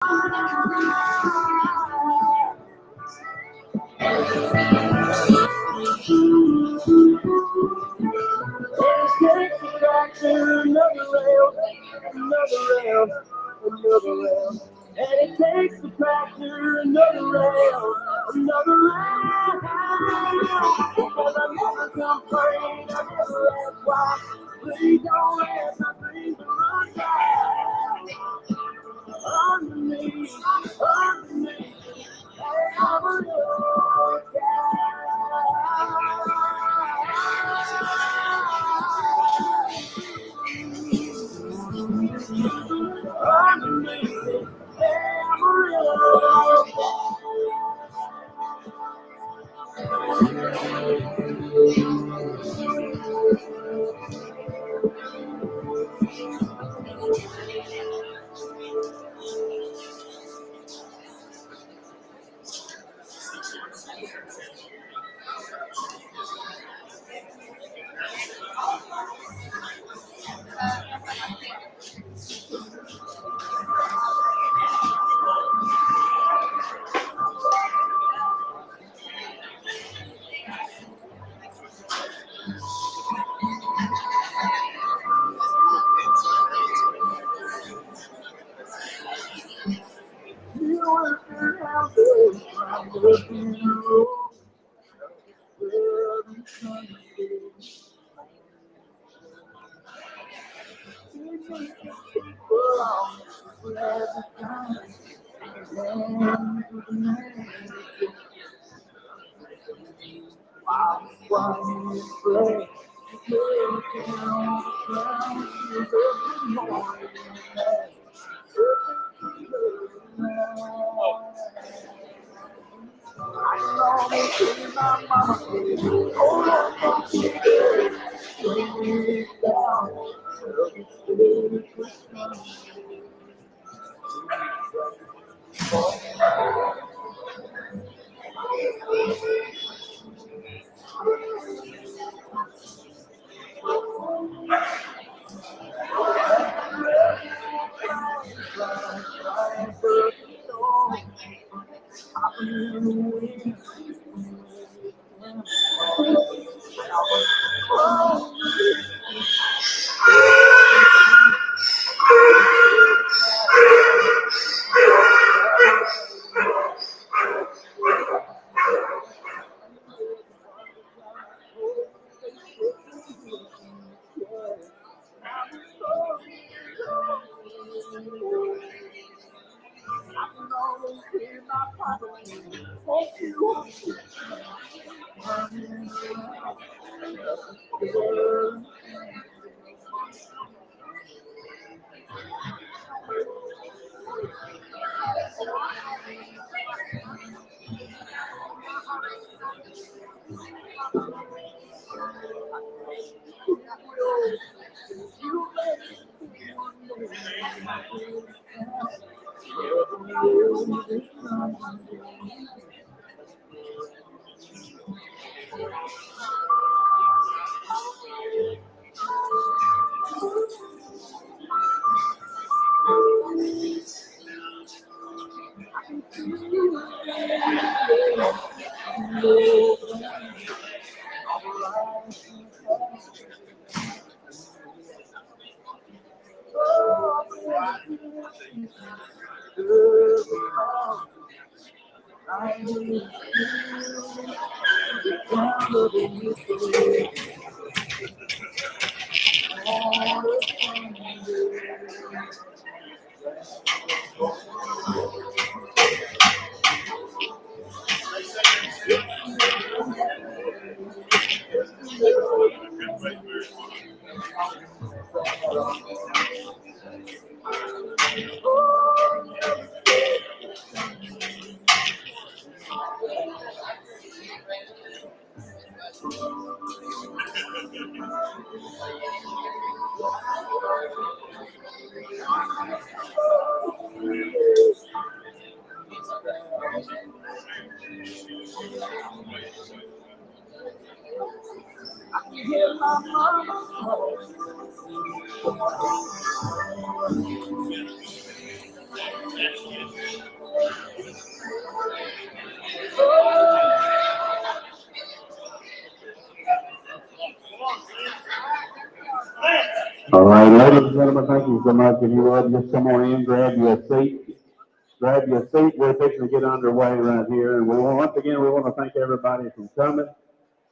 And it takes the tractor another rail, another round. Because I never complain, I never ask why. Please don't ask, my dreams are run down. Underneath, and I'm a little All right, ladies and gentlemen, thank you so much. If you would, just come on in, grab your seat. Grab your seat. We're fixing to get underway right here. And once again, we want to thank everybody for coming.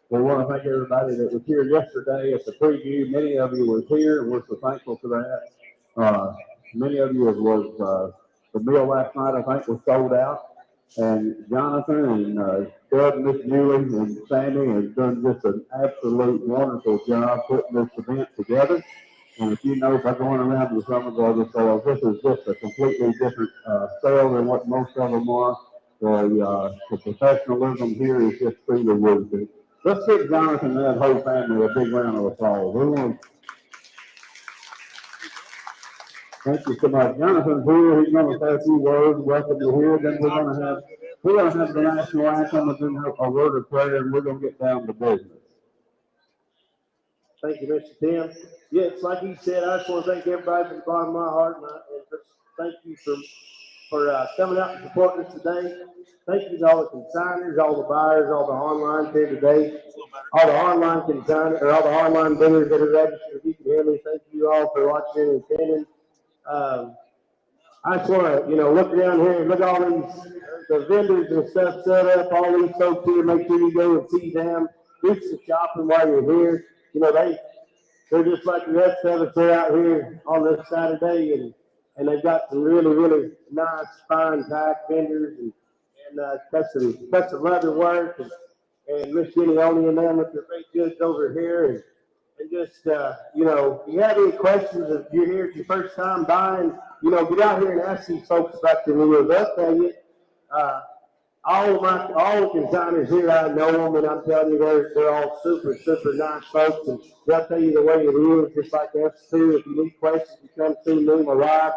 We want to thank everybody that was here yesterday at the preview. Many of you were here, and we're so thankful for that. Many of you was the meal last night, I think, was sold out. And Jonathan and Doug and Miss Mule and Sandy have done just an absolute wonderful job putting this event together. And if you know, by going around to some of the other sales, this is just a completely different sale than what most of them are. The professionalism here is just truly worthy. Let's give Jonathan and that whole family a big round of applause. Thank you so much. Jonathan's here. He's going to say a few words. Welcome you here. Then we're going to have the national anthem and then a word of prayer, and we're going to get down to business. Thank you, Mr. Tim. Yes, like he said, I just want to thank everybody from the bottom of my heart, and thank you for coming out and supporting us today. Thank you to all the consigners, all the buyers, all the online here today, all the online consigners, or all the online vendors that are registered. If you can hear me, thank you all for watching and attending. I just want to, look around here and look at all the vendors and stuff set up, all these folks here. Make sure you go and see them. Do some shopping while you're here. They're just like the rest of us. They're out here on this Saturday, and they've got some really, really nice, fine pack vendors and custom leather work and Miss Jenny Oni and them with their fake goods over here. And just, if you have any questions, if you're here, it's your first time buying, get out here and ask these folks about the mules. They'll tell you. All the consigners here, I know them, and I'm telling you, they're all super, super nice folks, and they'll tell you the way it is, just like us too. If you need questions, you come see me, my wife.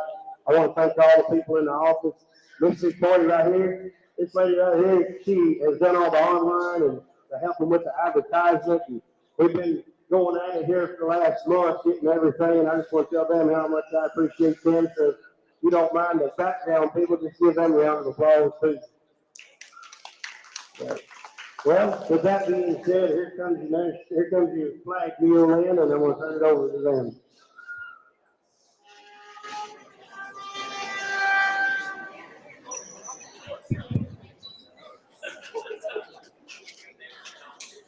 I want to thank all the people in the office. Missy right here, this lady right here, she has done all the online and helping with the advertisement. And we've been going at it here for the last month, getting everything, and I just want to tell them how much I appreciate them. So if you don't mind the background people, just give them a round of applause, too. Well, with that being said, here comes your flag mule in, and I'm going to turn it over to them.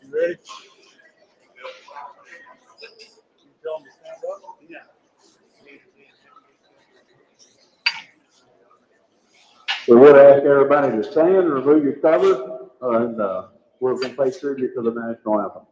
You ready? You tell them to stand up? Yeah. We would ask everybody to stand and remove your covers, and we're going to pay tribute to the national anthem.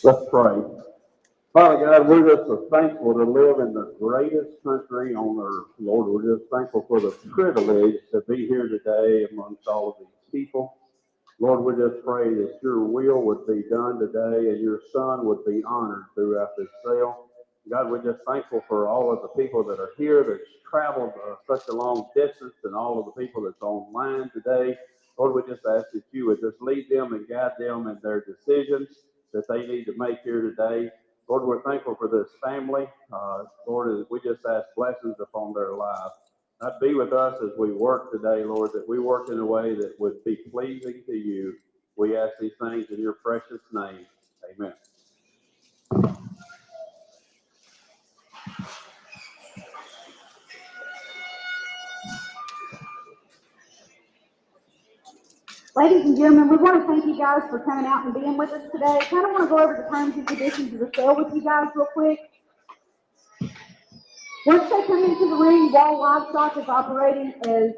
Let's pray. Father God, we're just so thankful to live in the greatest country on earth. Lord, we're just thankful for the privilege to be here today amongst all of these people. Lord, we just pray that your will would be done today and your son would be honored throughout this sale. God, we're just thankful for all of the people that are here that's traveled such a long distance and all of the people that's online today. Lord, we just ask that you would just lead them and guide them in their decisions that they need to make here today. Lord, we're thankful for this family. Lord, we just ask blessings upon their lives. God, be with us as we work today, Lord, that we work in a way that would be pleasing to you. We ask these things in your precious name. Amen. Ladies and gentlemen, we want to thank you guys for coming out and being with us today. Kind of want to go over the terms and conditions of the sale with you guys real quick. Once they come into the ring, Wall Livestock is operating as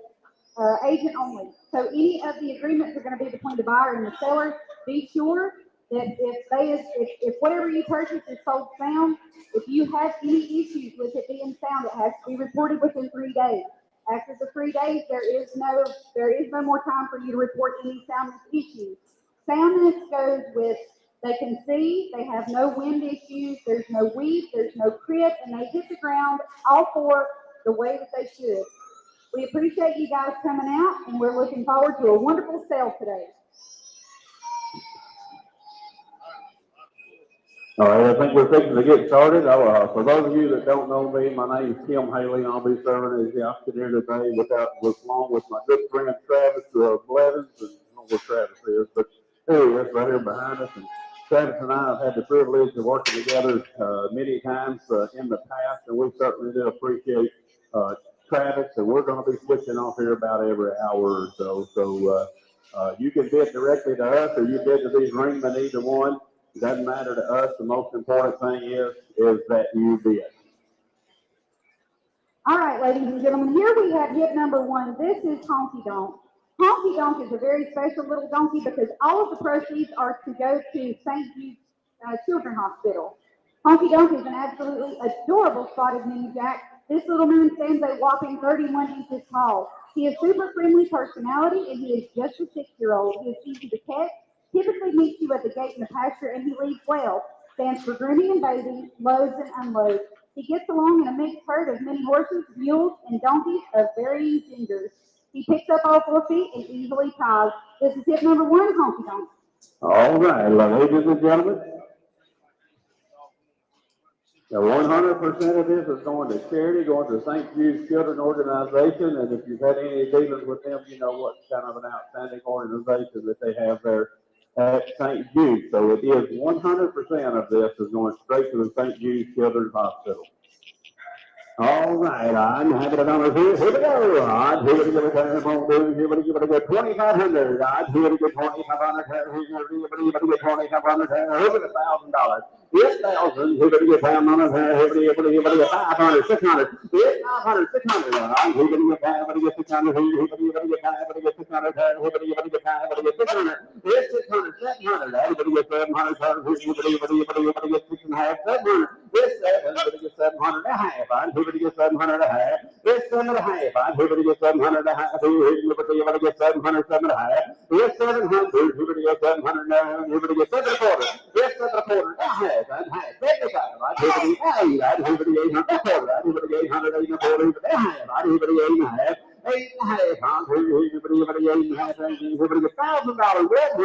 agent only. So any of the agreements are going to be between the buyer and the seller. Be sure that if whatever you purchase is sold sound, if you have any issues with it being sound, it has to be reported within 3 days. After the 3 days, there is no more time for you to report any soundness issues. Soundness goes with they can see, they have no wind issues, there's no weep, there's no crib, and they hit the ground all four the way that they should. We appreciate you guys coming out, and we're looking forward to a wonderful sale today. All right, I think we're fixing to get started. For those of you that don't know me, my name is Tim Haley, and I'll be serving as the officer here today along with my good friend Travis Blevins. And I don't know where Travis is, but there he is right here behind us. And Travis and I have had the privilege of working together many times in the past, and we certainly do appreciate Travis. And we're going to be switching off here about every hour or so. So you can bid directly to us, or you bid to these ringmen, either one. It doesn't matter to us. The most important thing is that you bid. All right, ladies and gentlemen, here we have hit number one. This is Honky Donkey. Honky Donkey is a very special little donkey because all of the proceeds are to go to St. Jude's Children's Hospital. Honky Donkey is an absolutely adorable spotted mini jack. This little man stands a whopping 31 inches tall. He has super friendly personality, and he is just a 6-year-old. He is easy to catch. Typically meets you at the gate in the pasture, and he leads well. Stands for grooming and bathing, loads and unloads. He gets along in a mixed herd of many horses, mules, and donkeys of varying genders. He picks up all 4 feet and easily ties. This is hit number one, Honky Donkey. All right, ladies and gentlemen. Now, 100% of this is going to charity, going to St. Jude's Children's Organization, and if you've had any dealings with them, you know what kind of an outstanding organization that they have there at St. Jude. So it is 100% of this is going straight to the St. Jude's Children's Hospital. All right, I'm happy to know here. Here we go. I'm here to give it a here we give it a good 2,500. I'm here to get 2,500. Here to get 2,500. Over $1,000. Yes, 1,000. Here to get 500. Here to get 500. 600. Yes, 500. 600. I'm here to get 500. 600. Here to get 500. 600. Here to get 500. 600. Yes, 600. 700. Everybody get 700. Everybody get 6.5. 700. Yes, 700. Get 700 and a half. I'm here to get 700 and a half. Yes, 7.5. I'm here to get 700 and a half. Here to get 700, 7.5. Yes, 700. Here to get 700 now. Here to get 7.25. Yes, 7.25 and a half. And half. 75. I'm here to get 8. I'm here to get 800 and a quarter. I'm here to get 800 and a quarter. And a half. I'm here to get 8 and a half. 8 and a half. I'm here to get 8 and a half. I'm here to get $1,000. 1,100. Red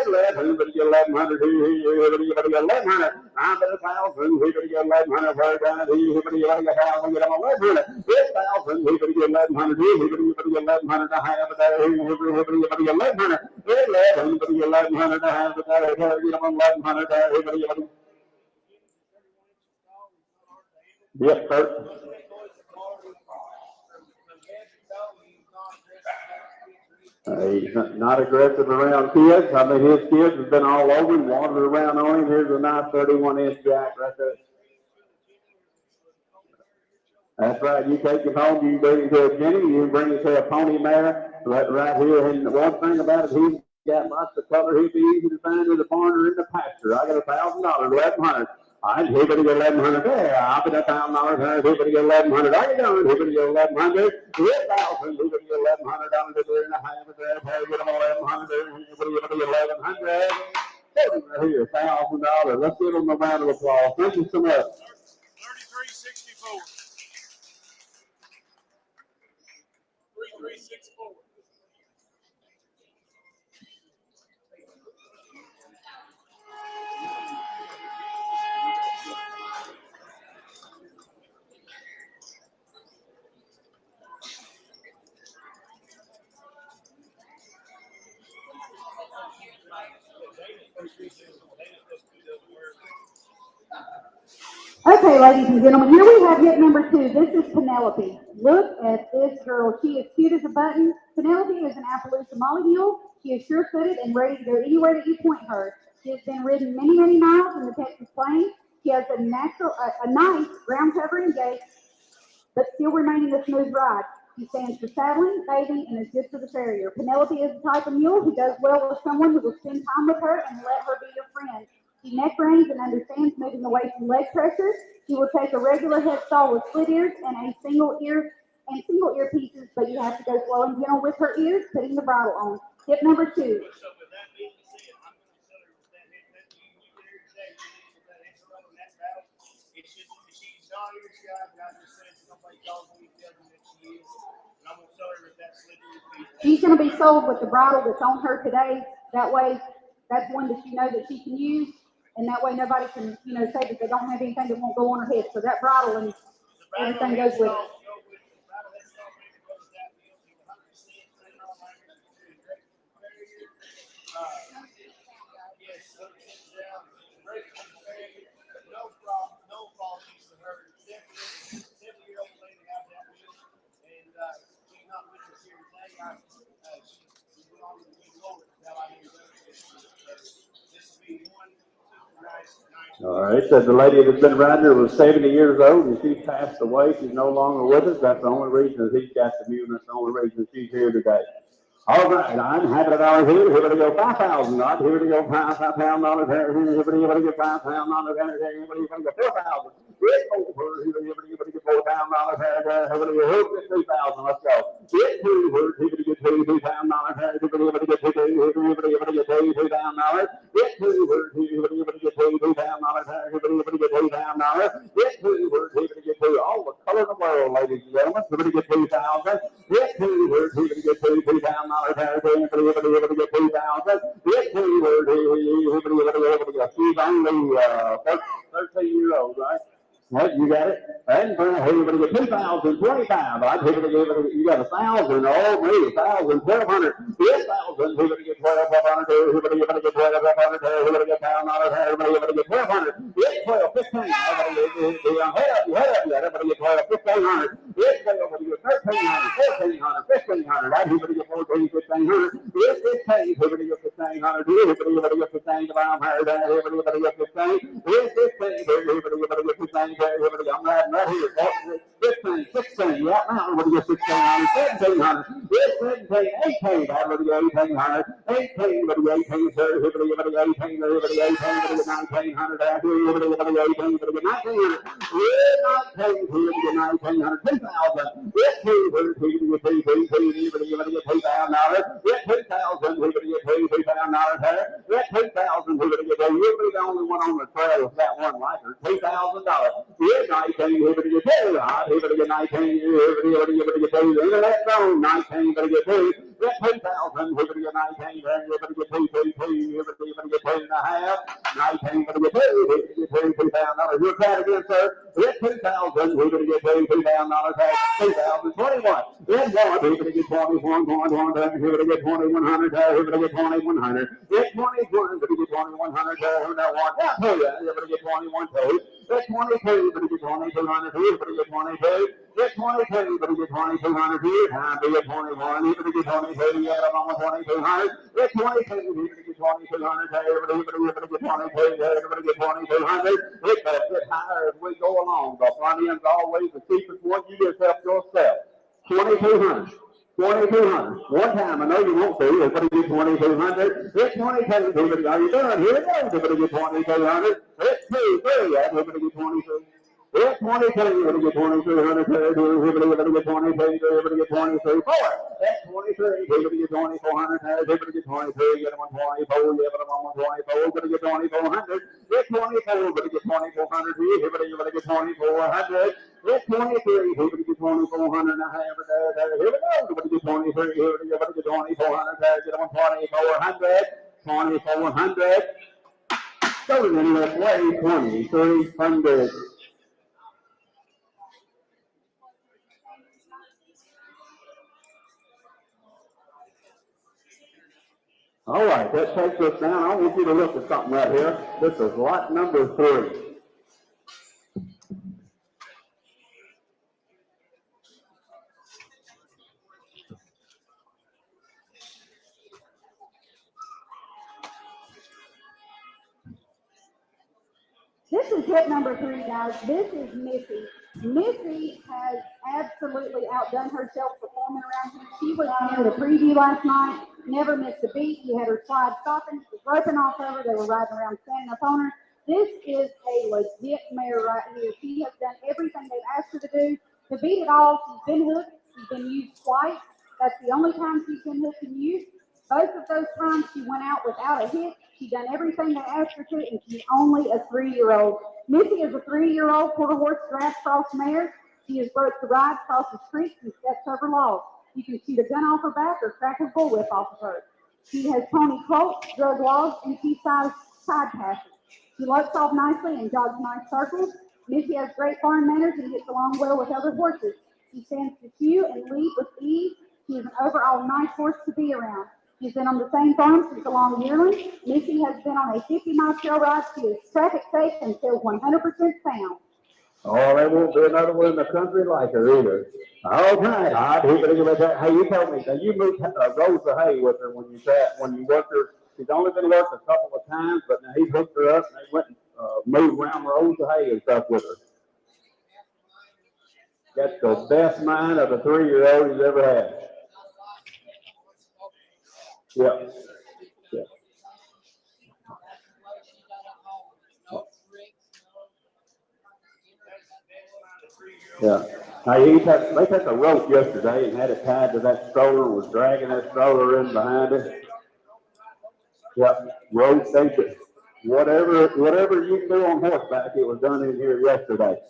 lead. Here to get 1,100. Here to get 1,100. I'm at 1,000. Here to get 1,100. Here to get 1,000. Get 1,100. This 1,000. Here to get 1,100. Here to get 1,100 and a half. Here to get 1,100. Red lead. Here to get 1,100 and a half. Here to get 1,100. Here to get. Yep, sir. He's not aggressive around kids. I mean, his kids have been all over him, wandered around on him. Here's a nice 31-inch jack right there. That's right. You take him home, you bring him to a Jenny, you bring him to a pony mare right here. And the one thing about it, he's got lots of color. He'd be easy to find in the barn or in the pasture. I got $1,000, 1,100. I'm here to get 1,100 there. I'll be $1,000. Here to get 1,100. How you doing? Here to get 1,100. 1,000. Here to get $1,100 there and a half of that. Here to get 1,100. Here to get 1,100. Right here, $1,000. Let's give them a round of applause. Thank you so much. 3364. 3364. Okay, ladies and gentlemen, here we have hit number 2. This is Penelope. Look at this girl. She is cute as a button. Penelope is an Appaloosa Molly mule. She is sure-footed and ready to go anywhere that you point her. She has been ridden many, many miles in the Texas plains. She has a nice ground covering gait, but still remaining a smooth ride. She stands for saddling, bathing, and is good for the farrier. Penelope is the type of mule who does well with someone who will spend time with her and let her be your friend. She neck reins and understands moving away from leg pressure. She will take a regular head stall with split ears and single ear pieces, but you have to go slow and gentle with her ears, putting the bridle on. Tip number 2. So with that being said, I'm going to tell her with that head that you there today, with that extra on that battle, it's just she's not your shot. I just said nobody calls me, tells me that she is. And I'm going to tell her with that slippery feet. She's going to be sold with the bridle that's on her today. That way, that's one that you know that she can use, and that way nobody can, say that they don't have anything that won't go on her head. So that bridle and everything goes with it. No problem, no apologies to her. 70-year-old lady out that wheel, and she's not with us here today. She went on to be lower until I knew that. This will be one nice. All right, so the lady that's been riding her was 70 years old, and she passed away. She's no longer with us. That's the only reason that he's got the mule. That's the only reason she's here today. All right, I'm happy to go here. Here we go, $5,000. Here we go, $5,000. Here we go, $5,000. Here we go, $4,000. Get over. Here we go, $4,000. Here we go, $3,000. Let's go. Get to her. Here we go, $2,000. Here we go, $2,000. Get to her. Here we go, $2,000. Here we go, $2,000. Get to her. Here we go, $2,000. Get to all the color in the world, ladies and gentlemen. Here we go, $2,000. Get to her. Here we go, $2,000. She's only 13-year-old, right? What, you got it? And everybody get 2,025. I'd give it, you got 1,000. Oh, me, 1,000, 1,200. 10,000. Everybody get 1,200. Everybody get 1,200. Everybody get $1,000. Everybody get 1,200. Get 12, 15. Head up, everybody get 12, 1,500. Get 12, everybody get 1,300, 1,400, 1,500. I'd everybody get 14, 1,500. Get 15. Everybody get 1,500. Everybody get 15. Everybody get 15. Get 15. Everybody get 15. I'm riding right here. 15, 16, yeah, now we're going to get 1,600, 1,700, 17, 18, everybody get 1,800, 18, everybody get 18, sir, everybody get 18, everybody get 18, everybody get 1,900, everybody get 18, everybody get 1,900, 1,900, 2,000, get 2,000, everybody get $2,000, get 2,000, everybody get $2,000, get 2,000, everybody get everybody the only one on the trail with that one lighter, $2,000. Get 19, everybody get 2, everybody get 19, everybody get 2, internet phone, 19, everybody get 2, get 2,000, everybody get 19, everybody get 2, 2, 2, everybody get 2.5, 19, everybody get 2, everybody get 2, $2,000. You'll try it again, sir. Get 2,000, everybody get 2, $2,000, 2,021. Get 1, everybody get 21, everybody get 2,100, everybody get 2,100. Get 21, everybody get 2,100, everybody get 21, 2. Get 22, everybody get 2,200, everybody get 22. Get 22, everybody get 2,200 here. Time to get 21, everybody get 22. Yeah, I'm on 2,200. Get 22, everybody get 2,200. Everybody get 22. Everybody get 2,200. It does get higher as we go along. The front end's always the cheapest one. You just help yourself. 2,200. 2,200. One time, I know you won't see. Everybody get 2,200. Get 22. Everybody, are you done? Here we go. Everybody get 2,200. Get 2, 3. Everybody get 22. Get 22. Everybody get 2,200. Everybody get 22. Everybody get 23. 4. Get 23. Everybody get 2,400. Everybody get 23. Get them on 24. Get them on 24. Everybody get 2,400. Get 24. Everybody get 2,400 here. Everybody get 2,400. Get 23, everybody get 2,400 and a half. Here we go. Everybody get 23, everybody get 2,400. Get them on 2,400. 2,400. Go to the left way, 2,300. All right, that takes us down. I want you to look at something right here. This is lot number 3. This is hit number 3, guys. This is Missy. Missy has absolutely outdone herself performing around here. She was near the preview last night, never missed a beat. You had her slide stopping, she was roping off over. They were riding around, standing up on her. This is a legit mare right here. She has done everything they've asked her to do. To beat it all, she's been hooked. She's been used twice. That's the only time she's been hooked and used. Both of those times she went out without a hit. She done everything they asked her to, and she's only a 3-year-old. Missy is a 3-year-old quarter horse draft cross mare. She is bred to ride, crosses creeks, and steps over logs. You can shoot a gun off her back or crack a bullwhip off of her. She has pony colts, drug logs, and key-sized side passes. She lopes off nicely and jogs nice circles. Missy has great farm manners and gets along well with other horses. She stands to shoe and lead with ease. She is an overall nice horse to be around. She's been on the same farm since a long yearling. Missy has been on a 50-mile trail ride. She is traffic safe and still 100% sound. Oh, there won't be another one in the country like her either. Okay, hey, you told me that you moved rows of hay with her when you worked her. She's only been worked a couple of times, but now he hooked her up and they went and moved around rows of hay and stuff with her. That's the best mind of a 3-year-old he's ever had. Yeah. Yeah. Yeah. Now, they took a rope yesterday and had it tied to that stroller and was dragging that stroller in behind it. Yeah, rope, whatever you can do on horseback, it was done in here yesterday.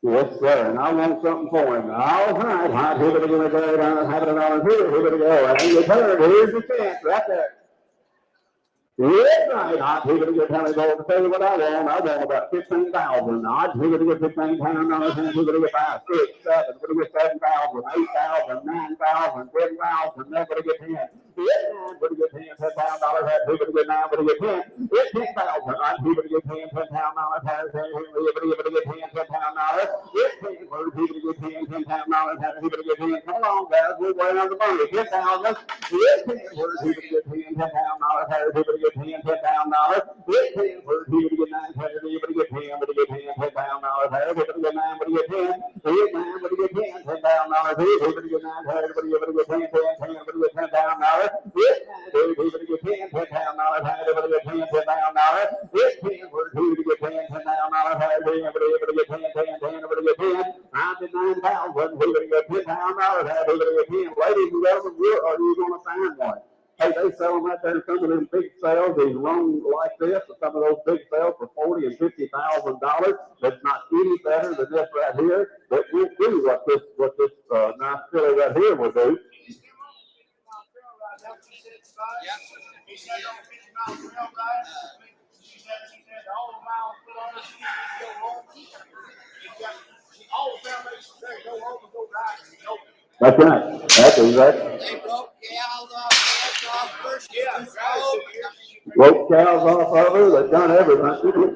Yes, sir, and I want something for him. All right, hot, here we go, down, have it on here we go. And you turn, here's the chance right there. Yes, right, hot, here we go, tell you what I want. I want about 15,000. Hot, here we go, 15,000, here we go, 5, 6, 7, we're going to get 7,000, 8,000, 9,000, 10,000, never to get 10. Yes, we're going to get 10, $10,000, here we go, 9, we're going to get 10. It's 10,000, hot, here we go, 10, $10,000, here we go, get 10, $10,000. Yes, we're going to get 10, $10,000, here we go, get 10. Come along, guys, we're waiting on the money. 10,000. Yes, we're going to get 10, $10,000, here we go. $10,000. It's 10 for you to get 9, you to get 10, but to get 10, $10,000. Everybody get 9, but to get 10. Here's 9, but to get 10, $10,000. Everybody get 9, everybody get 10, 10, 10, but to get $10,000. Yes, everybody get 10, $10,000. Everybody get 10, $10,000. It's 10 for you to get 10, $10,000. Everybody get 10, 10, 10, but to get 10. 99,000. Everybody get $10,000. Everybody get 10. Ladies and gentlemen, where are you going to find one? Hey, they sell them out there in some of them big sales. They run like this, some of those big sales for $40,000 and $50,000. That's not any better than this right here. But we'll do what this nice filly right here will do. That's right. That's exactly. They broke cows off first. Yeah, rope cows off of her. They've done everything. Throw a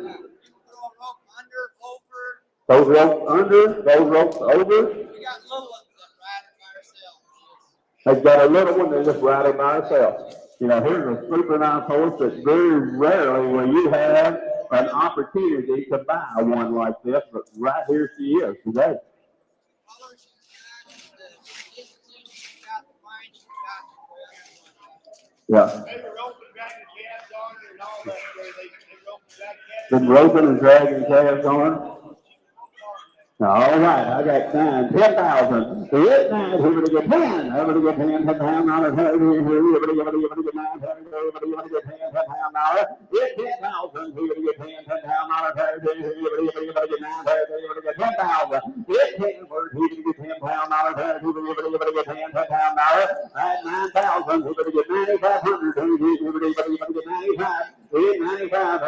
rope under, over. Those ropes under, those ropes over. We got little ones that ride it by ourselves. They've got a little one that just ride it by herself. You know, here's a super nice horse that very rarely will you have an opportunity to buy one like this, but right here she is today. Yeah. Been roping and dragging calves on. All right, I got 9, 10,000. It's 9, who's going to get 10? Everybody get 10, $10,000. Everybody get 9, everybody get 10, $10,000. It's 10,000. Who's going to get 10, $10,000? Everybody get 9, everybody get 10,000. It's 10, who's going to get 10,000? Everybody get 10, $10,000. That's 9,000. Who's going to get 9,500? Everybody get 95. It's 95.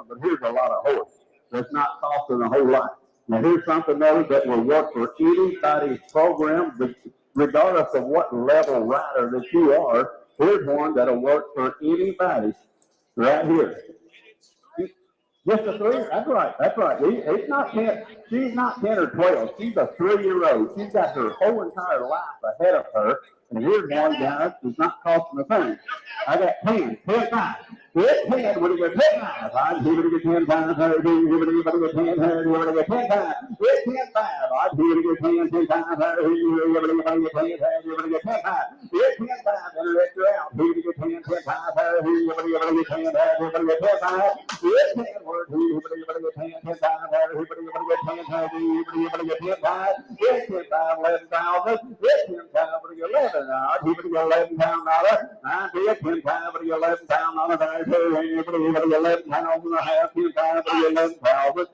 But here's a lot of horse that's not costing a whole lot. Now here's something else that will work for anybody's program, regardless of what level rider that you are. Here's one that'll work for anybody right here. Just a 3, that's right, that's right. It's not 10, she's not 10 or 12, she's a 3-year-old. She's got her whole entire life ahead of her. And here's one, guys, that's not costing a thing. I got 10, 5. It's 10, when you get 10 times, I'd give it 10 times, I'd give it 10 times, I'd give it 10 times. It's 10 5, I'd give it 10 times, I'd give it 10 times, I'd give it 10 times. It's 10 5, and let you out, give it 10 times, I'd give it 10 times, I'd give it 10 times. It's 10 words, give it 10 times, I'd give it 10 times, give it 10 times. It's 10 5, 11,000. It's 10 5, 11, I'd give it 11 pound dollar. I did 10 5, 11 pound dollar. 11,500, 11,000.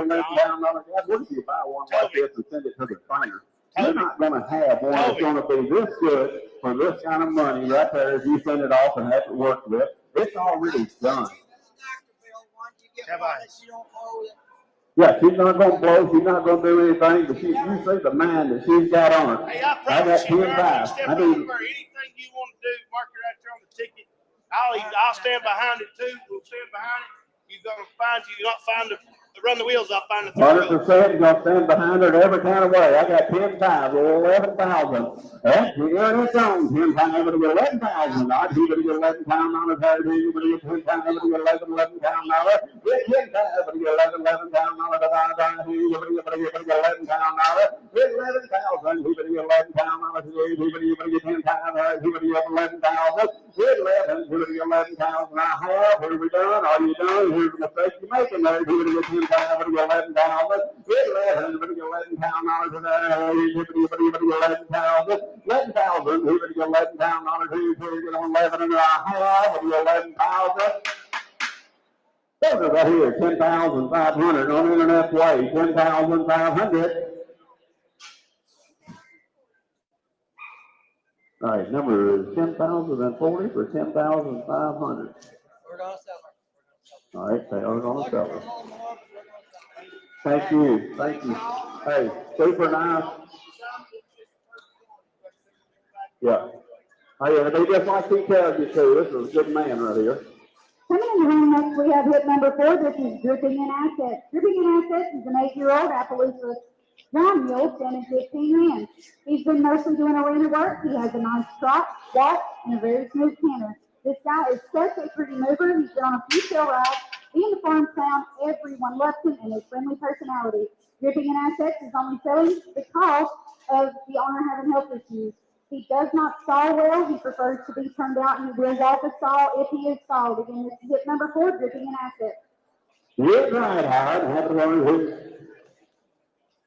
11 pound dollar. God, what if you buy one like this and send it to the trainer? You're not going to have one that's going to be this good for this kind of money right there if you send it off and have to work with. It's already done. Yeah, she's not going to blow. She's not going to do anything. But you see the mind that she's got on her. Hey, I got promise you, 10 5. step over anything you want to do, mark it right there on the ticket. I'll stand behind it too. We'll stand behind it. You're gonna find run the wheels. I'll find the 100%. You're gonna stand behind her every kind of way. I got 10 5, 11,000. That's here it's on. 10 5, 11,000. I'd give it 11 pound on it. I'd give it 10 5, 11 pound dollar. 10 5, 11 pound dollar. I'd give it 11 pound dollar. 11,000. Give it 11 pound dollar. Give it 10 5. Give it 11,000. 11. Give it 11,000. I have. What are we done? Are you done? Here's the mistake you're making there. Give it 10 5. 11 pounds. 11 pound dollars. 11,000. 11,000. 11 pound dollars. 11 and a half. 11,000. Those are right here. 10,500 on internet play. 10,500. All right, number is 10,040 for 10,500. We're going to sell it. All right, they are going to sell it. Thank you. Thank you. Hey, super nice. Yeah. Hey, they just like to take care of you too. This is a good man right here. Coming in the ring next, we have hit number 4. This is Dripping in Assets. Dripping in Assets is an 8-year-old Appaloosa John Mule standing 15 hands. He's been mostly doing arena work. He has a nice trot, walk, and a very smooth canter. This guy is such a pretty mover. He's been on a few show rides. Being the farm sound, everyone loves him and his friendly personality. Dripping in Assets is only selling because of the owner having health issues. He does not stall well. He prefers to be turned out, and he will walk a stall if he is stalled. Again, this is hit number 4, Dripping in Assets. Good night, Howard. Have a wonderful.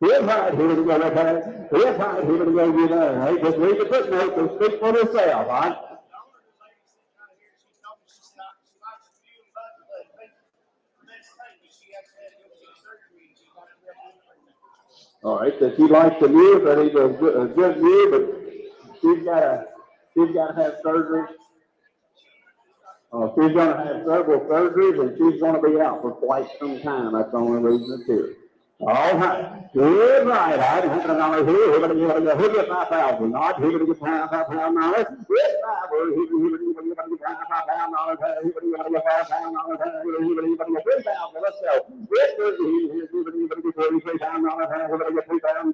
Good night, here to go, okay? Good night, here to go, you know. Hey, just leave the footnote and speak for yourself, all right? All right, that she likes the mule, that he's a good mule, but she's got to have surgery. She's going to have several surgeries, and she's going to be out for quite some time. That's the only reason it's here. All right. Good night. I'd have $100 here. We're going to get 5,000. Not here to get $5,000. Good night. We're here to get $5,000. Here to get $5,000. Here to get $3,000. Let's go. Here to get $33,000. We're going to get $2,000.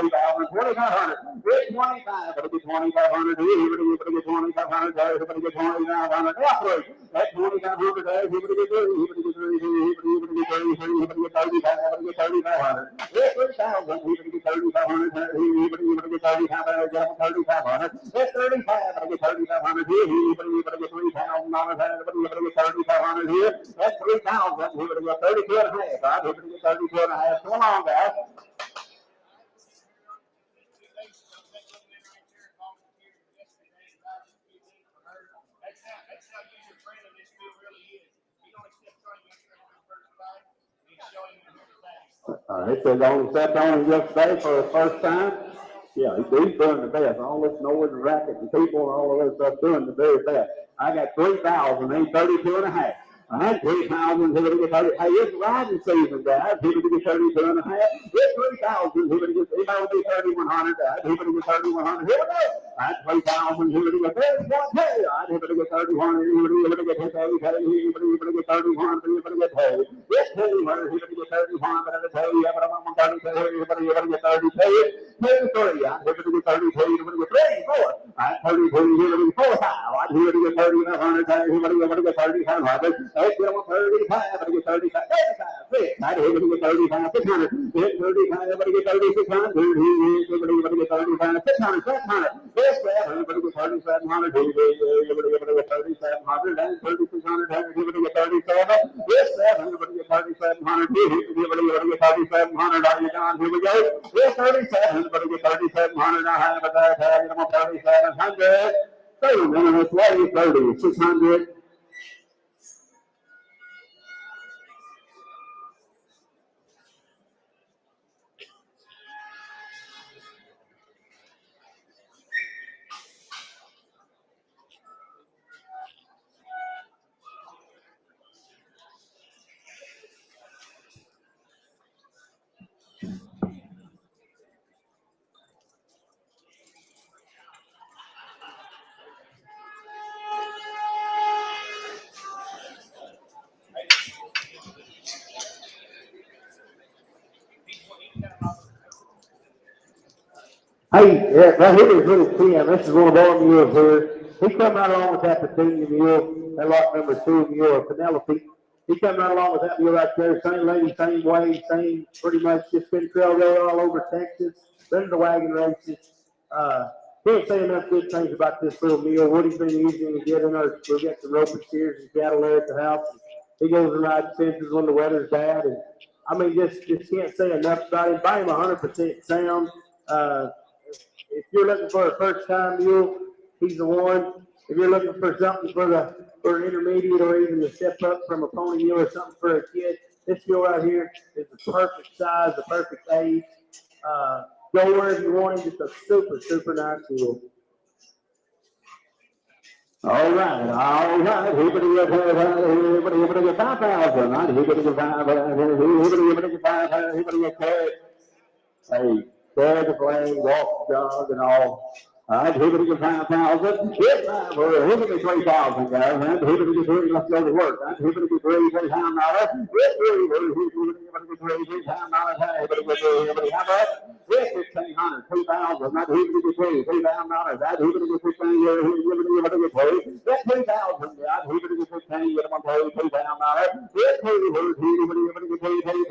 $2,500. We're 25. It'll be 2,500 here. Here to get 2,500. We're going to get 2,500. That's 2,500 there. Here to get 3. Here to get 3. Here to get 3. Here to get 35. 3,500. That's 3,000. We're going to get 3,500. We're going to get 3,500. 3,500. That's 35. I get 3,500 here. We're going to get $3,000. We're going to get 3,500 here. That's 3,000. We're going to get 32 and a half. Right? We're going to get 32 and a half. Come on, guys. It says only stepped on him yesterday for the first time. Yeah, he's doing the best. All this noise and racket and people and all of this stuff doing the very best. I got 3,000, he's 32 and a half. I had 3,000, he would get 30. Hey, it's riding season, guys. He would get 32 and a half. It's 3,000, he would get, he might be 3,100, guys. He would get 3,100. Here we go. I had 3,000, he would get 31. Hey, he would get 31. He would get 30. He would get 31. He would get 30. Yes, he would get 31. But I tell you, I'm on 32. He would get 32. 33. I would get 32. He would get 34. I had 32. He would get 45. He would get 3,500. He would get 3,500. Let's get on 35, I get 35, 35, 6. I get 35, 600. Get 35, everybody get 3600. Everybody get 35, 600, 700. Yes, everybody get 3,700. Everybody get 3,700 and 3,600. Everybody get 37. Yes, everybody get 3,700. Everybody get 3,700. Are you done? Here we go. Yes, 37. Everybody get 3,700. I have a tag. I'm on 3,700. 30 minutes late, 3,600. Hey, yeah, right here is little Tim. This is one of our mules here. He come right along with that Petunia mule, that lot number 2 mule, Penelope. He come right along with that mule right there. Same lady, same way, same pretty much just been trail road all over Texas, running the wagon races. Can't say enough good things about this little mule. What he's been using to get in our, we've got some roping steers and cattle there at the house. He goes and rides fences when the weather's bad. And I mean, just can't say enough about him. Buy him 100% sound. If you're looking for a first-time mule, he's the one. If you're looking for something for an intermediate or even to step up from a pony mule or something for a kid, this mule right here is the perfect size, the perfect age. Go wherever you want him. Just a super, super nice mule. All right. Everybody get 5,000. Everybody get 5,000. Everybody get 5,000. Everybody get 5,000. Hey. There's the flag, walk, jog, and all. Everybody get 5,000. Everybody get 3,000, guys. Everybody get 3. Let's go to work. Everybody get 3. $3,000. Everybody get 3. $3,000. Everybody how much? Yes, 1,500. 2,000. Everybody get 3. $3,000. Everybody get 15. Everybody get 3. That's 2,000. Everybody get 15. Get them on $2,000. Yes, everybody get 3. Everybody get 3,000.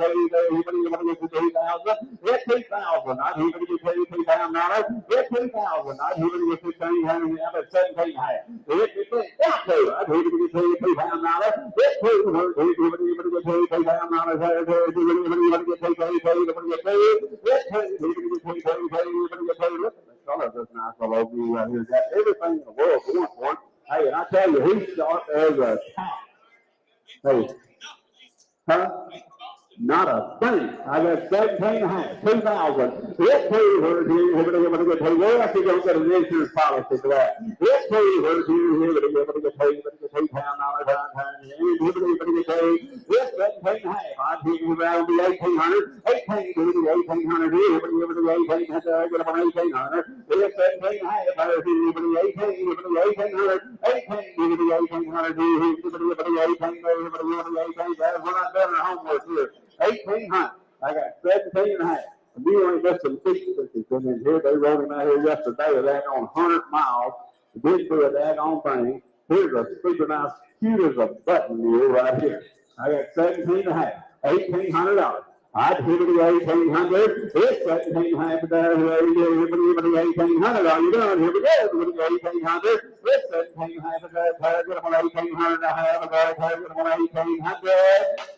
Yes, 2,000. Everybody get 3. $2,000. Yes, 2,000. Everybody get 15. How about 17 half? Yes, 2. Everybody get 3. $2,000. Yes, 2. Everybody get 3. $2,000. Everybody get 3. Everybody get 3. Yes, 2. Everybody get 3. Everybody get 3. Look at the color of this nice all over you right here. Got everything in the world going for him. Hey, and I tell you, he's sharp as a cat. Hey, huh? Not a thing. I got 17 and a half, 2,000. Yes, please, everybody get paid. Well, I think I'm going to get an insurance policy for that. Yes, please, everybody get paid. Everybody get paid. Everybody get paid. Yes, 17 and a half. I'd be around the 1,800. 1,800. Everybody get 1,800. Get them on 1,800. Yes, 17 and a half. Everybody 18. Everybody 1,800. 18. Everybody 1,800. Everybody 18. Everybody 18. We're not doing our homework here. 1,800. I got 17 and a half. And we only got some feet that come in here. They rode him out here yesterday. They're on 100 miles. Did do a daggone thing. Here's a super nice, cute as a button mule right here. I got 17 and a half. $1,800. I'd give it to 1,800. It's 17 and a half. Everybody 1,800. Are you done? Here we go. Everybody 1,800. It's 17 and a half. Get them on 1,800. I have a guy. Get them on 1,800.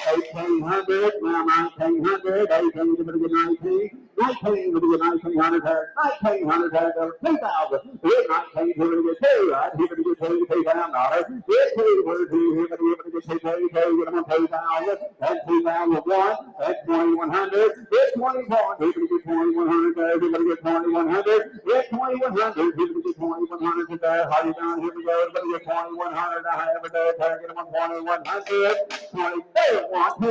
1,800. Now 1,900. 18. Everybody get 19. 19. Everybody get 1,900. 1,900. 2,000. Here's 19. Everybody get 2. I'd give it to $2,000. It's $2,000. Get them on $2,000. That's $2,001. That's $2,100. It's $2,100. Get $2,100 there. Everybody get $2,100. Get $2,100. Everybody get $2,100 there. How you doing? Here we go. Everybody get $2,100. I have it there. Get them on $2,100. 21,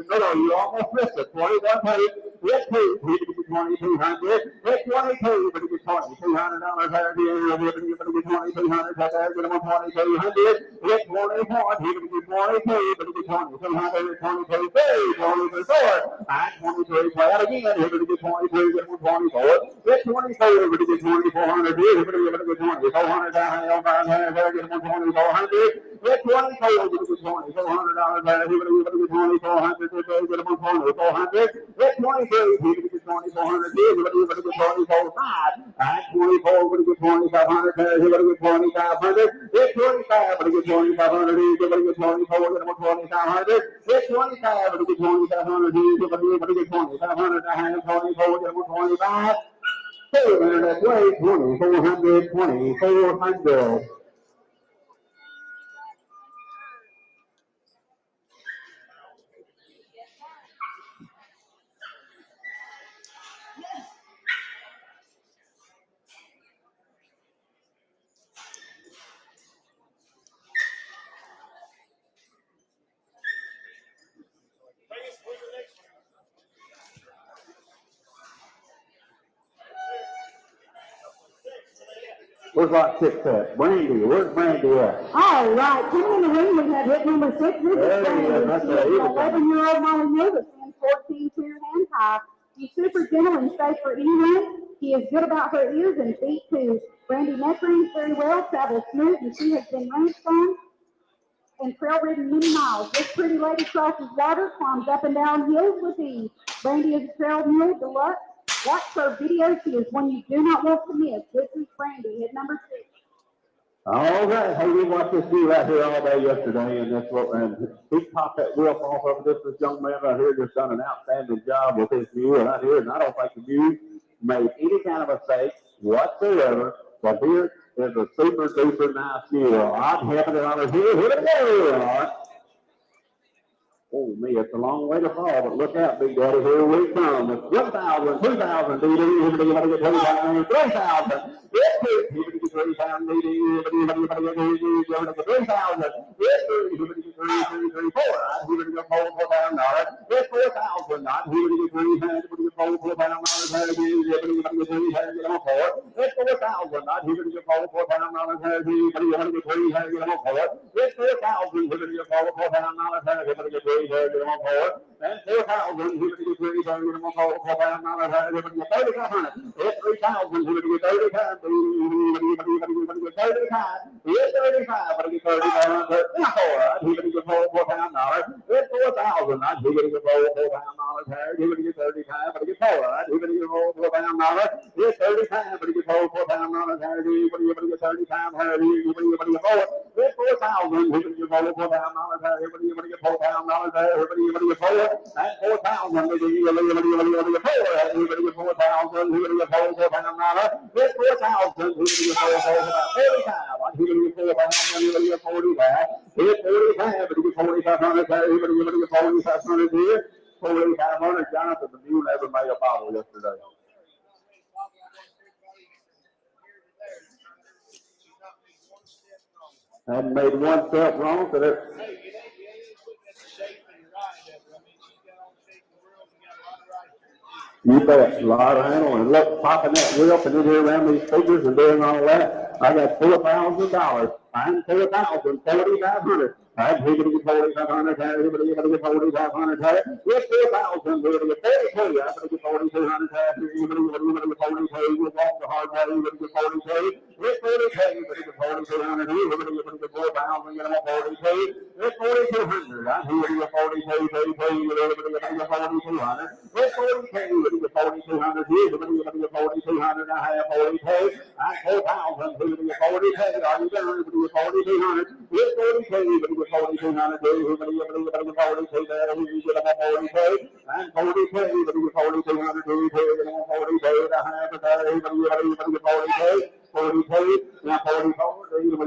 no, you almost missed it. 21, get $2,200. Get 22, but you get $2,200 there. Everybody get $2,200 there. Get them on $2,200. Get 24, you get 22, but you get $2,200. 22, 24. 23, play out again. Everybody get 23, get them on 24. Get 24, everybody get $2,400. Everybody get $2,400 there. Get them on $2,400. Get 24, you get $2,400 there. Everybody get $2,400. Get them on $2,400. Get 23, you get $2,400. Everybody get $2,400. At 24, everybody get $2,500 there. Everybody get $2,500. Get 25, everybody get $2,500. Everybody get 24, get them on $2,500. Get 25, everybody get $2,500. Everybody get $2,500. I have 24, get them on 25. Hey, man, that's way 2,400, 2,400. Where's lot 6 at? Brandy, where's Brandy at? All right, coming in the ring, we have hit number 6. This is Brandy. She is an 11-year-old Molly Mule that stands 14-2 hand tie. She's super gentle and safe for anyone. She is good about her ears and feet too. Brandy neck rings very well, travels smooth, and she has been ranced on and trail ridden many miles. This pretty lady crosses water, climbs up and down hills with ease. Brandy is a trail mule deluxe. Watch her video. She is one you do not want to miss. This is Brandy, hit number 6. All right, hey, we watched this dude right here all day yesterday, and he popped that whip off of this young man right here just done an outstanding job with his mule right here, and I don't think the mule made any kind of mistake whatsoever, but here is a super duper nice mule. I'm happy to honor here. Here we go. All right. Oh, me, it's a long way to fall, but look out, Big Daddy, here we come. It's 1,000, 2,000, DD, everybody get 2,000, 3,000. Yes, everybody get 3,000, DD, everybody get 3,000. Yes, everybody get 3, 4. Everybody get $4,000. Yes, 4,000, not everybody get 3,000, everybody get $4,000. Everybody get 3,000, get on 4. Yes, 4,000, not everybody get $4,000. Everybody get 3,000, get on 4. Yes, 4,000, everybody get $4,000. Everybody get 3,000, get on 4. And 4,000, everybody get 3,000, get on 4. Everybody get 3,500. Yes, 3,000, everybody get 30,000. Everybody get 35. Yes, 35, everybody get 35. Everybody get $4,000. Yes, 4,000, not everybody get $4,000. Everybody get 35, everybody get 4. Everybody get $4,000. Yes, 35, everybody get $4,000. Everybody get 35. Everybody get 4. Yes, 4,000, everybody get $4,000. Everybody get $4,000. Everybody get 4. And 4,000, everybody get 4. Everybody get 4,000. Everybody get $4,000. Yes, 4,000. Everybody get 45. Everybody get 4,000. Everybody get 45. Yes, 45. Everybody get 4,500. Everybody get 4,500 here. 4,500. Jonathan, the mule never made a bottle yesterday. Hadn't made one step wrong, so that. You bet, a lot of handle, and look, popping that whip and in here around these figures and doing all that. I got $4,000. I'm 4,000, 4,500. I'm here to get 4,500. Everybody get 4,500. Yes, 4,000. We're going to get 42. I'm going to get 4,200. Everybody get 42. We'll walk the hard way. Everybody get 42. Yes, 42. Everybody get 4,200. Everybody get 4,000. Get them 42. Yes, 4,200. I'm here to get 42. Everybody get 4,200. Yes, 42. Everybody get 4,200. Everybody get 4,200. I have 42. I'm 4,000. Everybody get 42. Are you there? Everybody get 4,200. Yes, 42. Everybody get 4,200. Everybody get 42. There, you get them 42. And 42. Everybody get 4,200. Everybody get 42. I have it there. Everybody get 42. 42. Now 44. Everybody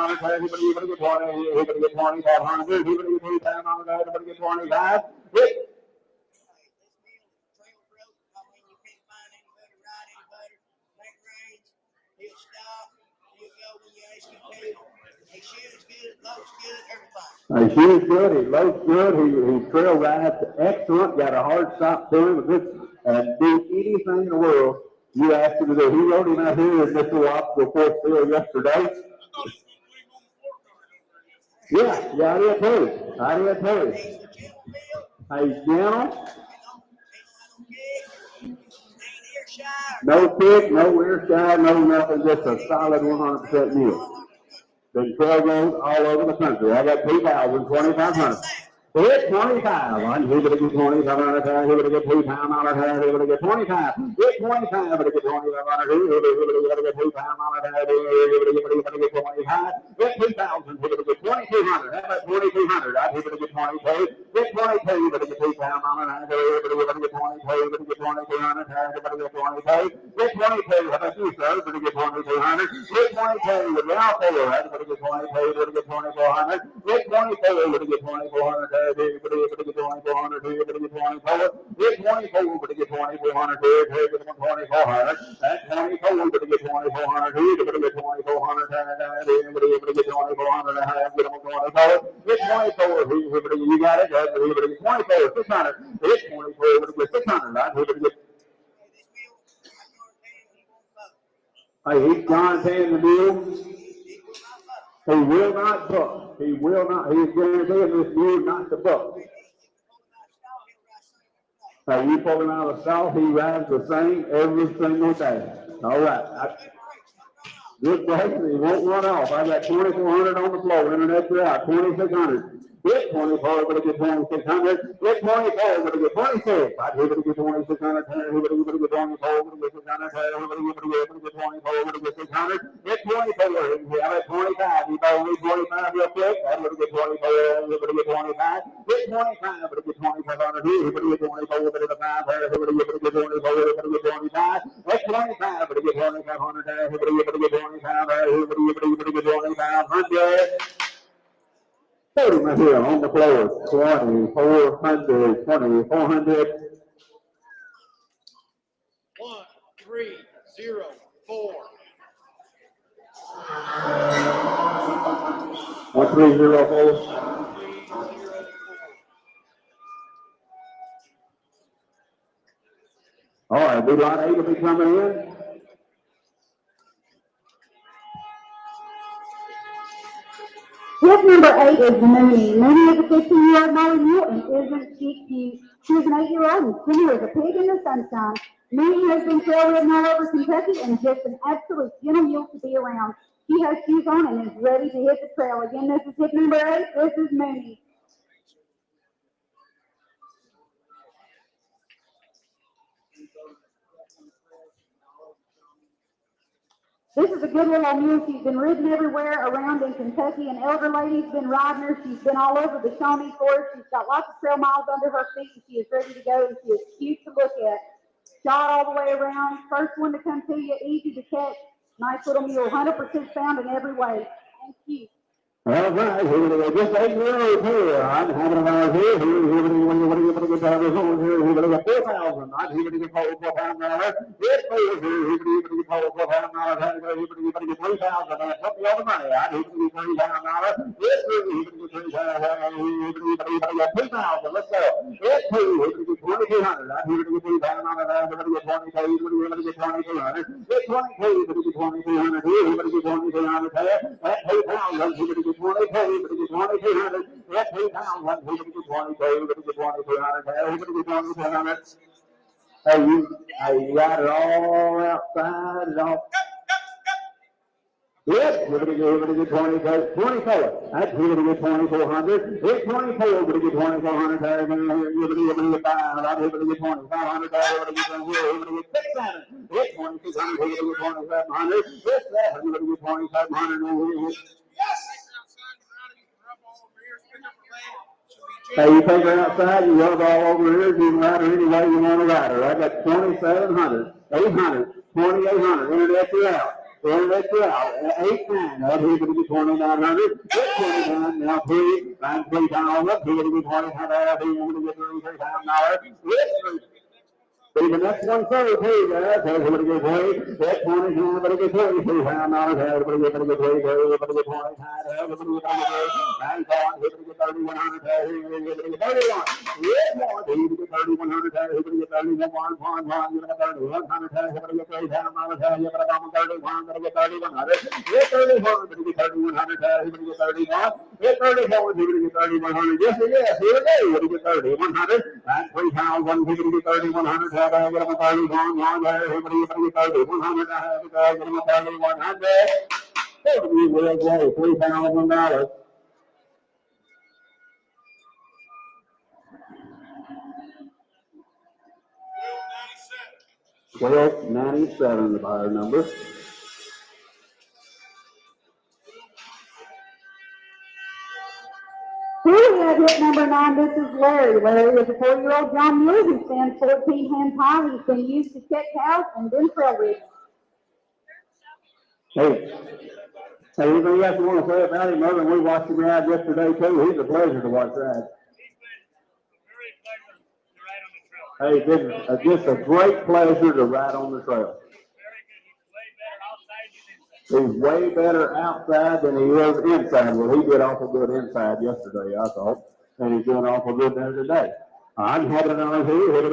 on it, everybody get 20, everybody get 2,500, everybody get 2,000 on it, everybody get 25. Hit. He shoots good, he loads good, he trail rides excellent, got a hard stop to him, and do anything in the world you asked him to do. He rode him out here in Mr. Wattsville Fort Field yesterday. Yeah, I did too. He's gentle. No kick, no ear shy, no nothing, just a solid 100% mule. Been trail roads all over the country. I got 2,000, 2,500. Hit 25. I'm here to get 25 on it. Here to get 2 pounds on it. Here to get 25. Hit 25. Here to get 25 on it. Here to get 2 pounds on it. Here to get 25. Hit 2,000. Here to get 2,200. How about 2,200? I'm here to get 22. Hit 22. Here to get 2 pounds on it. Here to get 22. Here to get 2,200. Here to get 22. Hit 22. How about you, sir? Here to get 2,200. Hit 22. With the outfielder. Here to get 22. Here to get 2,400. Hit 22. Here to get 2,400. Hit 2400, hit 2400, hit 24, but get 2400, hit 2400, at 24, but get 2400, hit 2400, get 2400, get 24, hit 24, you got it, hit 24, 600, hit 24, but get 600, right? Hey, he's John paying the mule. He will not buck. He will not. He's guaranteeing this mule not to buck. Hey, you pull him out of the stall, he rides the same every single day. All right. Good break, he won't run off. I got 2400 on the floor. Internet throughout, 2600. Hit 24, but it get 2600. Hit 24, but it get 26. I'd hit it get 2600. Hit it get 24, but it get 600. Hit it get 24, but it get 600. Hit 24, we have it 25. You know, only 25 real quick. I'd hit it get 24, hit it get 25. Hit 25, but it get 2500. Hit it get 24, but it get 5. Hit it get 24, but it get 25. Hit 25, but it get 2500. Hit it get 25. Hit it get 2500. 30 right here on the floor, 2400, 2400. 1304. 1304. All right, big lot 8 will be coming in. Hit number 8 is Mooney. Mooney is a 15-year-old Molly Mule and isn't she cute? She is an 8-year-old and skinny as a pig in the sunshine. Mooney has been trail ridden all over Kentucky and is just an absolute gentle mule to be around. She has shoes on and is ready to hit the trail. Again, this is hit number 8. This is Mooney. This is a good little mule. She's been ridden everywhere around in Kentucky. An elder lady's been riding her. She's been all over the Shawnee Forest. She's got lots of trail miles under her feet, and she is ready to go, and she is cute to look at. Shot all the way around. First one to come to you, easy to catch. Nice little mule, 100% sound in every way. And cute. All right, here we go. Just 8-year-old here. I'm having an hour here. Here we go. Here we go. 4,000. I'm here to get $4,000. Yes, here we go. $4,000. Here we go. 3,000. And put me all the money. I'm here to get $3,000. Yes, here we go. 3,000. Let's go. Yes, here we go. 2,200. I'm here to get $3,000. I'm going to get 22. We're going to get 2,200. Get 22. We're going to get 2,200. Here we're going to get 2,200. That's 2,000. We're going to get 22, but it was 2,200. That's 3,000. We're going to get 22, but it was 2,200. We're going to get 2,200. Hey, you got it all outside. It all. Yes, we're going to get 24. That's we're going to get 2,400. It's 24, we're going to get 2,400. We're going to get 5. I'm going to get 2,500. We're going to get 6,000. It's 2,600. We're going to get 2,700. It's 7. We're going to get 2,700. Hey, you take her outside, you rub all over here, you can ride her any way you want to ride her. I got 2,700, 800, 2,800, internet you out. Internet you out. 8,900, out here going to be 2,900. Get 29, now 3, 9, 3,000, here going to be 2,500, here going to get $3,000. See the next one first, hey guys, everybody get paid. That's 20, everybody get paid. $3,000, everybody get paid. Everybody get 20, everybody get paid. 9 pounds, everybody get 3,100, everybody get 31. Yeah, more, everybody get 3,100, everybody get 31, 1, you get 3,100, everybody get $3,000, you get 31, everybody get 3,100. Get 31, everybody get 3,100, everybody get 31. Get 34, everybody get 3,100. Yes, here we go, everybody get 3,100. That's 3,000, everybody get 3,100. Get them a 31, everybody get 3,100. Get them a 3,100. Everybody will go $3,000. 1297, the buyer number. Here we have hit number 9. This is Larry. Larry is a 4-year-old John Mule who stands 14 hands high. He's been used to check cows and then trail ridden. Hey, anything else you want to say about him other than we watched him ride yesterday too? He's a pleasure to watch ride. Hey, this is just a great pleasure to ride on the trail. He's way better outside than he is inside. Well, he did awful good inside yesterday, I thought, and he's doing awful good there today. I'm having it on here. Just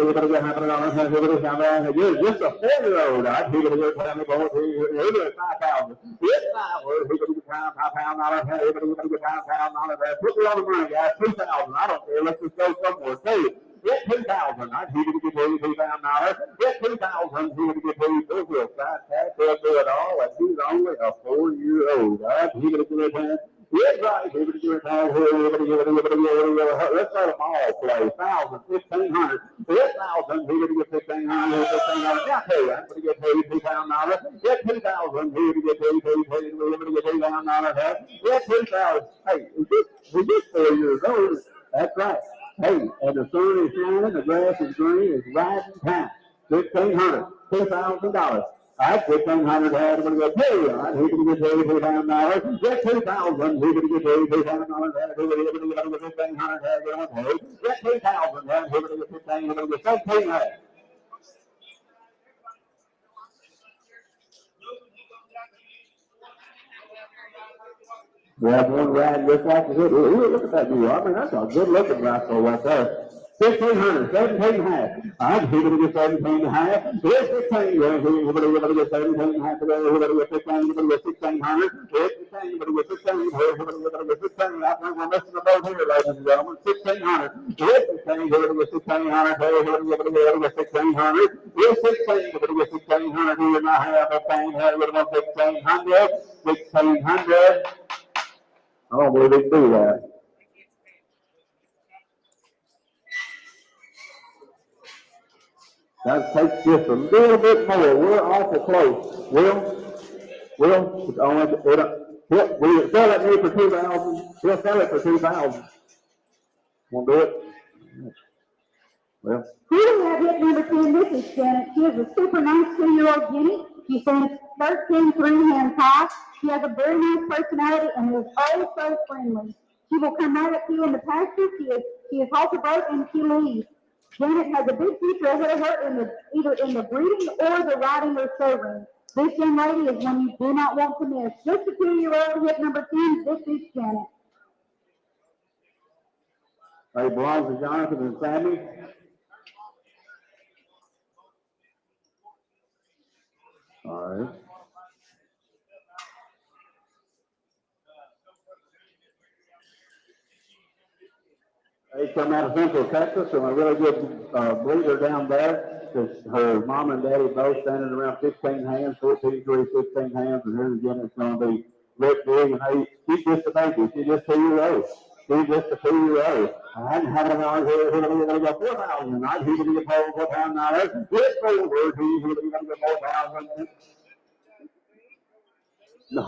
a 4-year-old. I'm here to go down the boat. He's 5,000. It's 5,000. He's going to get $5,000. Everybody get $5,000. Put me on the money, guys. 2,000. I don't care. Let's just go somewhere. Too. Get 2,000. I'm here to get $2,000. Get 2,000. Here to get $2,000. We'll side tax. He'll do it all. And he's only a 4-year-old. I'm here to get $2,000. Yes, right. Let's let them all play. 1,000, 1,500. 1,000. Here to get 1,500. 1,500. Now, hey, I'm going to get paid $2,000. Get 2,000. Here to get paid. We're going to get $2,000. Get 2,000. Hey, is this 4 years old? That's right. Hey, and the sun is shining, the grass is green, it's right in time. 1,500, $2,000. I put $1,500 out, I'm going to go pay. I'm here to get paid $2,000. Get 2,000. Here to get paid $2,000. Get 1,500. Get 2,000. Here to get 1,500. Get 1,700. We have one ride just like this. Look at that view. I mean, that's a good looking rifle right there. 1,500, 17.5. I'm here to get 17.5. Here's 16. Everybody get 17.5 today. Everybody get 16. Everybody get 1,600. Here's 16. Everybody get 16. Everybody get 16. I think we're missing the boat here, ladies and gentlemen. 1,600. Here's 16. Everybody get 1,600. Everybody get 1,600. Here's 16. Everybody get 1,600. Here and I have a thing. Everybody get 1,600. 1,600. I don't believe they do that. That takes just a little bit more. We're awful close. We'll sell it new for 2,000. We'll sell it for 2,000. Won't do it? Well. Here we have hit number 10. This is Janet. She is a super nice 2-year-old Jenny. She stands 13 3 hands high. She has a very nice personality and is always so friendly. She will come right up to you in the pasture. She is halter broke and she leaves. Janet has a big future ahead of her either in the breeding or the riding or serving. This young lady is one you do not want to miss. Just a 2-year-old hit number 10. This is Janet. It belongs to Jonathan and Sammy. All right. They come out of Central Texas, and a really good breeder down there. Her mom and daddy both standing around 15 hands, 14, 3, 15 hands, and here again it's going to be Rick Big, and she's just a baby. She's just 2 years old. She's just a 2-year-old. I hadn't had it on here. We're going to go 4,000. I'm here to get paid $4,000. Get forward. He's going to get 4,000. No.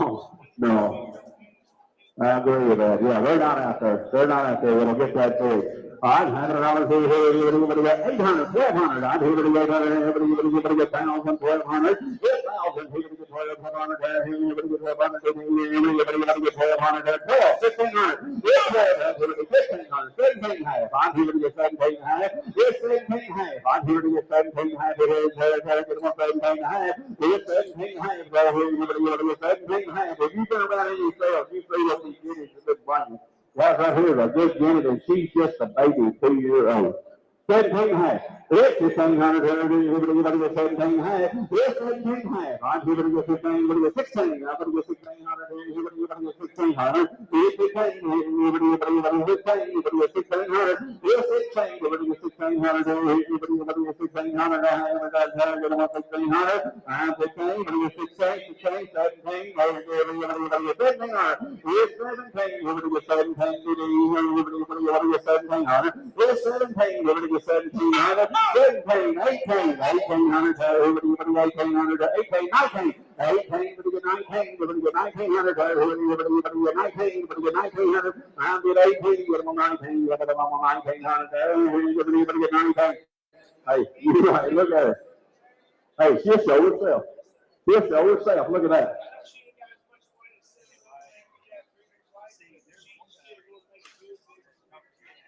I agree with that. Yeah, they're not out there. They're not out there. We'll get that big. All right, $100 here. Everybody got 800, 1,200. I'm here to get 800. Everybody get 1,000, 1,200. 1,000. Here to get 1,200. Everybody get 1,200. Everybody get 1,200. 1,500. 1,500. 17.5. I'm here to get 17.5. Here's 17.5. I'm here to get 17.5. Here's 17.5. Here's 17.5. Right here. Everybody get 17.5. If you've been around any sales, you see what these units are good buying. Right here is a good unit, and she's just a baby, 2-year-old. 17.5. It's 1,500. Everybody get 17.5. It's 17.5. I'm here to get 15. Everybody get 16. I'm going to get 1,600. Everybody get 1,600. It's 16. Everybody get 16. Everybody get 1,600. It's 16. Everybody get 1,600. Everybody get 1,600. I have that tag. Get 1,600. I'm 16. Everybody get 16. 16. 17. Everybody get 1,700. It's 17. Everybody get 17. Everybody get 1,700. It's 17. Everybody get 1,700. 17, 18, 1,800, everybody 1,800, 18, 19, 18, everybody get 19, everybody get 1,900, everybody get 19, everybody get 1,900, I'm get 18, get them on 19, get them on 1,900, everybody get 19. Hey, you right, look at her. Hey, she'll show herself. She'll show herself, look at that.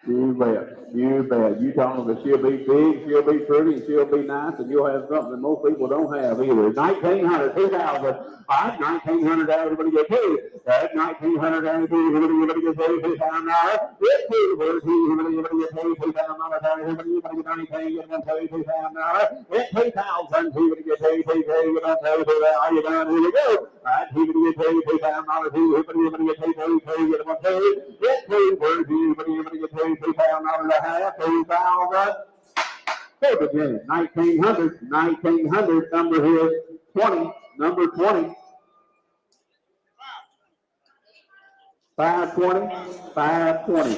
You bet. You bet. You tell them that she'll be big, she'll be pretty, and she'll be nice, and you'll have something that most people don't have either. 1,900, 2,000. All right, 1,900, everybody get paid. That's 1,900, everybody get paid, $2,000. It's everybody get paid, $2,000. Everybody get anything, get them paid, $2,000. It's 2,000, everybody get paid, are you done? Here we go. All right, everybody get paid, $2,000. Everybody get paid, get them paid. It's everybody get paid. $2,000, 2,000. Hey, begin 1,900, number here, 20, number 20. 520, 520.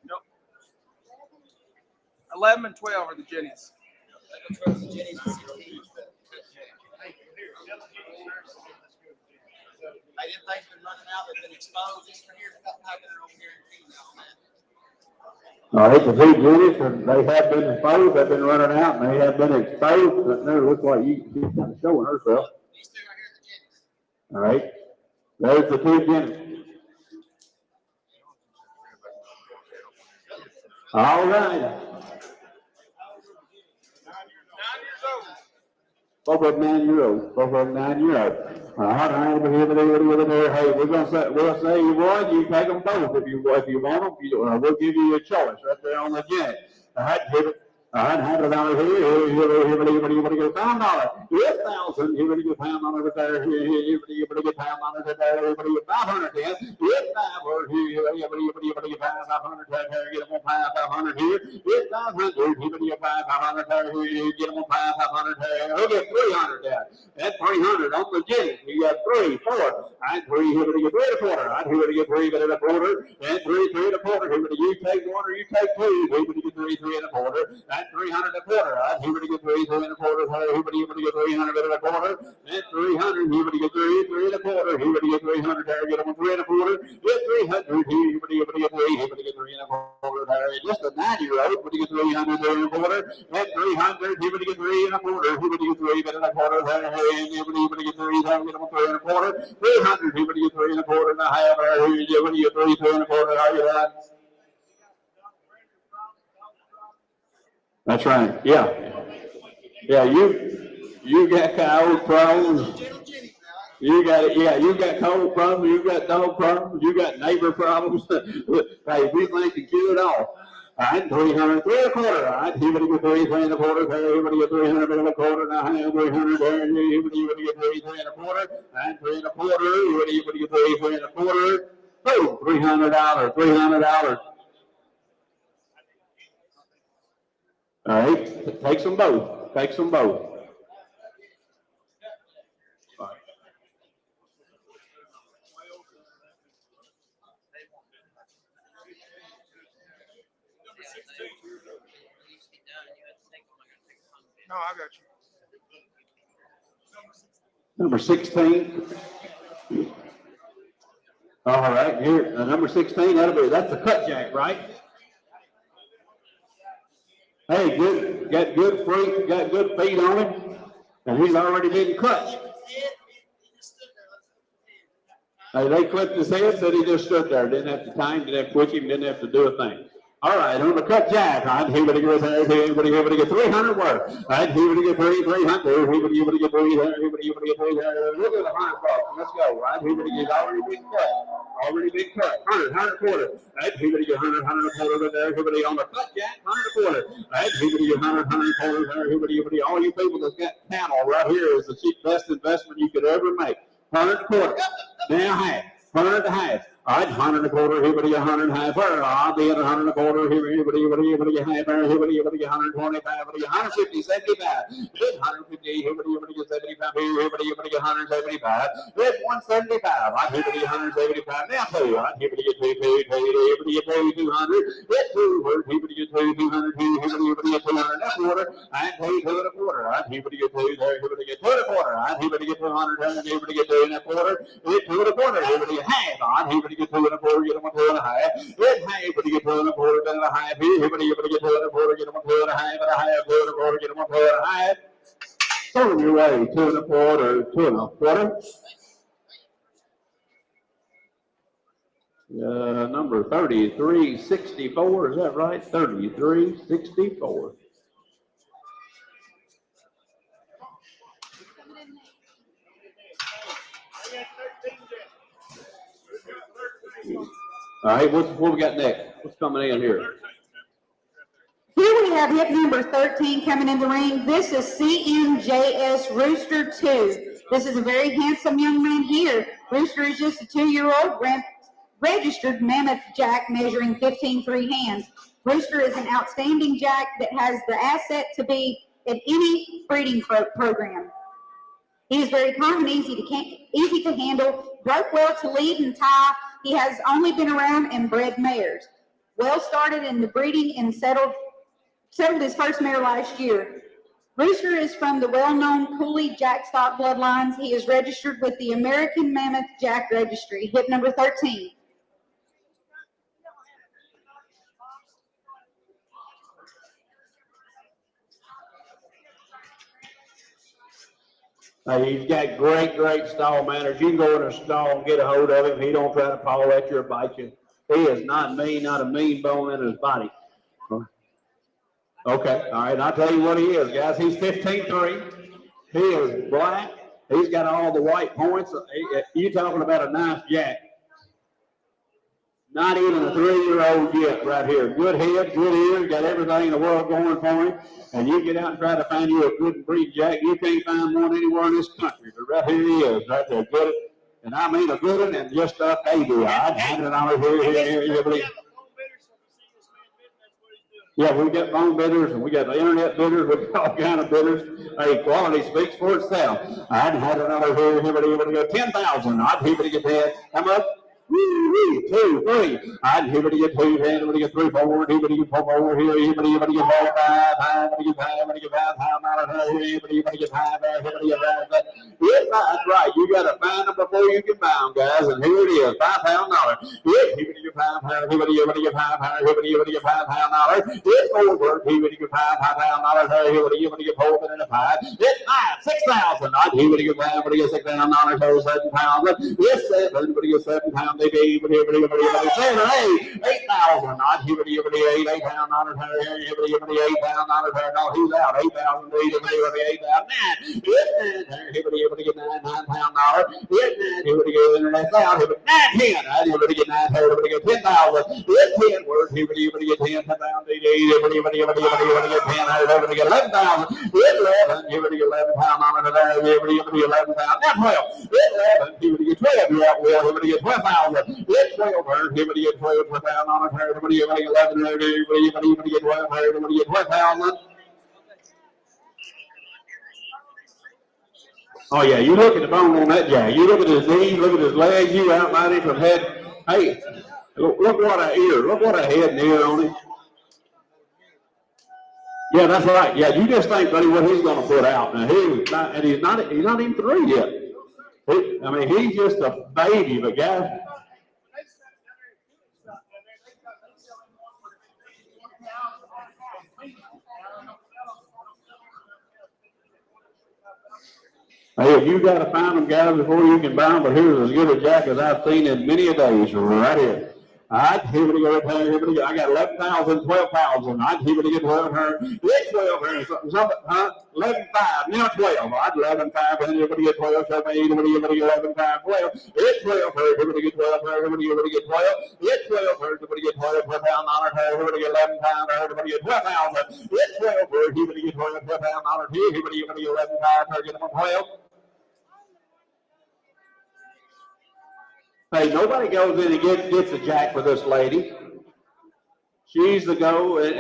Nope. 11 and 12 are the Jennies. 11 and 12 are the Jennies and 16. Hey, them things been running out. They've been exposed. This for here, got they're over here in female, man. All right, the two units, they have been exposed, they've been running out, and they have been exposed. But no, it looks like she's kind of showing herself. These two right here are the Jennies. All right, there's the two units. All right. 9 years old. Both of them 9-year-olds. Both of them 9-year-olds. All right, over here, hey, we'll say you won. You take them both if you want them. We'll give you a choice right there on the jet. All right, give it. All right, $100 here, get $5. Yes, 1,000. Here, get $5 over there. Here, get $5 over there. Everybody get 500 then. Yes, 500 here. Everybody get 500 there. Get them on 500 here. Yes, 500. Everybody get 500 there. Here, get them on 500 there. Who get 300 there? That's 300 on the Jenny. You got 3, 4. I 3. Everybody get 3 and a quarter. I everybody get 3 and a quarter. And 3, 3 and a quarter. Everybody you take 1 or you take 2. Everybody get 3, 3 and a quarter. 300 a quarter. Everybody get 3, 3 and a quarter. Everybody get 300 and a quarter. And 300. Everybody get 3, 3 and a quarter. Everybody get 300. There, get them 3 and a quarter. Get 300. Everybody get 3. Everybody get 3 and a quarter. There, just a 9-year-old. Everybody get 300 and a quarter. And 300. Everybody get 3 and a quarter. Everybody get 3 and a quarter. There, everybody get 3. There, get them 3 and a quarter. 300. Everybody get 3 and a quarter. And a half. Everybody get 3, 3 and a quarter. How you done? That's right. Yeah. Yeah, you got cold problems. You got it. Yeah, you got cold problems. You got dog problems. You got neighbor problems. Hey, we think to cure it all. All right, 300, 3 and a quarter. All right, everybody get 3, 3 and a quarter. Everybody get 300 and a quarter. Now, 300 there. Everybody get 3, 3 and a quarter. And 3 and a quarter. Everybody get 3, 3 and a quarter. Oh, $300. $300. All right, take them both. Take them both. No, I got you. Number 16. All right, here, number 16, that's the cut jack, right? Hey, good, got good freight, got good feet on him, and he's already been cut. Hey, they clipped his head, said he just stood there, didn't have to time, didn't have to twitch him, didn't have to do a thing. All right, on the cut jack, all right, everybody get there, everybody get 300 worth. All right, everybody get 300, everybody get 3 there, everybody get 3 there. Look at the 100 bucks, let's go, all right, everybody get already been cut. Already been cut. 100, 100 quarter. Right, everybody get 100, 100 a quarter over there. Everybody on the cut jack, 100 a quarter. Right, everybody get 100, 100 a quarter there. Everybody, all you people that's got cattle right here is the best investment you could ever make. 100 a quarter. Now half. 100 a half. All right, 100 a quarter. Everybody get 100 and a half. I'll be at 100 a quarter. Everybody get half. Everybody get 125. Everybody get 150, 75. 150. Everybody get 75. Everybody get 175. That's 175. Everybody get 175. Now 2. Everybody get 2. Everybody get 200. That's 2. Everybody get 200. Everybody get 200 and a quarter. And 2 and a quarter. Everybody get 2 there. Everybody get 2 and a quarter. Everybody get 200. Everybody get 2 and a quarter. 2 and a quarter. Everybody get half. Everybody get 2 and a quarter, get them a 2 and a half. It's half, but you get 2 and a quarter, 2 and a half. Here, but you get 2 and a quarter, get them a 2 and a half, and a half, 2 and a quarter, get them a 2 and a half. Turn your way, 2 and a quarter, 2 and a quarter. Number 3364, is that right? 3364. All right, what we got next? What's coming in here? Here we have hip number 13 coming in the ring. This is MJS Rooster 2. This is a very handsome young man here. Rooster is just a 2-year-old registered mammoth jack measuring 15.3 hands. Rooster is an outstanding jack that has the asset to be in any breeding program. He is very calm and easy to handle, broke well to lead and tie. He has only been around and bred mares. Well started in the breeding and settled his first mare last year. Rooster is from the well-known Cooley Jack stock bloodlines. He is registered with the American Mammoth Jack Registry, hip number 13. He's got great stall manners. You can go in a stall and get a hold of him. He don't try to paw at you or bite you. He is not mean, not a mean bone in his body. Okay, all right, I'll tell you what he is, guys. He's 15.3. He is black. He's got all the white points. You talking about a nice jack. Not even a 3-year-old yet right here. Good head, good ears, got everything in the world going for him. And you get out and try to find you a good breed jack, you can't find one anywhere in this country. But right here he is, right there. Good, and I mean a good one and just a baby. I'd hand it on here. Yeah, we got phone bidders and we got the internet bidders, we got all kind of bidders. Hey, quality speaks for itself. I'd had another here, go 10,000. I'd hear it get that. How much? 2, 3. I'd hear it get 2, 10, everybody get 3, 4, everybody get 4, here, everybody get 5, everybody get 5, everybody get 5, everybody get 5, everybody get 5. Yes, that's right. You got to find them before you can buy them, guys. And here it is, $5,000. Yes, everybody get 5, everybody get 5, everybody get $5,000. It's over. Everybody get $5,000. Everybody get 4, and a 5. It's 6,000. I'd hear it get 5, everybody get $6,000. So 7,000. Yes, 7. Everybody get 7 pounds. They be 7, 8, 8,000. I'd hear it get 8, $8,000. Everybody get $8,000. No, he's out. 8,000. 8,000. 9. Everybody get $9,000. Everybody get internet out. 9, 10. I'd hear it get 9. Everybody get 10,000. It's 10 words. Everybody get 10,000. Everybody get 10. Everybody get 11,000. 11. Everybody get 11,000. Everybody get 11,000. Now 12. 11. Everybody get 12. Everybody get 12,000. It's 12 birds. Everybody get 12. 12,000. Everybody get 11. Everybody get 12. Everybody get 12,000. Oh yeah, you look at the bone on that jack. You look at his knees, look at his legs. You outline him from head. Hey, look what a ear. Look what a head and ear on him. Yeah, that's right. Yeah, you just think, buddy, what he's going to put out. Now he's not even 3 yet. He's just a baby, but guys. Hey, you got to find them, guys, before you can buy them. But here's as good a jack as I've seen in many a days, right here. I'd hear it go. I got 11,000, 12,000. I'd hear it get 12 her. It's 12 her. Something, huh? 11,500. Now 12. I'd 11,500. Everybody get 12. Everybody get 11,500. 12. It's 12 her. Everybody get 12 her. Everybody get 12. It's 12 her. Everybody get 12. $12,000. Everybody get 11,000. Everybody get 12,000. It's 12 her. Everybody get 12. $12,000. Everybody get 11,000. Get them 12. Hey, nobody goes in and gets a jack for this lady. She's the go and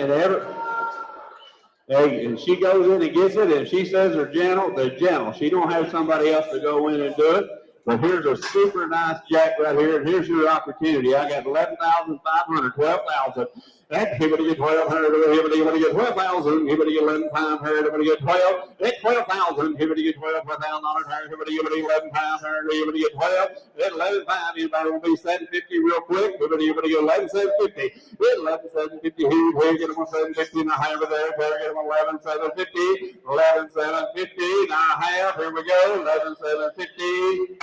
she goes in and gets it, and she says they're gentle. She don't have somebody else to go in and do it. But here's a super nice jack right here, and here's your opportunity. I got 11,500, 12,000. That everybody get 1,200, everybody get 12,000, everybody get 11,500, everybody get 12. That 12,000, everybody get 12 for $1,000, everybody get 11,500, everybody get 12. That 11,500, anybody want to be 750 real quick? Everybody get 11,750. 11,750 here, get them 750 and a half there, get them 11,750, 11,750 and a half. Here we go, 11,750.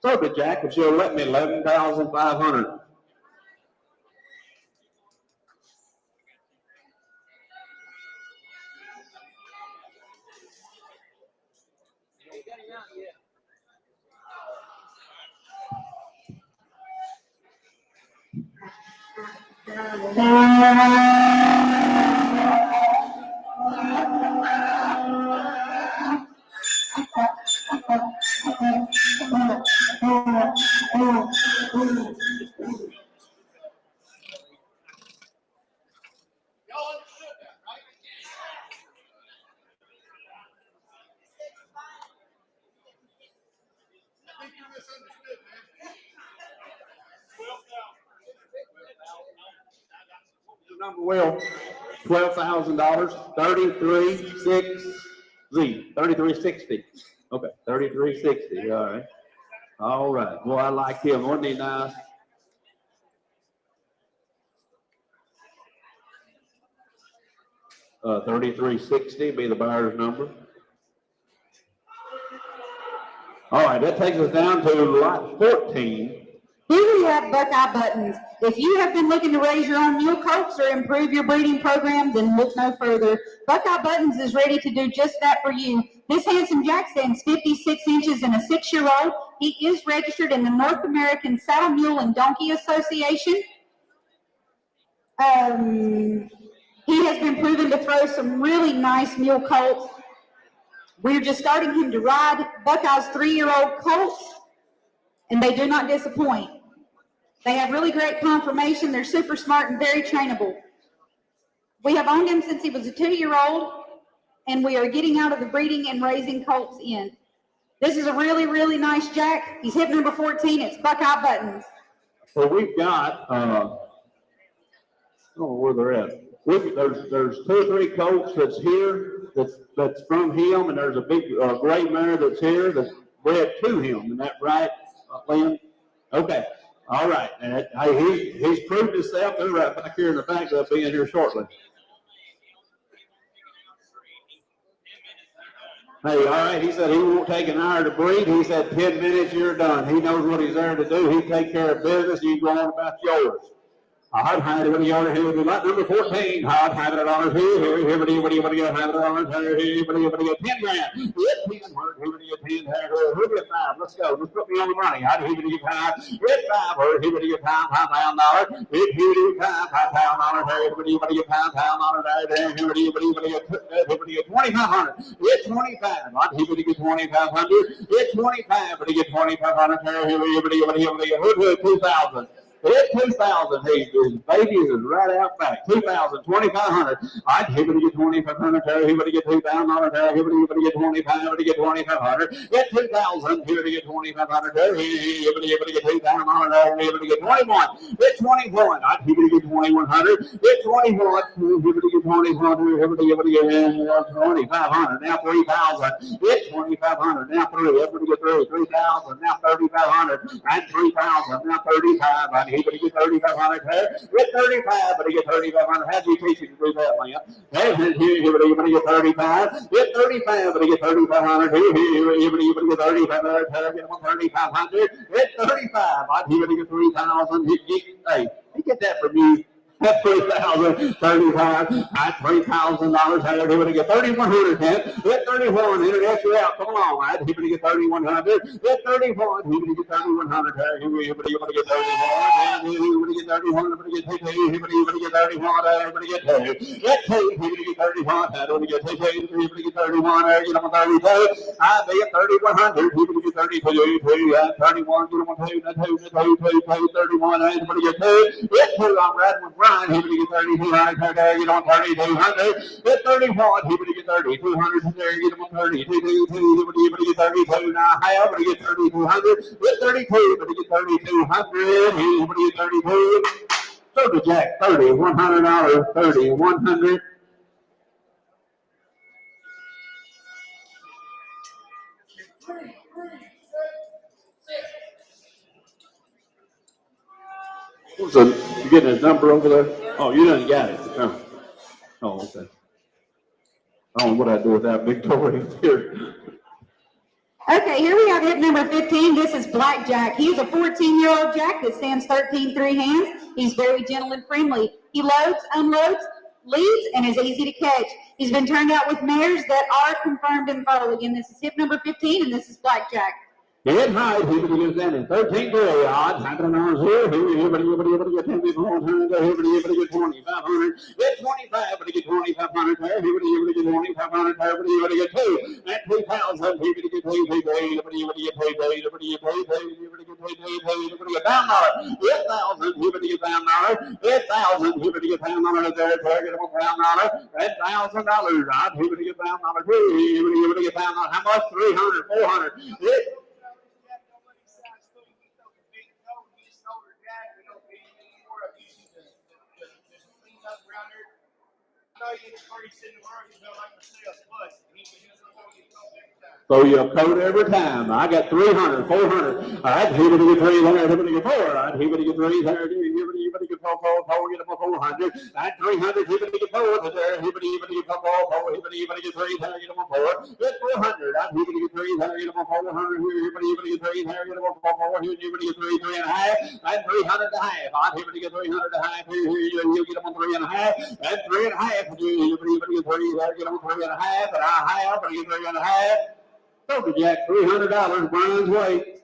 So the Jack, if you'll let me 11,500. Number well, $12,000, 3360. Okay, 3360. All right. All right. Well, I like him. Wasn't he nice? $3360 be the buyer's number. All right, that takes us down to lot 14. Here we have Buckeye Buttons. If you have been looking to raise your own mule colts or improve your breeding program, then look no further. Buckeye Buttons is ready to do just that for you. This handsome Jack stands 56 inches and a 6-year-old. He is registered in the North American Saddle, Mule, and Donkey Association. He has been proven to throw some really nice mule colts. We're just starting him to ride Buckeye's 3-year-old colts, and they do not disappoint. They have really great conformation. They're super smart and very trainable. We have owned him since he was a 2-year-old, and we are getting out of the breeding and raising colts in. This is a really, really nice Jack. He's hip number 14. It's Buckeye Buttons. So we've got, I don't know where they're at. There's 2 or 3 colts that's here, that's from him, and there's a big gray mare that's here that's bred to him. Isn't that right, Lynn? Okay. All right. And he's proved himself. They're right back here in the back. They'll be in here shortly. Hey, all right. He said he won't take an hour to breed. He said 10 minutes, you're done. He knows what he's there to do. He take care of business. You go on about yours. Hard handed when you order here, lot number 14. Hard handed on here. Everybody get $100 here. Everybody get 10 grand. Get 10. Everybody get 10. Everybody get 5. Let's go. Let's put me on the money. Everybody get 5. Get 5. Everybody get $5,000. Everybody get $5,000. Everybody get $5,000. Everybody get 2,500. Get 25. Everybody get 2,500. Get 25. Everybody get 2,500. Everybody get 2,000. Hit 2,000. His babies is right out back. 2,000, 2,500. I'd everybody get 2,500. Everybody get $2,000. Everybody get 25. Everybody get 2,500. Get 2,000. Everybody get 2,500. Everybody get $2,000. Everybody get 21. Get 21. I'd everybody get 2,100. Get 21. Everybody get 2,100. Everybody get 2,500. Now 3,000. Get 2,500. Now 3. Everybody get 3. 3,000. Now 3,500. And 3,000. Now 35. Everybody get 3,500 here. Get 35, but he get 3,500. How do you teach you to do that, man? Everybody get 35. Get 35, but he get 3,500 here. Everybody get 3,500. Get 3,500. Get 35. Everybody get 3,000. Hey, he get that from you. That's 3,000, 35, $3,000. Everybody get 3,100. Get 31. Introduce you out. Come on. Everybody get 3,100. Get 31. Everybody get 3,100. Everybody get 31. Everybody get 31. Everybody get 2. Everybody get 31. Everybody get 2. Get 2. Everybody get 31. Everybody get 2. Everybody get 31. Get them 32. I be at 3,100. Everybody get 32. 31. Get them 2. 31. Everybody get 2. Get 2. I'm riding with Brian. Everybody get 3,200. Get on 3,200. Get 31. Everybody get 3,200. Get them on 32. Everybody get 32. Now everybody get 3,200. Get 32. Everybody get 3,200. Everybody get 32. So Silver Jack, 30, $100, 30, 100. So you getting his number over there? Oh, you done got it. Oh, okay. I don't know what I do with that Victoria here. Okay, here we have hip number 15. This is Blackjack. He's a 14-year-old jack that stands 13 3 hands. He's very gentle and friendly. He loads, unloads, leads, and is easy to catch. He's been turned out with mares that are confirmed in foal. Again, this is hip number 15, and this is Blackjack. Head high, people get standing 13 4 yards, happening on here. Everybody get 10 people on turn. Everybody get 2,500. Get 25, but get 2,500 there. Everybody get 2,500 there. Everybody get 2. At 3,000, everybody get 3. Everybody get 3. Everybody get 3. Everybody get down $1. 8,000, everybody get down $1. 8,000, everybody get down $1 there. Target them down $1. $10,000, right? Everybody get down $1. Everybody get down $1. How much? 300, 400. So you coat every time. I got 300, 400. All right, everybody get 3 there, everybody get 4. All right, everybody get 3 there, everybody get 4, get them 400. At 300, everybody get 4 there, everybody get 4, everybody get 3 there, get them 4. Get 400. All right, everybody get 3 there, get them 400. Everybody get 3 there, get them 4. Everybody get 3, 3 and a half. At 300 and a half. All right, everybody get 300 and a half. You get them 3 and a half. At 3 and a half. Everybody get 3 there, get them 3 and a half. And I have, but you get 3 and a half. Silver Jack, $300, Brian's way.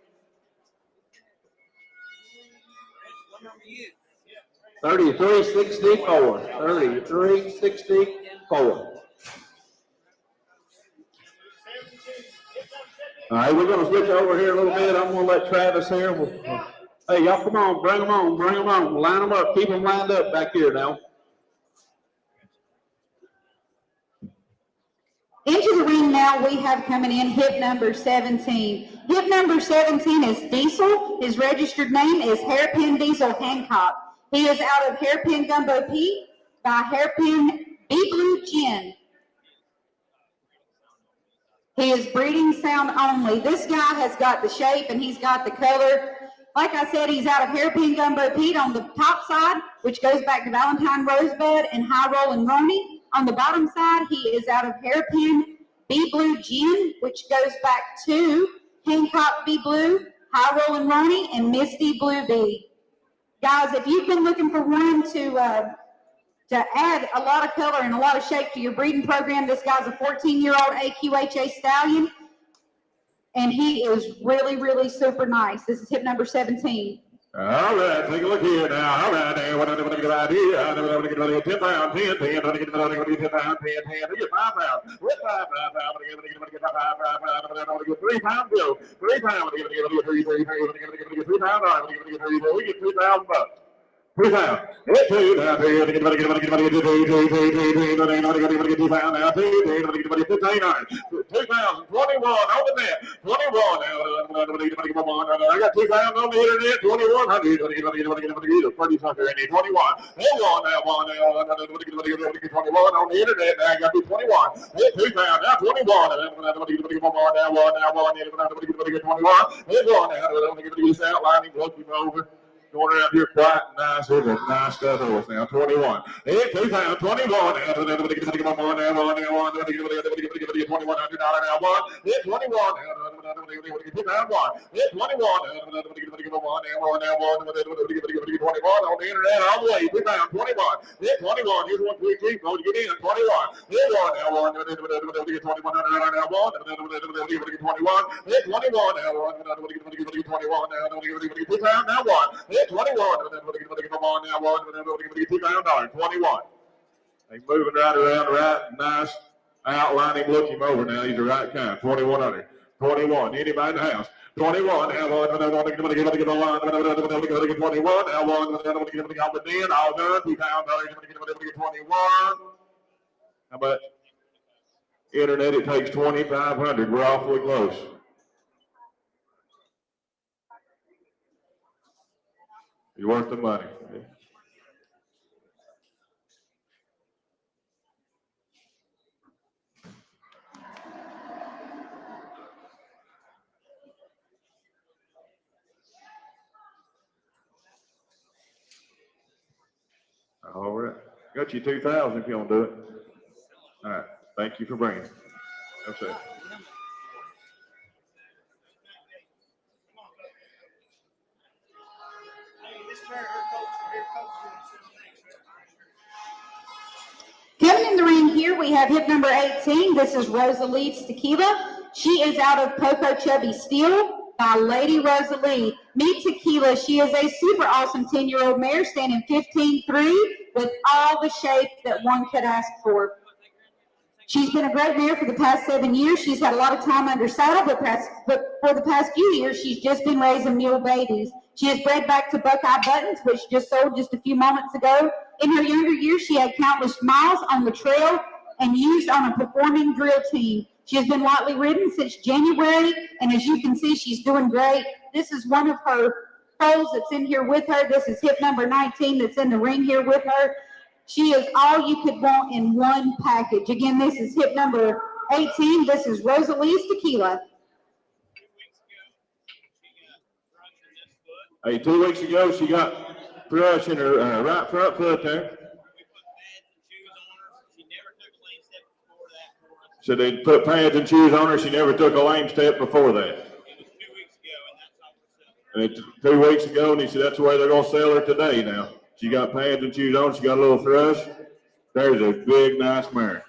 33.64. 33.64. All right, we're going to switch over here a little bit. I'm going to let Travis here. Hey, y'all, come on, bring them on, bring them on. Line them up, keep them lined up back here now. Into the ring now, we have coming in hip number 17. Hip number 17 is Diesel. His registered name is Hairpin Diesel Hancock. He is out of Hairpin Gumbo Pete by Hairpin Bee Blue Gin. He is breeding sound only. This guy has got the shape and he's got the color. Like I said, he's out of Hairpin Gumbo Pete on the top side, which goes back to Valentine Rosebud and High Roll and Roni. On the bottom side, he is out of Hairpin Bee Blue Gin, which goes back to Hancock Bee Blue, High Roll and Roni, and Misty Blue Bee. Guys, if you've been looking for one to add a lot of color and a lot of shape to your breeding program, this guy's a 14-year-old AQHA stallion, and he is really, really super nice. This is hip number 17. All right, take a look here now. All right, what I'm going to get out here. I'm going to get 10 pounds, 10, 10, 10, 10 pounds, 10, 10, 5 pounds. With 5 pounds, I'm going to get 5 pounds, I'm going to get 3 pounds, 3 pounds, I'm going to get 3 pounds, I'm going to get 3 pounds, we get $2,000. 3 pounds. It's 2 now. $2,000 now. 21 on the net. 21 now. I got 2,000 on the internet. 2,100. 30 sucker in 21. 1 now. 1 now. 21 on the internet. I got 21. 2,000 now. 21. Now 1 now. 1 now. 21. This outlining close over. Going around here quiet and nice with a nice stuff horse now. 21. Hey, 2,000, 21. $2,100 now. 1. Hey, 21. Hey, 21. On the internet all the way. 2,021. Hey, 21. Here's 1, 2, 3, 4. Get in. 21. Hey, 1 now. 1. 21. Hey, 21. Hey, 21 now. 1. Hey, 21. Come on now. $2,000. 21. He's moving right around, right, nice. Outlining, look him over now. He's the right kind. 2,100. 21. Anybody in the house? 21. Now 1. 21. Now 1. All the den, all done. $2,000. 21. How much? Internet, it takes 2,500. We're awfully close. You're worth the money. Got you 2,000 if you want to do it. All right. Thank you for bringing it. Okay. Coming in the ring here, we have hip number 18. This is Rosalie's Tequila. She is out of Poco Chubby Steel by Lady Rosalie. Meet Tequila. She is a super awesome 10-year-old mare standing 15-3 with all the shape that one could ask for. She's been a great mare for the past 7 years. She's had a lot of time under saddle, but for the past few years, she's just been raising mule babies. She is bred back to Buckeye Buttons, which just sold just a few moments ago. In her younger years, she had countless miles on the trail and used on a performing drill team. She has been lightly ridden since January, and as you can see, she's doing great. This is one of her foals that's in here with her. This is hip number 19 that's in the ring here with her. She is all you could want in one package. Again, this is hip number 18. This is Rosalie's Tequila. Hey, 2 weeks ago, she got thrush in her right front foot there. So they put pads and shoes on her. She never took a lame step before that. And 2 weeks ago, and he said that's the way they're going to sell her today now. She got pads and shoes on. She got a little thrush. There's a big, nice mare.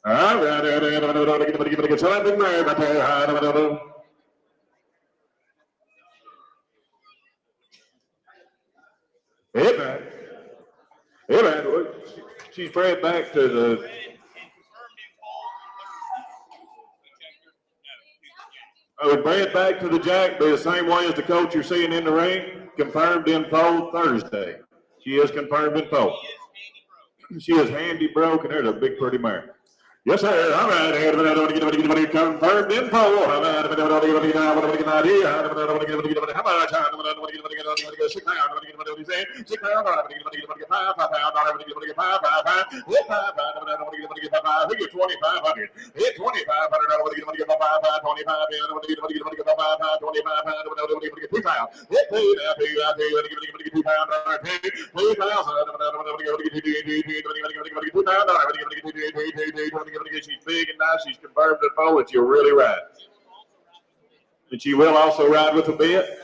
All right. Hey, man. Hey, man. She's bred back to the... I was bred back to the jack the same way as the coach you're seeing in the ring. Confirmed in foal Thursday. She is confirmed in foal. She is handy broke, and there's a big pretty mare. Yes, sir. All right. Confirmed in foal. She's big and nice. She's confirmed in foal, and she'll really ride. And she will also ride with a bit.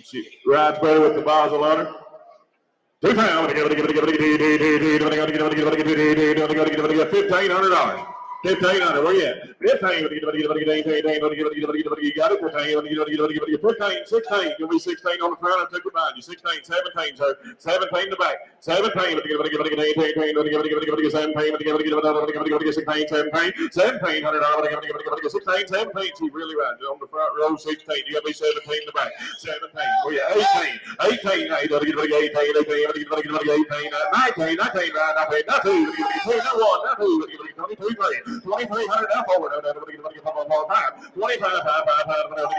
She rides better with the Basel on her. 1,500. $1,500. Where you at? 15. You got it. 15. 16. You'll be 16 on the front. I took it behind you. 16. 17. So 17 in the back. 17. 17. 17. She really rides on the front row. 16. You got to be 17 in the back. 17. Where you at? 18. 18. 19. 2,300 now forward. 25.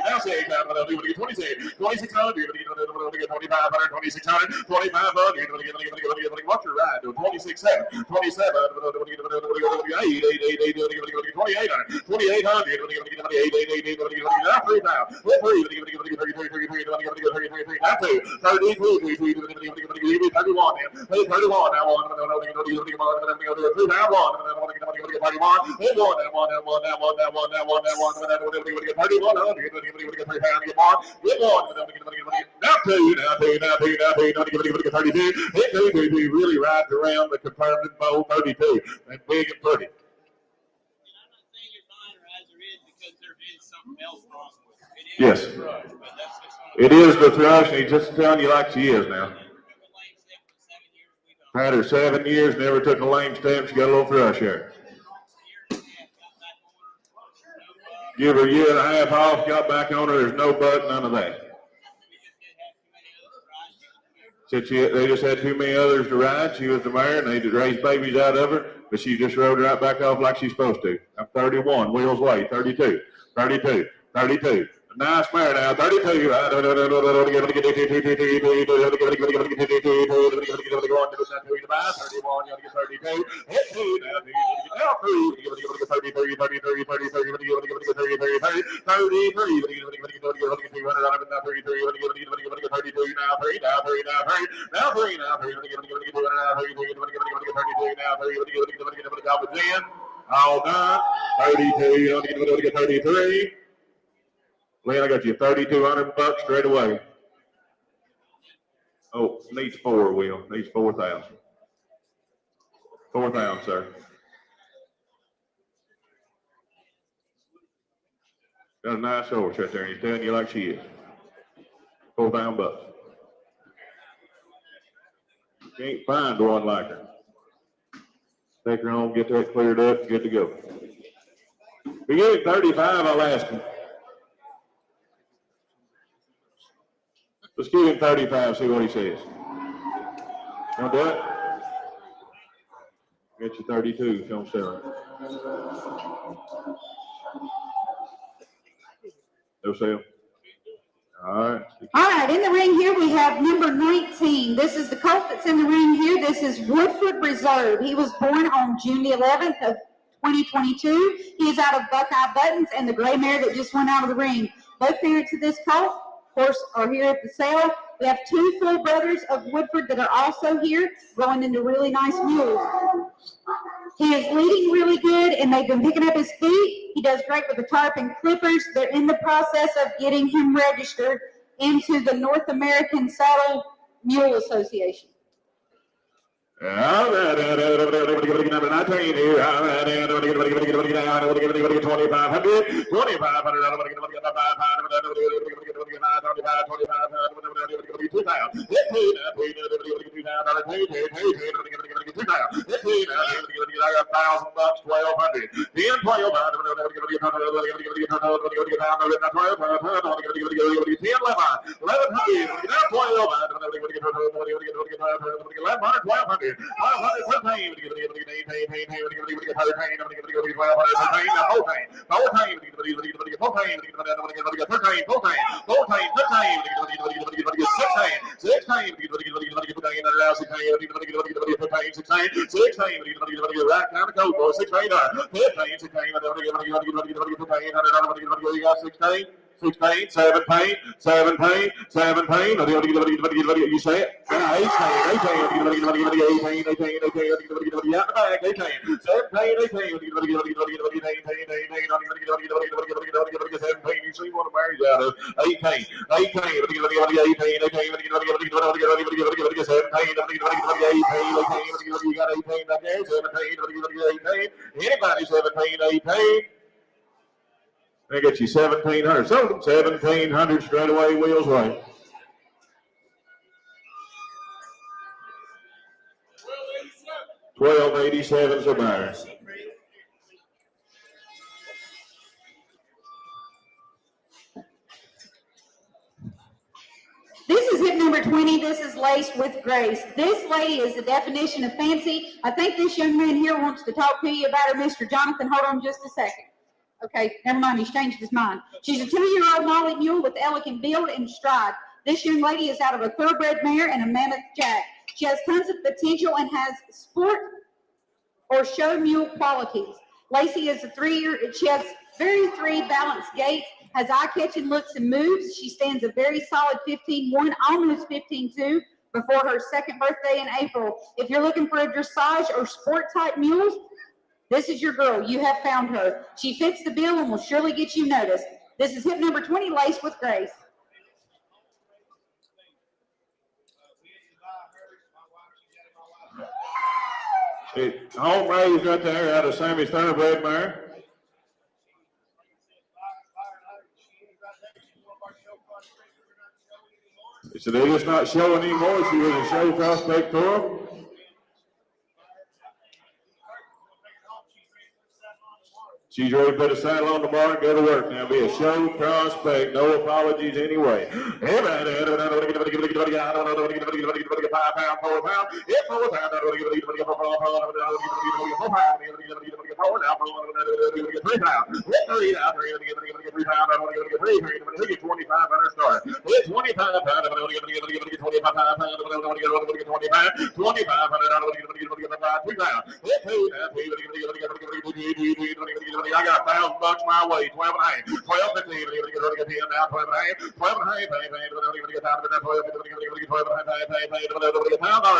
Now 6. 26. 2600. 2500. 2600. 2500. What's your ride? 26.7. 27. 2800. 2800. really rides around the confirmed bowl 32 and big and pretty. Yes. It is the thrush, and he's just telling you like she is now. Had her 7 years, never took a lame step. She got a little thrush here. Give her a year and a half off, got back on her. There's no butt, none of that. Said they just had too many others to ride. She was the mare, and they raised babies out of her, but she just rode right back off like she's supposed to. I'm 31, wheels away, 32, 32, 32, Nice mare now, 32. All done. 32. 33. Lynn, I got you $3,200 straight away. Oh, needs 4, Will. Needs 4,000. 4,000, sir. Got a nice horse right there, and he's telling you like she is. $4,000. Can't find one like her. Take her home, get that cleared up, good to go. We give him 35, I'll ask him. Let's give him 35, see what he says. Want to do it? Get you 32, don't sell it. No sale. All right. All right, in the ring here we have number 19. This is the colt that's in the ring here. This is Woodford Reserve. He was born on June the 11th of 2022. He is out of Buckeye Buttons and the gray mare that just went out of the ring. Both parents of this colt, of course, are here at the sale. We have 2 full brothers of Woodford that are also here, going into really nice mules. He is leading really good, and they've been picking up his feet. He does great with the tarp and clippers. They're in the process of getting him registered into the North American Saddle Mule Association. All right, number 19 here. All right, 16, 17, 17, 17. You say it? 18, you see what a marriage out of 18, anybody 17, 18. They get you 1,700. So 1,700 straight away, Wheels way. $1,287 a buyer. This is hip number 20. This is laced with grace. This lady is the definition of fancy. I think this young man here wants to talk to you about her, Mr. Jonathan. Hold on just a second. Okay, never mind. He's changed his mind. She's a 2-year-old Molly mule with elegant build and stride. This young lady is out of a thoroughbred mare and a mammoth jack. She has tons of potential and has sport or show mule qualities. Lacey is a 3-year. She has very 3 balanced gait, has eye-catching looks and moves. She stands a very solid 15-1, almost 15-2 before her 2nd birthday in April. If you're looking for a dressage or sport-type mules, this is your girl. You have found her. She fits the bill and will surely get you noticed. This is hip number 20, laced with grace. Home raised right there out of Sammy's thoroughbred mare. So they're just not showing anymore. She was a show prospect for them. She's ready to put a saddle on tomorrow and go to work. Now, be a show prospect. No apologies anyway. I got $1,000 my way. 12 and a half. 12 and 15. Now 12 and a half. 12 and a half.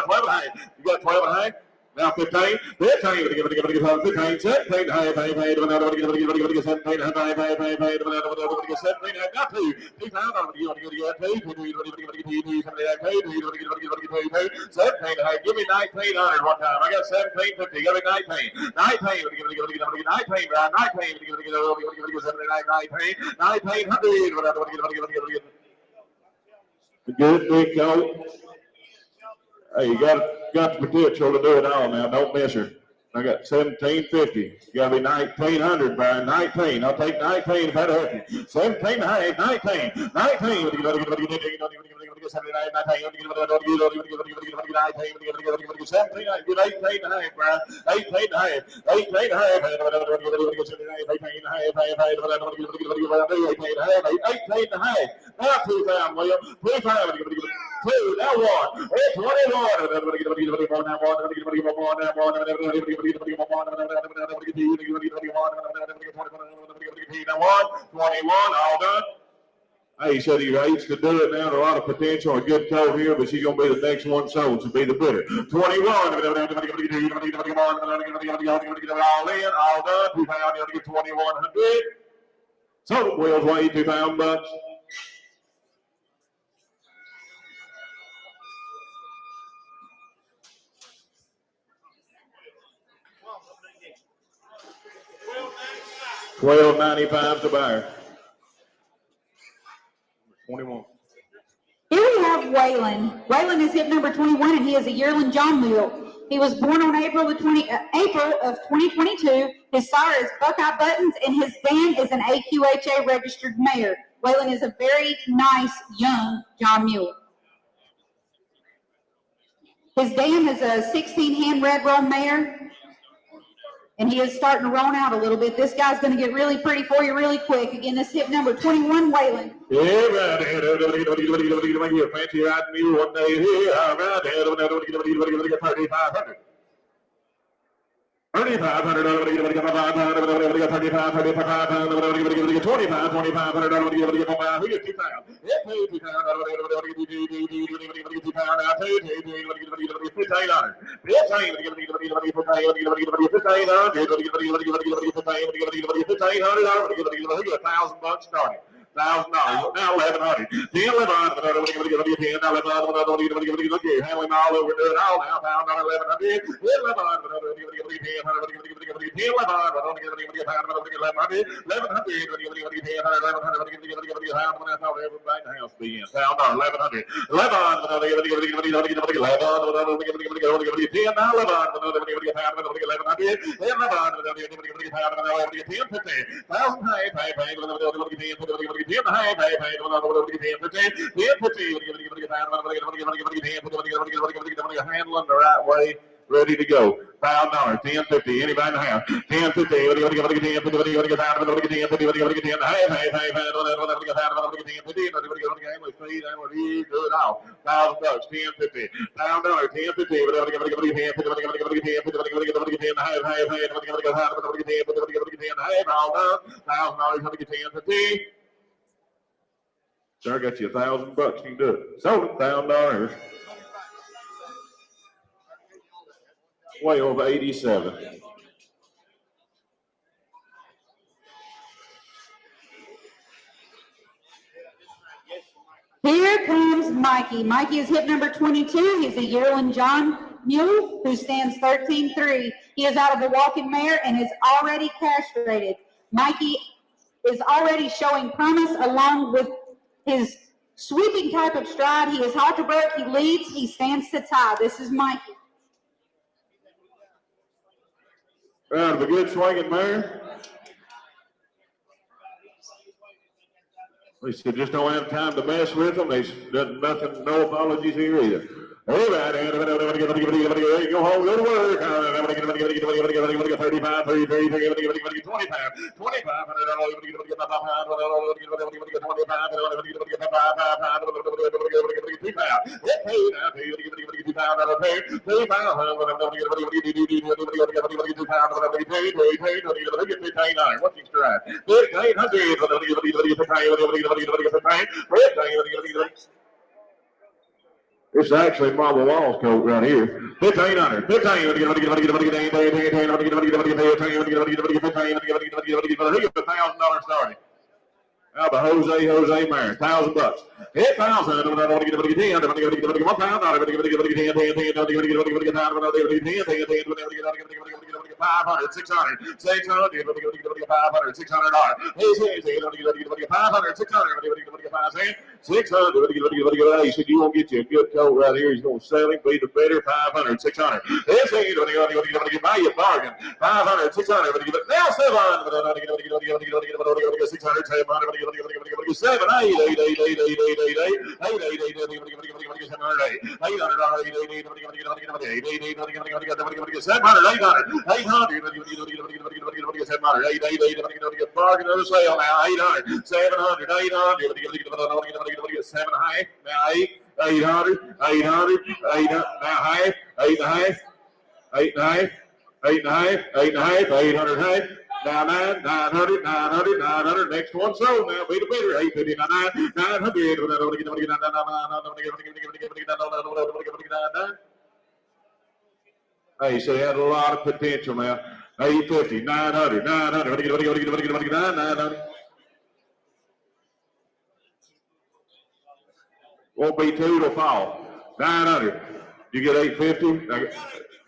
12 and a half. You got 12 and a half. Now 15, 15, 17, 17, 17, now 2, 2 pounds, give me 1900 one time. I got 1750, give me 19, 1900, good big coat. Hey, you got the potential to do it all now. Don't miss her. I got 1750. You got to be 1900, Brian. 19. I'll take 19 if that'll help you. 17 and a half. 19. 19. Now 2 pounds, William. 2 pounds. 2, now 1. 21, all done. Hey, he said he hates to do it now. A lot of potential, a good coat here, but she's going to be the next one sold, so be the bidder. 21. All in, all done. 2 pounds, you get 2100. So the wheels weigh 2 pounds bucks. $12.95 to buyer. 21. Here we have Waylon. Waylon is hip number 21, and he is a yearling John Mule. He was born on April of 2022. His sire is Buckeye Buttons, and his dam is an AQHA registered mare. Waylon is a very nice young John Mule. His dam is a 16-hand red roan mare, and he is starting to roan out a little bit. This guy's going to get really pretty for you really quick. Again, this hip number 21, Waylon. Yeah, right. Fancy riding mule one day here. All right. 3,500. 3,500. 1,000 bucks starting. $1,000. Now 1,100. 10, 1100. 10, 1100. Handling all over, doing all now. $1,100. handling the right way. Ready to go. $1,000. 10.50. Anybody in the house? 10.50. 1,000 bucks. 10.50. $1,000. Sir, I got you $1,000 bucks. You can do it. Sold it. $1,000. Way over 87. Here comes Mikey. Mikey is hip number 22. He's a yearling John Mule who stands 13.3. He is out of a walking mare and is already castrated. Mikey is already showing promise along with his sweeping type of stride. He is halter broke. He leads. He stands to tie. This is Mikey. Out of a good swinging mare. They said just don't have time to mess with them. There's nothing, no apologies here either. All right, go home, go to work. 35, 33, 25, 25. What's extra right? It's actually Marble Wall's coat right here. 1,500. 1,000 starting. How about Jose Mayer? $1,000. $8,000. 500, 600, 600, 500, 600. 500, 600. He said, you won't get you a good coat right here. He's going to sell him, be the better. 500, 600. Buy you a bargain. 500, 600. Now 700. 600, 700. 7, 8, 8, 8, 8, 8, 8, 8, 8, 8, 800. Bargain of the sale now. 800, 700, 800. 7 high. Now 8, 800, 800, 800. Now high. 8 and a half. 8 and a half. 8 and a half. 8 and a half. 800 high. Now 9, 900, 900, 900. Next one sold now. Be the bidder. 859, 900. Hey, so he had a lot of potential now. 850, 900, 900. 900. Won't be 2, it'll fall. 900. You get 850.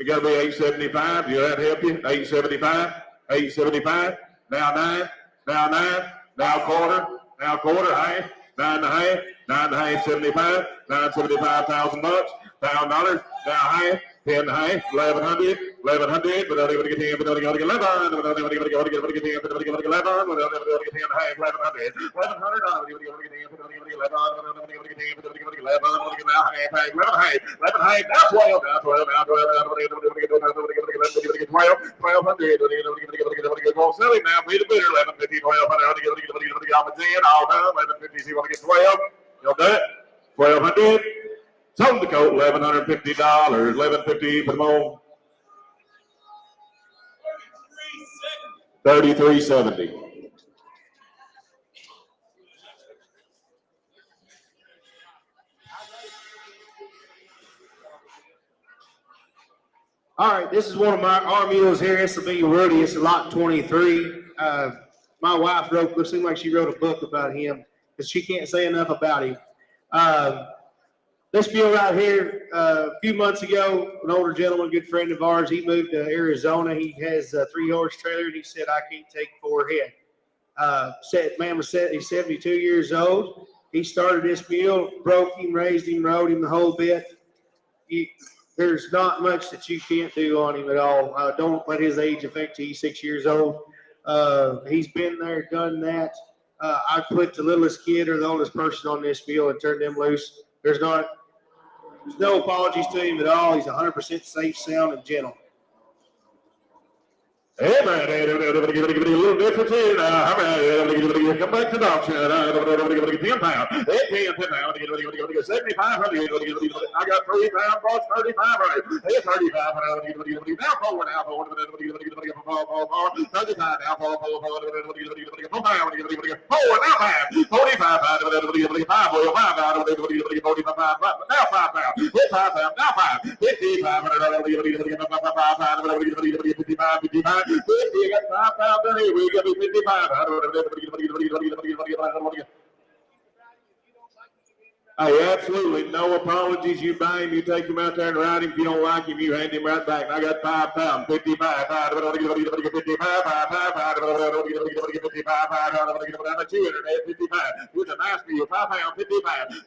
It got to be 875. Will that help you? 875. 875. Now 9. Now 9. Now quarter. Now quarter. Half. 9 and a half. 9 and a half. 75. 975,000 bucks. $1,000. Now half. 10 and a half. 1,100. 1,100. But only going to get 10. But only going to get 11. But only going to get 10. But only going to get 11. But only going to get 10 and a half. 1,100. 1,100. But only going to get 10. But only going to get 11. But only going to get 10. But only going to get 11. But only going to get now half. 11 half. 11 half. Now 12. Now 12. Now 12. Now 12. 1,200. Go sell him now. Be the bidder. 1150. 1,200. All done. 1150. See what gets 12. You'll do it. 1,200. Sold the coat. $1,150. $1,150 for the mold. 33.70. All right, this is one of our mules here. This will be Rudy. It's a lot 23. My wife looks like she wrote a book about him because she can't say enough about him. This mule right here, a few months ago, an older gentleman, good friend of ours, he moved to Arizona. He has a 3-horse trailer, and he said, I can't take 4 head. He's 72 years old. He started this mule, broke him, raised him, rode him the whole bit. There's not much that you can't do on him at all. Don't let his age affect you. He's 6 years old. He's been there, done that. I put the littlest kid or the oldest person on this mule and turned them loose. There's no apologies to him at all. He's 100% safe, sound, and gentle. Hey, man, everybody give it a little difference here now. Come back to the auction. 10 pounds. 10 pounds. 7,500. I got 3,000 bucks, 3,500. Hey, 3,500. Now forward, now forward. 35 now forward. 4 now 5. 45 pounds. 5 oil. 5 pounds. 45 pounds. Now 5 pounds. 5 pounds. Now 5. 55. 55. 50, I got 5 pounds in here. We got to be 55. Hey, absolutely no apologies. You buy him, you take him out there and ride him. If you don't like him, you hand him right back. And I got 5 pounds, 55. 55. It's a nice deal. 5 pounds, 55. 55.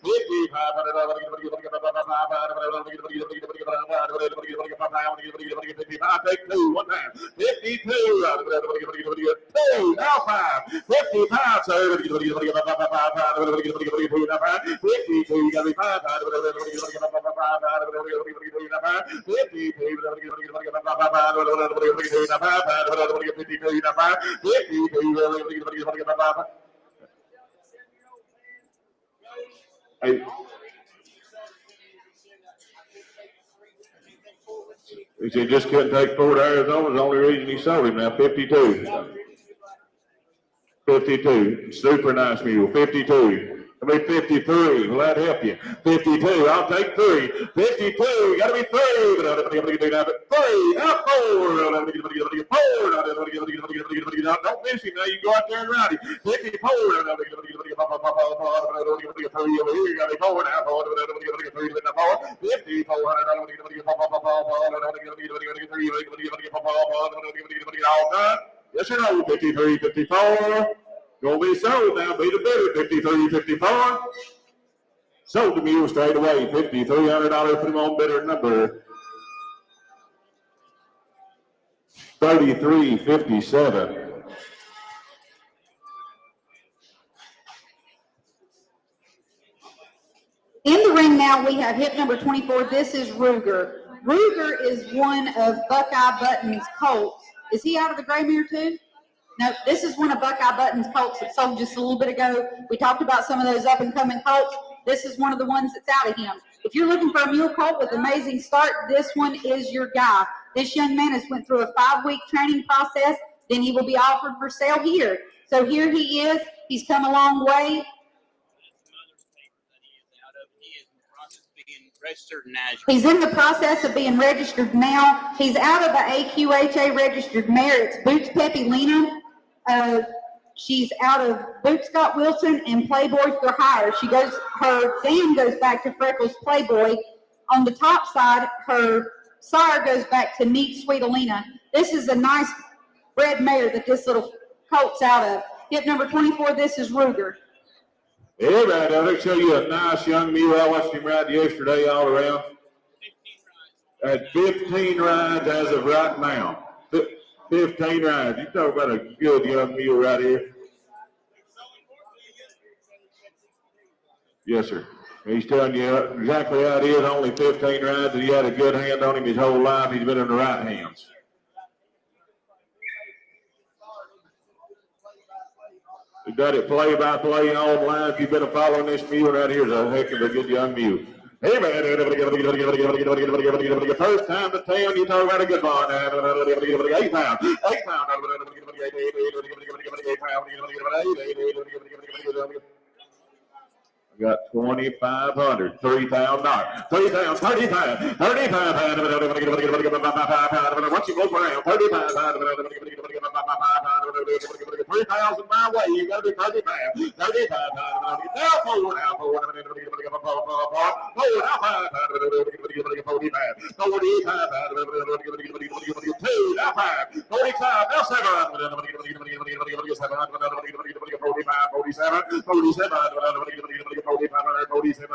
Take 2 one time. 52. 52, now 5, 55, sir. 52, you got to be 5, 52, hey. He said just couldn't take 4 to Arizona. The only reason he sold him now. 52. 52. Super nice mule. 52. I mean 53. Will that help you? 52. I'll take 3. 52. Got to be 3. 3. Out 4. 4. Don't miss him now. You go out there and ride him. 54. 3 over here. You got to be 4 now. 54. All done. Yes or no? 53, 54. Gonna be sold now. Be the bidder. 53, 54. Sold the mule straight away. $5,300. Put him on bidder number 3357. In the ring now, we have hip number 24. This is Ruger. Ruger is one of Buckeye Button's colts. Is he out of the gray mare too? No, this is one of Buckeye Button's colts that sold just a little bit ago. We talked about some of those up-and-coming colts. This is one of the ones that's out of him. If you're looking for a mule colt with amazing start, this one is your guy. This young man has went through a 5-week training process. Then he will be offered for sale here. So here he is. He's come a long way. He's in the process of being registered now. He's out of the AQHA registered mare. It's Boots Pepilina. She's out of Boots Scott Wilson and Playboy for Hire. Her dam goes back to Freckles Playboy. On the top side, her sire goes back to Neat Sweet Alina. This is a nice bred mare that this little colt's out of. Hip number 24, this is Ruger. Hey, right, I'll show you a nice young mule. I watched him ride yesterday all around. 15 rides as of right now. 15 rides. You talk about a good young mule right here. Yes, sir. He's telling you exactly how it is. Only 15 rides, and he had a good hand on him his whole life. He's been in the right hands. We got it play-by-play online. If you've been following this mule right here, is a heck of a good young mule. Hey, man, first time to town, you talk about a good one. 8 pound. 8 pound. I got 2,500, $3,000, 3,000, 35, 35. Once you go around, 35, 3,000 my way. You got to be 35, 35. Now forward, now 45, 2, now 5, 45, now 7, 47. 45, 47.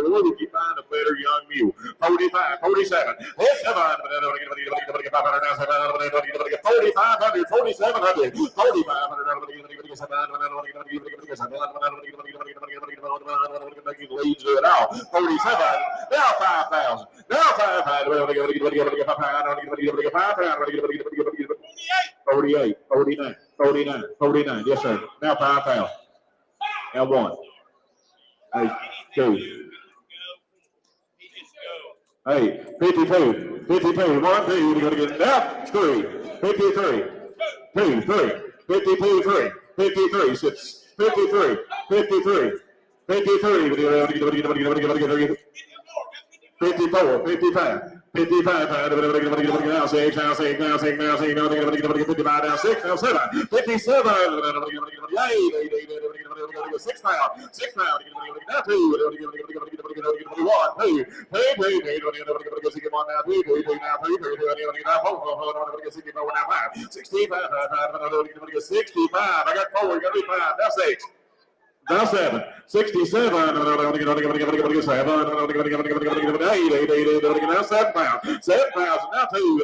We keep finding a better young mule. 45, 47. 47. 4,500, 4,700, 4,500, leads it out. 47. Now 5,000. Now 5,000. 48, 49, 49, 49. Yes, sir. Now 5,000. Now 1. Hey, 2. Hey, 52, 52, 1, 2, you're going to get now 3, 53, 2, 3, 52, 3, 53, 6, 53, 53, 53, 54, 55. 55, now 6, now 6, now 6, now 6, now 55, now 6, now 7, 57, 6 now, 6 now, now 2, 1, 2, 65, I got 4, got to be 5, now 6. Now 7, 67, now 7 pounds, 7 pounds, now 2,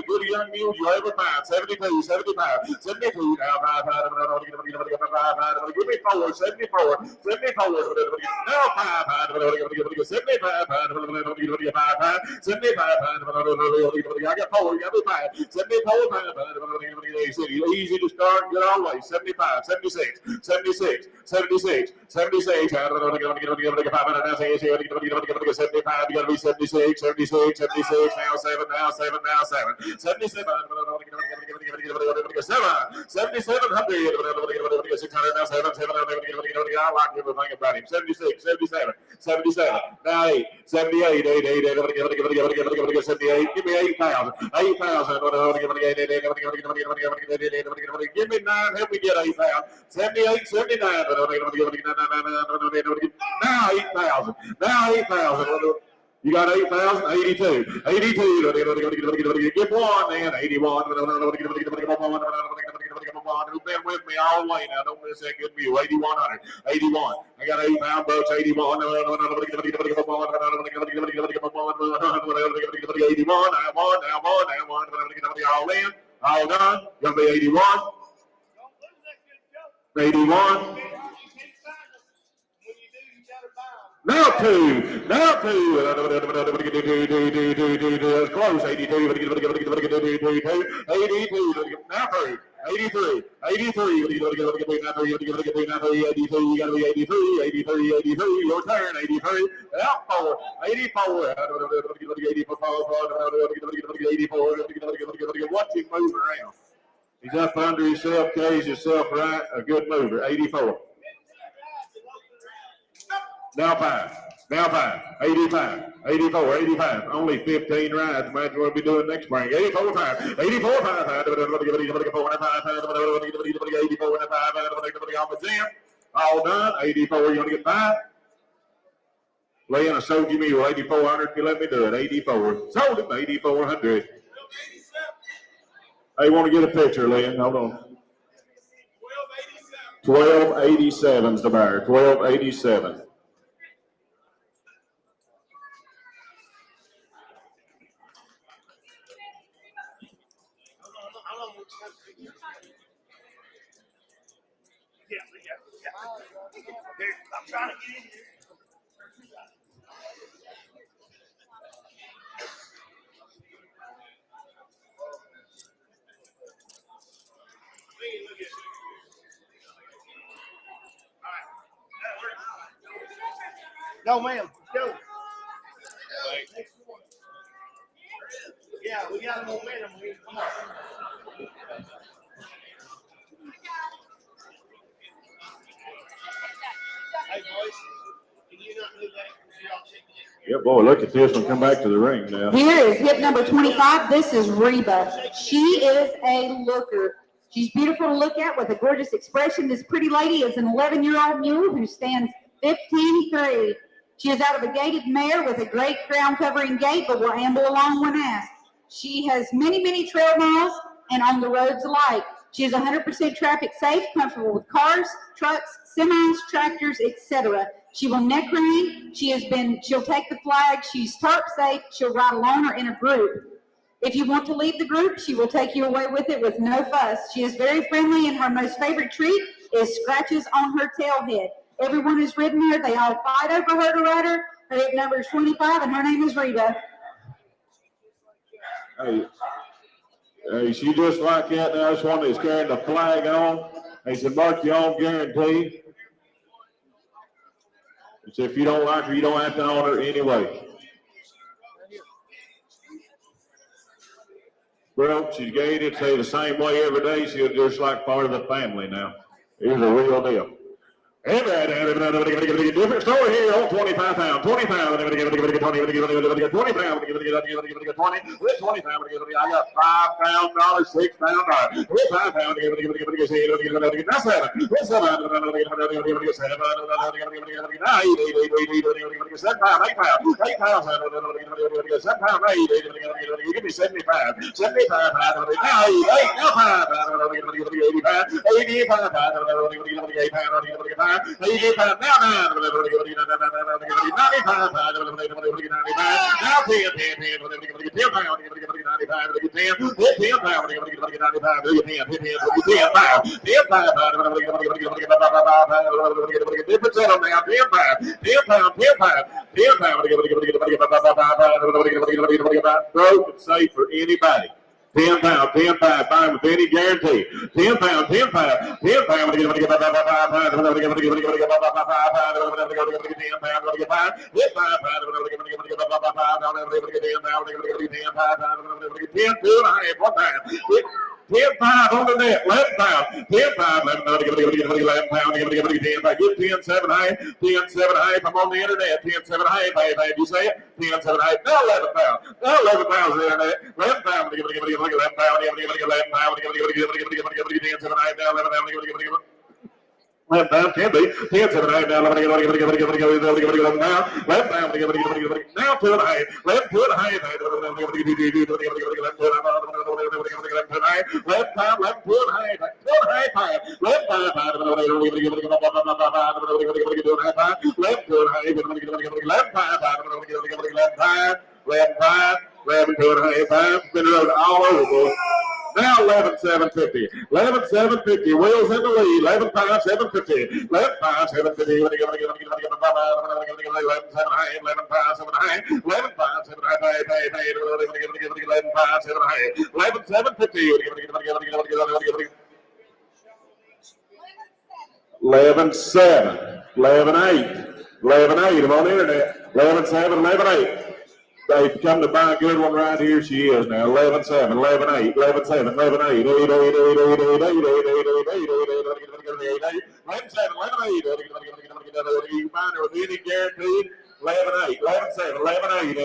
good young mule you ever find. 72, 75, 72, now 5, give me 4, 74, 74, now 5, 75, 75, 75, I got 4, you got me 5, 74, 5, easy to start, get all the way, 75, 76, 76, 76, 76, 75, you gotta be 76, 76, 76, now 7, now 7, now 7, 77, 7,700, 600, now 7, 7, I like everything about him, 76, 77, 77, now 8, 78, 8, 8, 78, give me 8,000, 8,000, give me 9, help me get 8,000, 78, 79, now 8,000, now 8,000. You got 8,000, 82, 82, give one, man, 81, who've been with me all the way now, don't miss that good view, 8,100, 81, I got 8 bucks, 81, 81, I won, all in, all done, gonna be 81, 81, now 2, now 2, that's close, 82, 82, now 3, 83, 83, 83, you gotta be 83, 83, 83, your turn, 83, out 4, 84, 84, watch him move around. He's up under himself, carries himself right, a good mover, 84. Now 5, now 5, 85, 84, 85, only 15 rides. Imagine what we'll be doing next spring. 84, 5, 84, 5, 84, all done, 84, you want to get 5? Laying a sold you mule, 8,400, if you let me do it, 84. Sold him, 8,400. Hey, want to get a picture, Lynn? Hold on. 1287 is the buyer, 1287. I'm trying to get in here. No, ma'am. Go. Yeah, we got a momentum. Come on. Hey, boys, can you not move that? Yeah, boy, look at this one come back to the ring now. Here is hip number 25. This is Reba. She is a looker. She's beautiful to look at with a gorgeous expression. This pretty lady is an 11-year-old mule who stands 15'3". She is out of a gaited mare with a great crown covering gait, but will amble along when asked. She has many, many trail miles and on the roads alike. She is 100% traffic safe, comfortable with cars, trucks, semis, tractors, etc. She will neck rein. She'll take the flag. She's tarp safe. She'll ride alone or in a group. If you want to leave the group, she will take you away with it with no fuss. She is very friendly, and her most favorite treat is scratches on her tail head. Everyone has ridden her. They all fight over her to ride her. Her hip number is 25, and her name is Reba. Hey, she just like that now. This one is carrying the flag on. They said, mark your own guarantee. He said, if you don't like her, you don't have to own her anyway. Well, she's gated, say the same way every day. She's just like part of the family now. Here's a real deal. Different story here on 25 pounds. 20 pounds. 20 pounds. With 20 pounds. I got $5 $6. With 5 pounds. That's 7. With 7. 7 pounds. 8 pounds. 8 pounds. 7 pounds. 8. Give me 75. 75 pounds. Now 8. Now 5 pounds. 85 pounds. 85 pounds. 8 pounds. Broke and safe for anybody. 10 pound, 10 pound, fine with any guarantee. 10 pound, 10 pound, 10 pound, 10 10-5 on the net, 11 pound, 10-5, 11 pound, 10-5, get 10-7 high, 10-7 high, I'm on the internet, 10-7 high, baby, you say it, 10-7 high, no 11 pound, no 11 pounds on the internet, 11 pound, 11 pound, 11 pound, 10-7 high, now 11 pound, 11 pound can be 10-7 high, now 11 pound, now 2 and a half, 11 2 and a half, 11 pound, 11 2 and a half, 2 and a half pound, 11 pound, 11 2 and a half pounds, been rode all over, boy. Now 11-750. 11-750. Wheels in the lead. 11 pounds, 750. 11 pounds, 750. 11 high. 11 pounds, 7 high. 11 pounds, 7 high. 11 pounds, 7 high. 11 750. 11-7. 11-8. 11-8. I'm on the internet. 11-7. 11-8. They've come to buy a good one right here. She is now 11-7, 11-8, 11-7, 11-8, 8, you find her with any guaranteed 11-8, 11-7, 11-8,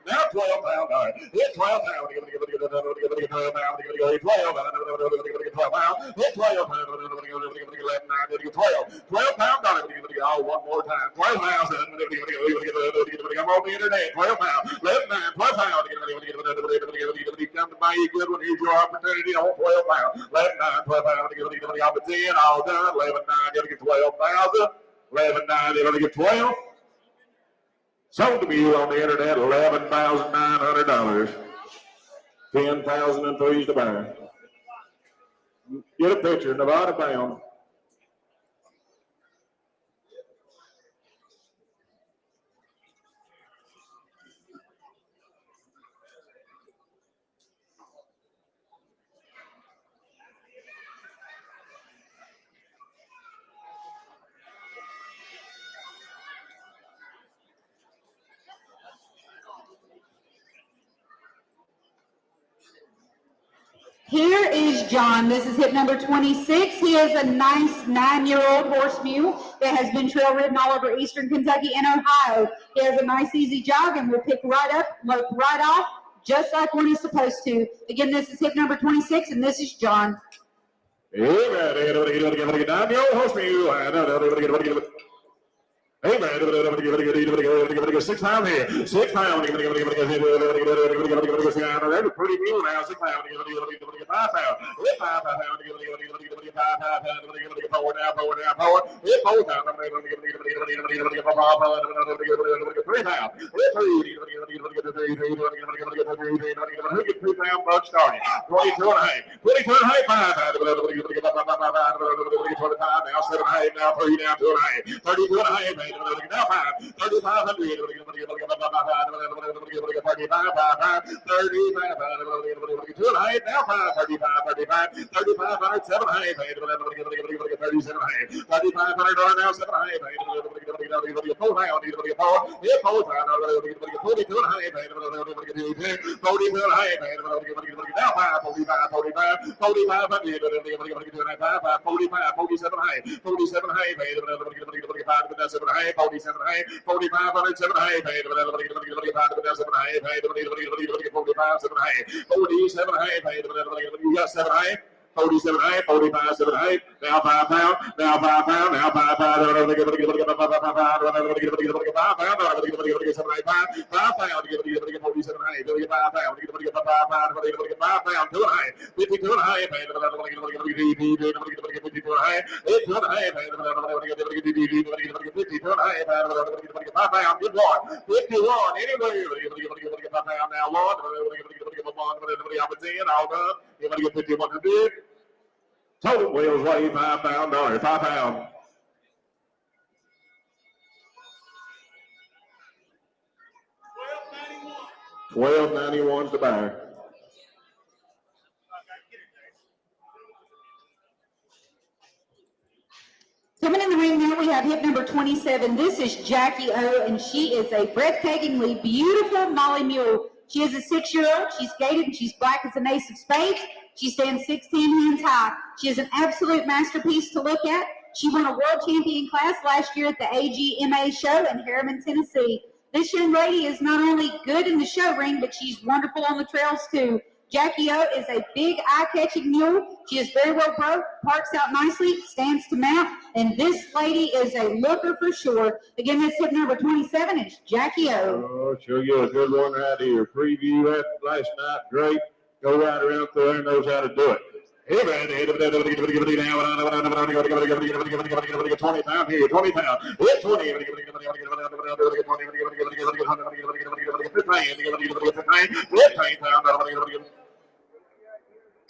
now 12 pound, all right. Hit 12 pound, hit 12 pound, hit 12 pound, 12 pound, oh, one more time, 12 pounds, I'm on the internet, 12 pound, 11 pound, 12 pound, come to buy you a good one, here's your opportunity on 12 pound, 11 pound, 12 pound, I'll be 10, all done, 11 9, 12,000, 11 9, they're going to get 12. Sold to Mule on the internet, $11,900. 10,003 to buy. Get a picture, Nevada bound. Here is John. This is hip number 26. He is a nice 9-year-old horse mule that has been trail ridden all over eastern Kentucky and Ohio. He has a nice, easy jog and will pick right up, lope right off, just like when he's supposed to. Again, this is hip number 26, and this is John. Hey, man, 9-year-old horse mule. Hey man, 6 pound here, 6 pound. That's a pretty mule now. 6 pound, 5 pound, 5 pound, forward now, forward. 4 pound, 3 pound, 3 pound buck starting. 22 and a half, 5 pound, 25 now, 7 and a half now, 3 now, 2 and a half, 32 and a half. Now 5, 3,500, 3,500, 7 high, 37 high, 3,500 now, 7 high, 4 high, 42 and high, 42 and high, now 5, 45, 45, 4,500, 45, 47 high, 47 high, 7 high, 47 high, 4,500, 7 high, 7 high, 45, 7 high, 47 high, you got 7 high. 47.5, 45.7.5, now 5 pound, now 5 pound, now 5 pound, 5 pound, 5 pound, 5 pound, 2 and a half, 52 and a half, 5 pound, good Lord, 51, anyway, now, Lord, all done, everybody get 5100. Total wheels weigh 5 pound, 5 pound. 1291's the buyer. Coming in the ring now, we have hip number 27. This is Jackie O, and she is a breathtakingly beautiful Molly Mule. She is a 6-year-old. She's gaited, and she's black as an ace of spades. She stands 16 hands high. She is an absolute masterpiece to look at. She won a world champion class last year at the AGMA show in Harriman, Tennessee. This young lady is not only good in the show ring, but she's wonderful on the trails too. Jackie O is a big eye-catching mule. She is very well broke, parks out nicely, stands to mount, and this lady is a looker for sure. Again, that's hip number 27. It's Jackie O. Oh, show you a good one right here. Preview that last night, great. Go right around there and knows how to do it. Hey, man, 20 pound here, 20 pound. Hit 20.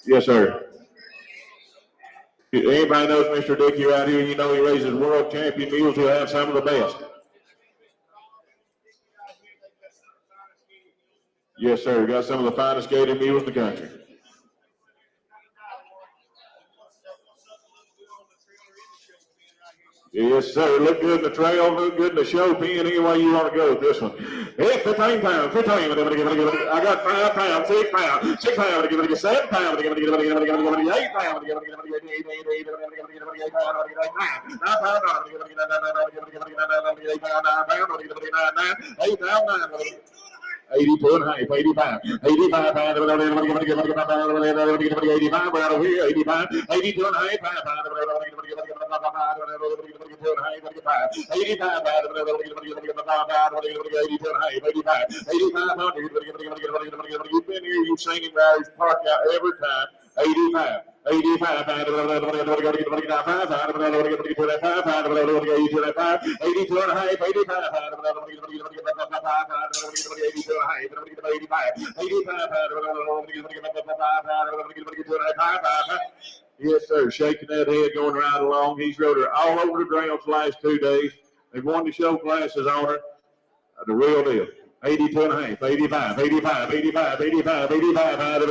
Yes, sir. Anybody knows Mr. Dickey right here, you know he raises world champion mules who have some of the best. Yes, sir. We got some of the finest gaited mules in the country. Yes, sir. Look good in the trail, look good in the show pen, any way you want to go with this one. Hey, 15 pounds, 15. I got 5 pounds, 6 pounds, 6 pounds, 7 pounds, 8 pounds, 9 pounds, 82 and a half, 85, 85, 85, right over here, 85, 82 and a half, 85. You've been here, you've seen him ride his park out every time. 85, 85, 82 and a half, 85. Yes, sir. Shaking that head, going right along. He's rode her all over the grounds the last 2 days. They've won the show classes on her. The real deal. 82 and a half, 85, 85, 85, 85, 85,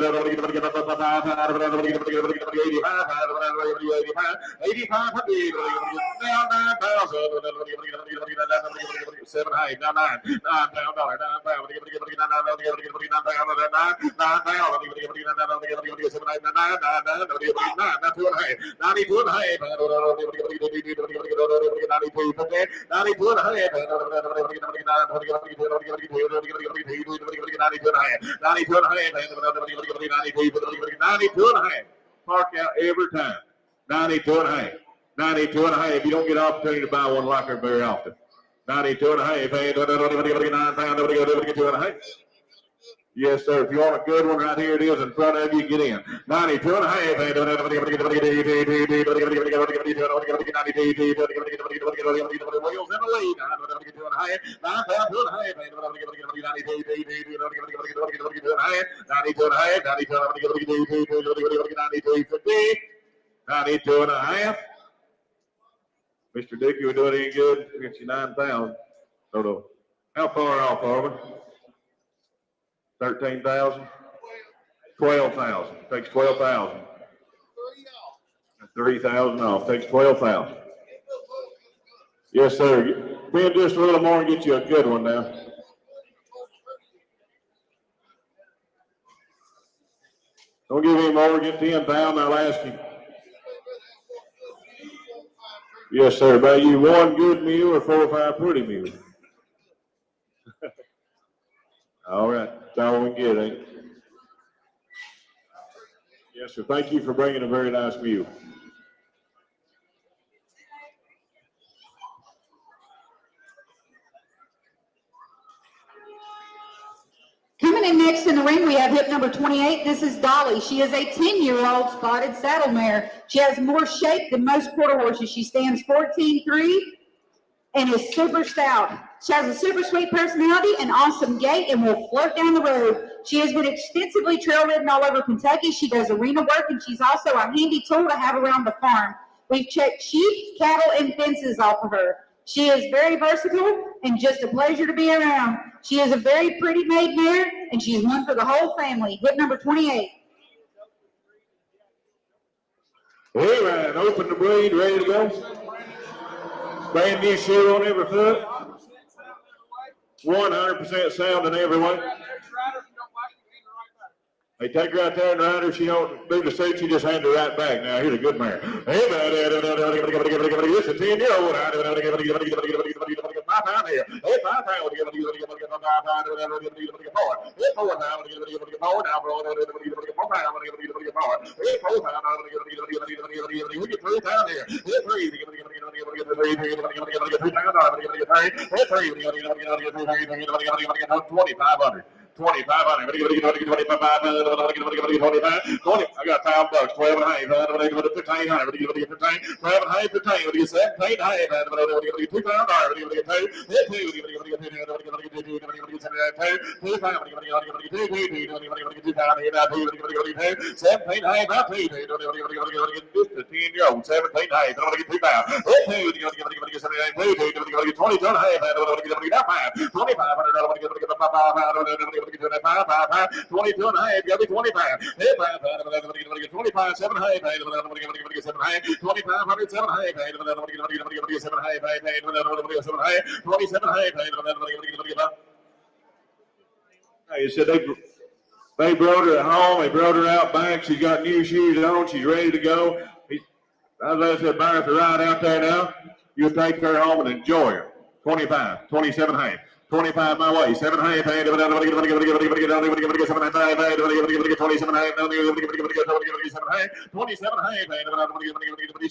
7 high, now 9 pound dollar, 9 pound, 9 Park out every time. 92 and a half. 92 and a half. You don't get an opportunity to buy one like her very often. 92 and a half. 9 pound. 92 and a half. Yes, sir. If you want a good one, right here it is in front of you. Get in. 92 and a half. Wheels in the lead. 9 pound, 2 and a half. 92 and a half. Mr. Dickey, we doing any good? 59 pounds. No. How far off are we? 13,000? 12,000. Takes 12,000. 3,000 off. Takes 12,000. Yes, sir. Bend just a little more and get you a good one now. Don't give any more. Get 10 pounds. I'll ask you. Yes, sir. Buy you one good mule or 4 or 5 pretty mules. All right. That's all we can get, ain't it? Yes, sir. Thank you for bringing a very nice mule. Coming in next in the ring, we have hip number 28. This is Dolly. She is a 10-year-old spotted saddle mare. She has more shape than most quarter horses. She stands 14'3" and is super stout. She has a super sweet personality, an awesome gait, and will float down the road. She has been extensively trail ridden all over Kentucky. She does arena work, and she's also a handy tool to have around the farm. We've checked sheep, cattle, and fences off of her. She is very versatile and just a pleasure to be around. She is a very pretty made mare, and she is one for the whole family. Hip number 28. Hey, man, open the breed, ready to go. Brand new shoe on every foot. 100% sound in every way. They take her out there and ride her. She don't do the suit. She just hand her right back. Now, here's a good mare. Hey, man, this is a 10-year-old. 5 pound here. Hey, 5 pound. 5 $2,500. 25. I got $1,000. $12 and $12 and Hey, said they brought her at home. They brought her out back. She's got new shoes on. She's ready to go. I said, Byron, to ride out there now, you'll take her home and enjoy her. 25, 27 half. 25 my way, 7 half, 27 half, 27 half, 27 half,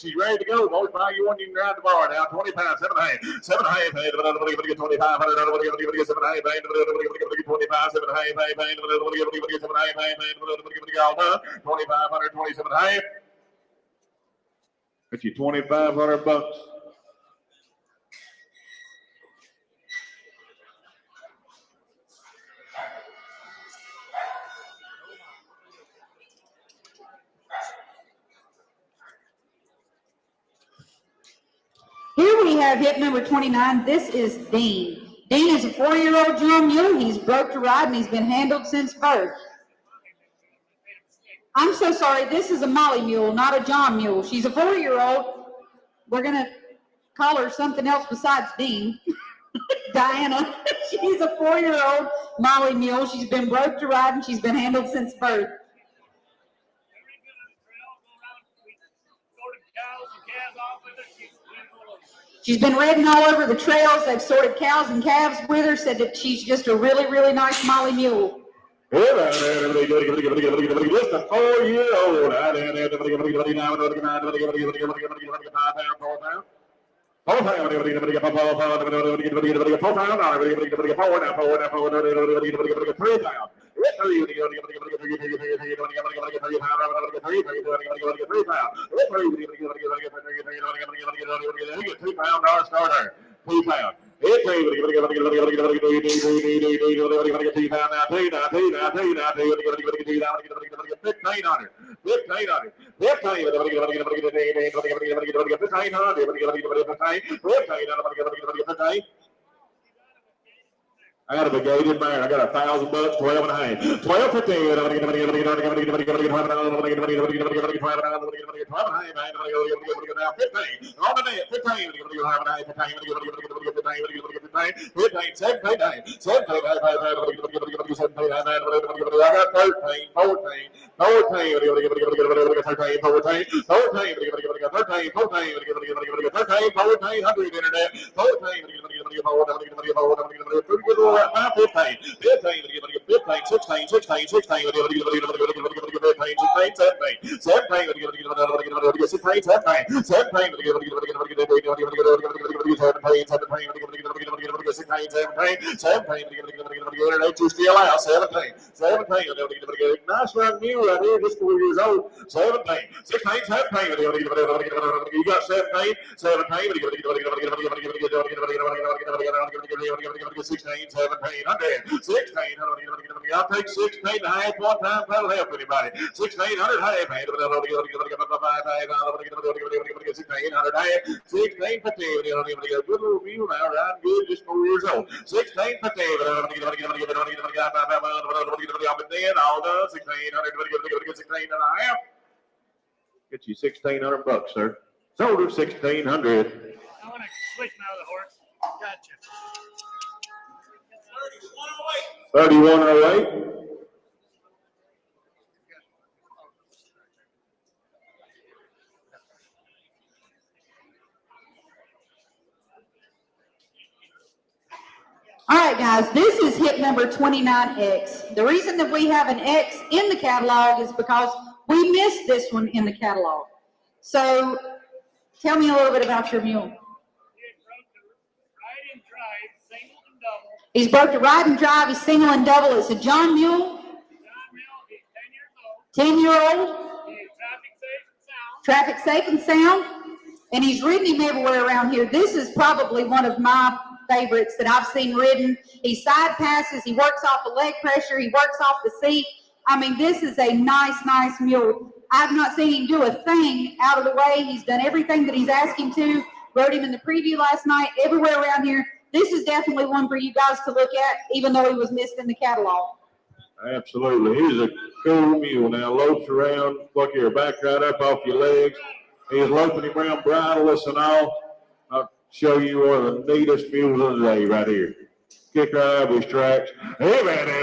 she's ready to go. Boys, buy you one, you can ride the bar now. 25, 7 half, 7 half, 25, 7 half, 25, 7 half. That's you $2,500. Here we have hip number 29. This is Dean. Dean is a 4-year-old John Mule. He's broke to ride and he's been handled since birth. I'm so sorry. This is a Molly Mule, not a John Mule. She's a 4-year-old. We're going to call her something else besides Dean. Diana. She's a 4-year-old Molly Mule. She's been broke to ride and she's been handled since birth. She's been ridden all over the trails. They've sorted cows and calves with her, said that she's just a really, really nice Molly Mule. Just a 4-year-old. 4 pound, 4 I got a brigaded mare. I got $1,000, 12 and a half. 12, 15. On the net, 15. I got 13, 14, 1400 internet, 14, 15, 16, Nice run mule right here, just 4 years old. 17, 16, 17. You got 17, 17. 16, 17, 100, 16. I'll take 16 and a half one time. That'll help anybody. 1600 half. 1600 half. 16 for 10. Good little mule now, riding good, just 4 years old. 16 for 10. All done. 1600. 16 and a half. Get you $1,600, sir. Sold her 1,600. I want to switch now with the horse. Gotcha. 3108. 3108. All right, guys, this is hip number 29X. The reason that we have an X in the catalog is because we missed this one in the catalog. So tell me a little bit about your mule. He's broke to ride and drive, he's single and double. It's a John Mule. John Mule, he's 10 years old. 10-year-old. He's Traffic safe and sound. And he's ridden him everywhere around here. This is probably one of my favorites that I've seen ridden. He side passes, he works off the leg pressure, he works off the seat. I mean, this is a nice mule. I've not seen him do a thing out of the way. He's done everything that he's asked him to. Rode him in the preview last night, everywhere around here. This is definitely one for you guys to look at, even though he was missed in the catalog. Absolutely. He's a cool mule now. Lopes around, look here, back right up off your legs. He's loping him around bridleless and all. I'll show you one of the neatest mules of the day right here. Kick right out of his tracks. Hey, man, 20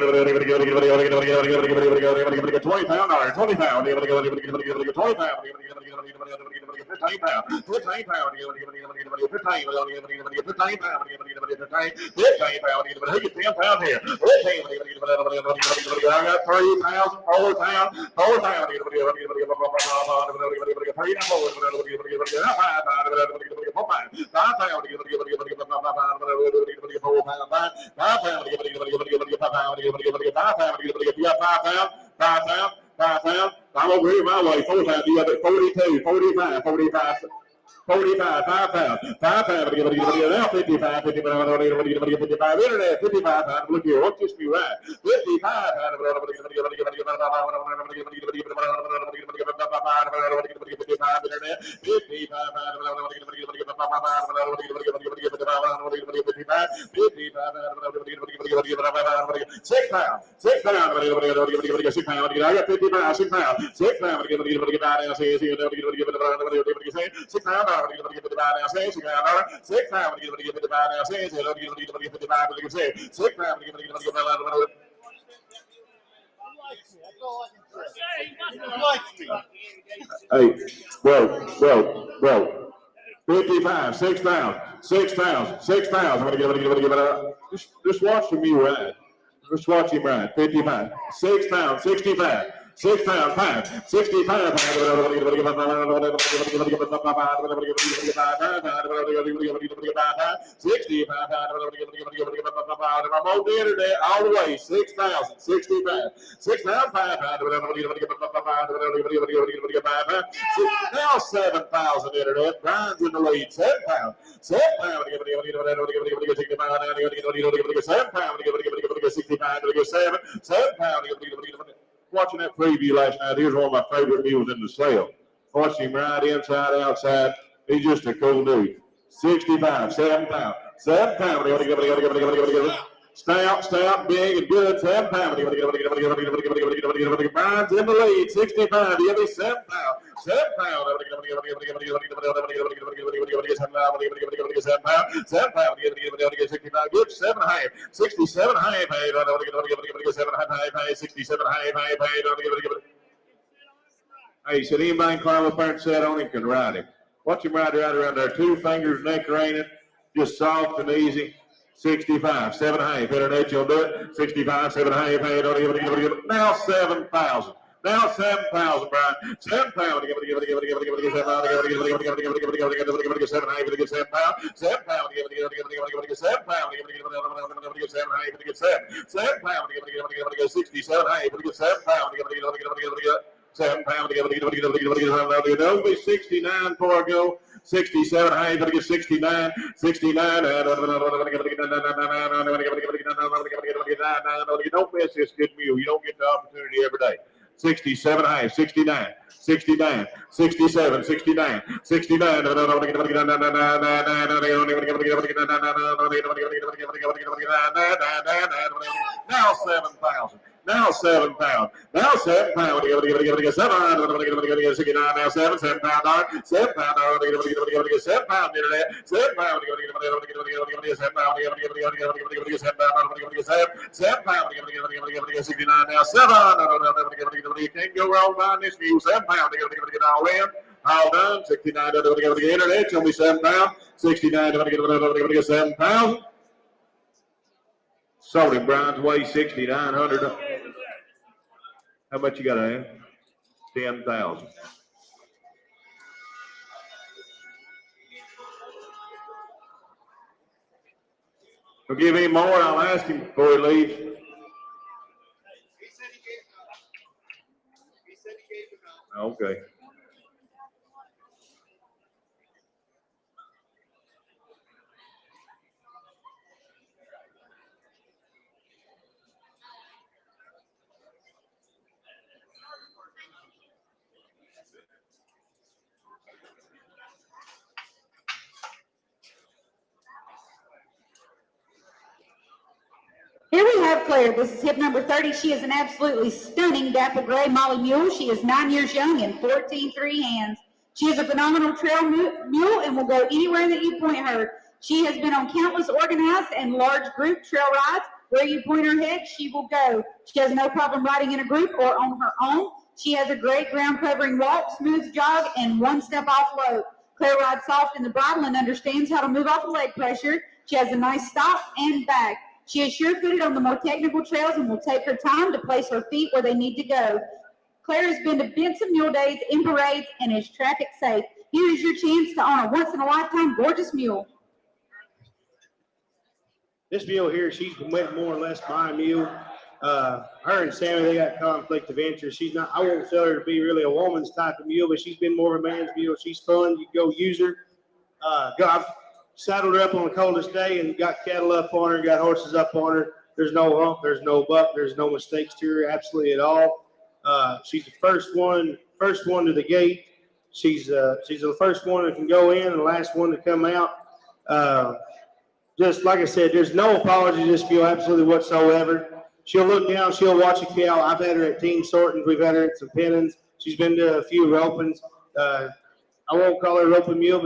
pound, 20 pound, 20 pound. 15 pound, 15 pound, 10 pound here. I got 3 pounds, 4 pounds, 4 pounds. 5 pounds. I'm over here my way. 4 pounds. You got it. 42, 45, 45. 45, 5 pounds. 5 pounds. Now 55, 55, internet, 55 pounds. Look here, watch this be right. 55 pounds. 55 internet, 55 6 pounds. 6 pounds. 6 pounds. I got 50 pounds. 6 pounds. 6 pounds. 6 pounds. 55, 6 pounds, 6 pounds, 6 pounds. I'm gonna give it. Just watch the mule ride. Just watch him ride. 55, 6 pounds, 65. 6 pounds, 5, 65 pounds. 65 I'm on the internet all the way. 6,000, 65. 6 pounds, 5 pounds. Now 7,000 internet. Brian's in the lead. 7 pounds. 7 pounds. 7 pounds. 65. 7 pounds. Watching that preview last night, here's one of my favorite mules in the sale. Watching him ride inside, outside. He's just a cool dude. 65, 7 pounds. 7 pounds. Stout, big and good. 7 pounds. Brian's in the lead. 65. Give me 7 pounds. 7 pounds. 7 pounds. 7 pounds. 65. Good. 7.5. 67.5. 67.5. Hey, said anybody climb up there and sit on him can ride him. Watch him ride right around there. 2 fingers, neck reining, just soft and easy. 65, 7.5. Internet, you'll do it. 65, 7.5. Now 7,000. Now 7,000, Brian. 7 pound. Give it, 7 pound. Give it, 7 pound. 7 pound. Give it, 7 pound. 7 pound. Give it, 7 pound. Give it, 7 pound. Give it, 7 pound. Give it, 67. Hey, give it, 7 pound. Give it, 7 pound. Give it, don't be 69 for a go. 67. Hey, give it, 69. 69. You don't miss this good mule. You don't get the opportunity every day. 67, high, 69, 69, 67, 69, 69. Now 7,000. Now 7 pound. Now 7 pound. Give it 7. 69. Now 7 pound. 7 pound. 7 pound. 7 pound. 7 pound. 7 pound. 69. Now 7. You can't go wrong buying this mule. 7 pound. All in. All done. 69. Internet. Show me 7 pound. 69. 7 pounds. Sold him. Brian's way 6,900. How much you got to have? 10,000. We'll give him more. I'll ask him before he leaves. He said he gave it up. Okay. Here we have Claire. This is hip number 30. She is an absolutely stunning dapple gray Molly mule. She is 9 years young and 14 hands. She is a phenomenal trail mule and will go anywhere that you point her. She has been on countless organized and large group trail rides. Where you point her head, she will go. She has no problem riding in a group or on her own. She has a great ground covering walk, smooth jog, and one step off load. Claire rides soft in the bridle and understands how to move off the leg pressure. She has a nice stop and back. She is sure-footed on the more technical trails and will take her time to place her feet where they need to go. Claire has been to Benson Mule Days in parades and is traffic safe. Here is your chance to own a once-in-a-lifetime gorgeous mule. This mule here, she's went more or less my mule. Her and Sammy, they got conflict of interest. She's not, I won't tell her to be really a woman's type of mule, but she's been more of a man's mule. She's fun. You go use her. I've saddled her up on the coldest day and got cattle up on her, got horses up on her. There's no hump, there's no buck, there's no mistakes to her, absolutely at all. She's the first one to the gate. She's the first one that can go in and the last one to come out. Just like I said, there's no apology to this mule, absolutely whatsoever. She'll look down, she'll watch a cow. I've had her at team sortings, we've had her at some pinnings. She's been to a few ropings. I won't call her a roping mule,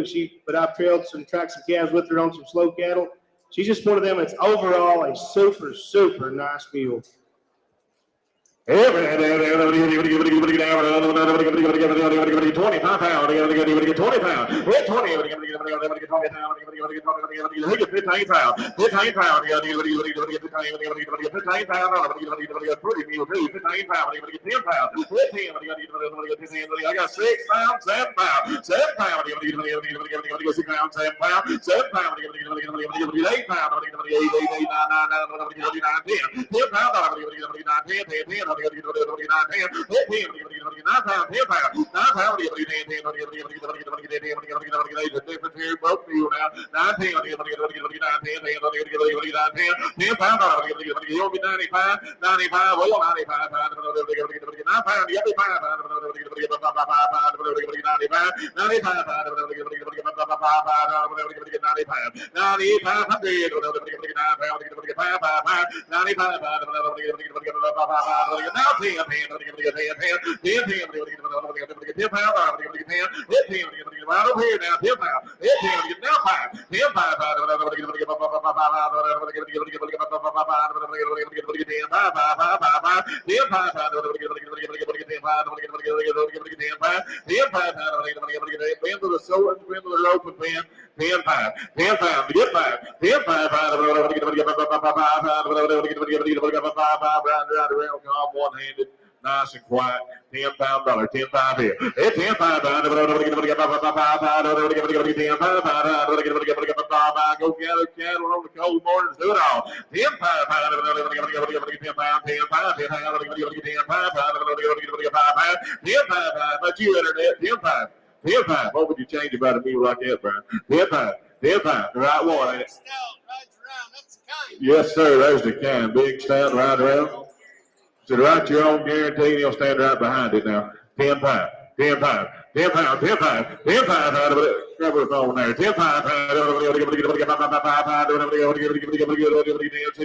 but I've trailed some tracks and calves with her on some slow cattle. She's just one of them that's overall a super, super nice mule. 25 pound, 20 pound, I got 6 pounds, 7 pounds, 7 pounds, 6 pounds, 7 pounds, 7 pounds, 8 pounds, 10 pounds, 10 Now 10 pound, right over here now, 10 pound, 10 now 5, 10 5, one-handed. Nice and quiet. $10 dollar, 10-5 here. It's 10-5. Go gather cattle on the cold mornings. Do it all. 10-5. But you internet. 10-5. 10-5. What would you change about a mule like that, Brian? 10-5. 10-5. The right one, ain't it? Yes, sir. There's the kind. Big stout right around. So write your own guarantee, and he'll stand right behind it now. 10-5, 10-5, 10-5, 10-5, 10-5. Grab the phone there. 10-5.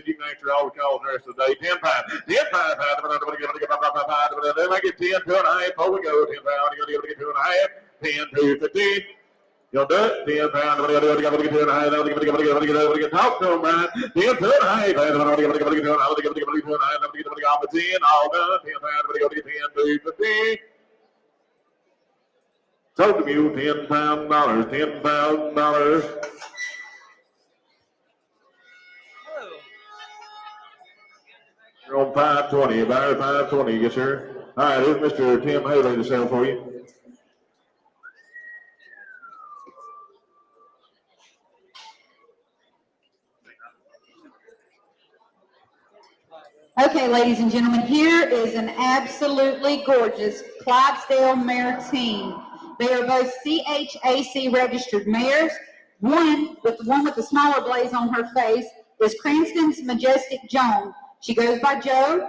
You can answer all the calls the rest of the day. 10-5, 10-5. Then I get 10, 2.5. Before we go, 10-5. You got to get 2.5. 10, 2, 15. You'll do it. 10 pounds. Talk to him, Brian. 10 to 9. All done. 10 pounds. 10 to 15. Sold the mule. $10,000. $10,000. You're on 520. About 520, yes, sir. All right, here's Mr. Tim Haley to sell for you. Okay, ladies and gentlemen, here is an absolutely gorgeous Clydesdale mare team. They are both CHAC registered mares. One with the smaller blaze on her face is Cranston's Majestic Joan. She goes by Joe.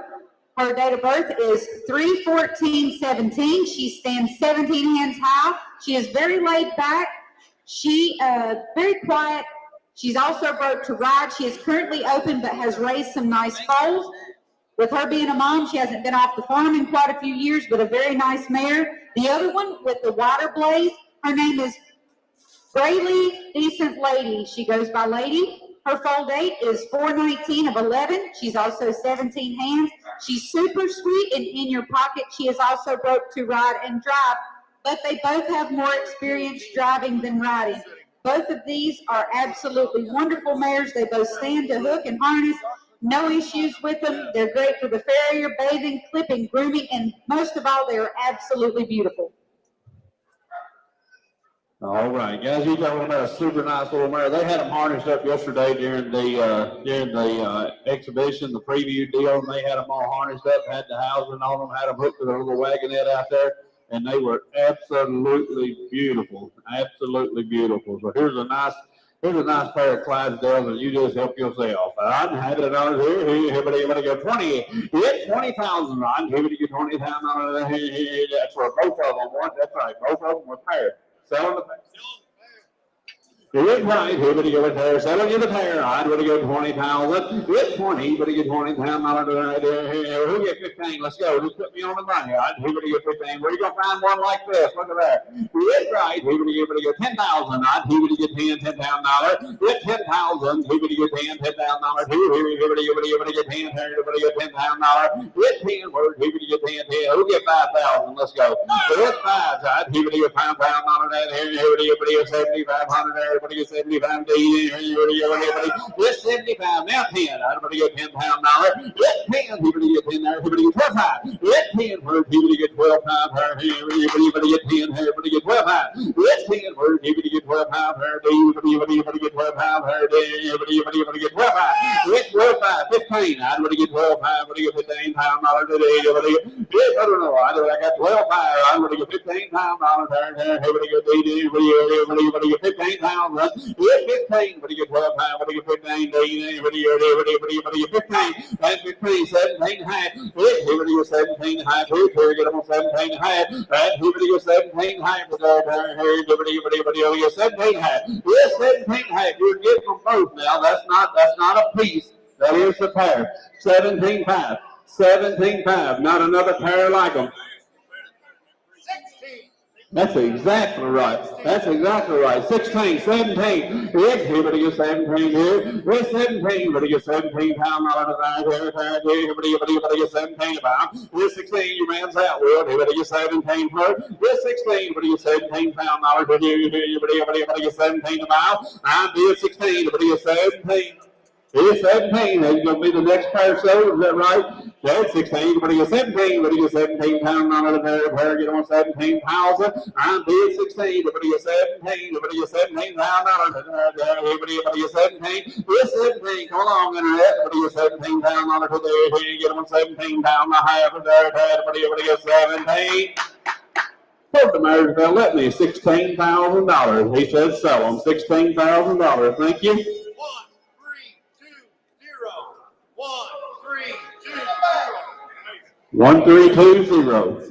Her date of birth is 3/14/17. She stands 17 hands high. She is very laid back. She very quiet. She's also broke to ride. She is currently open but has raised some nice foals. With her being a mom, she hasn't been off the farm in quite a few years, but a very nice mare. The other one with the wider blaze, her name is Braylee Decent Lady. She goes by Lady. Her foal date is 4/19/11. She's also 17 hands. She's super sweet and in your pocket. She is also broke to ride and drive, but they both have more experience driving than riding. Both of these are absolutely wonderful mares. They both stand to hook and harness. No issues with them. They're great for the farrier, bathing, clipping, grooming, and most of all, they are absolutely beautiful. All right, guys, you're talking about a super nice little mare. They had them harnessed up yesterday during the exhibition, the preview deal, and they had them all harnessed up, had the housing on them, had them hooked to their little wagonette out there, and they were absolutely beautiful, absolutely beautiful. So here's a nice pair of Clydesdales, and you just help yourself. I'm having it on here. Everybody go 20. It's 20,000. I'm giving you 20,000. That's for both of them. That's right. Both of them were paired. Selling the pair. It's right. Everybody go with pair. Selling you the pair. I'd really go 20,000. It's 20. Everybody get 20,000. Who get 15? Let's go. Just put me on the money. Everybody get 15. Where you gonna find one like this? Look at that. It's right. Everybody get 10,000. Everybody get $10,000. It's 10,000. Everybody get $10,000. Everybody get 10. Everybody get $10,000. It's 10 words. Everybody get 10. Who get 5,000? Let's go. It's 5. Everybody get $5,000. Everybody get 7,500. Everybody get 75. It's 75. Now 10. Everybody get $10,000. It's 10. Everybody get 10. Everybody get 12. It's 10. Everybody get 12. Everybody get 10. Everybody get 12. It's 10. Everybody get 12. Everybody get 12. Everybody get 12. It's 12. 15. Everybody get 12. Everybody get $15,000 today. Everybody get, I don't know. I got 12. Everybody get $15,000. Everybody get 15,000. It's 15. Everybody get 12. Everybody get 15. Everybody get 15. That's 15. 17 high. Everybody get 17 high. Get them on 17 high. Everybody get 17 high. Everybody get 17 high. It's 17 high. You're getting them both now. That's not a piece. That is a pair. 17.5. 17.5. Not another pair like them. That's exactly right. That's exactly right. 16, 17. Everybody gets 17 here. We're 17. Everybody gets 17 pounds. Everybody gets 17 pounds. We're 16. Your man's out. Everybody gets 17 pounds. We're 16. Everybody gets 17 pounds. Everybody gets 17 pounds. I'm 16. Everybody gets 17. He's 17. He's going to be the next pair sold. Is that right? That's 16. But he is 17. But he is 17 pounds on the pair. Get on 17,000. I'm bid 16. But he is 17. But he is 17 pounds on the pair. But he is 17. He's 17. Come along, Internet. But he is 17 pounds on the pair. Get on 17 pounds and a half. But he is 17. Put the Marysville, let me $16,000. He says sell them. $16,000. Thank you. 1, 3, 2, 0. 1, 3, 2, 0.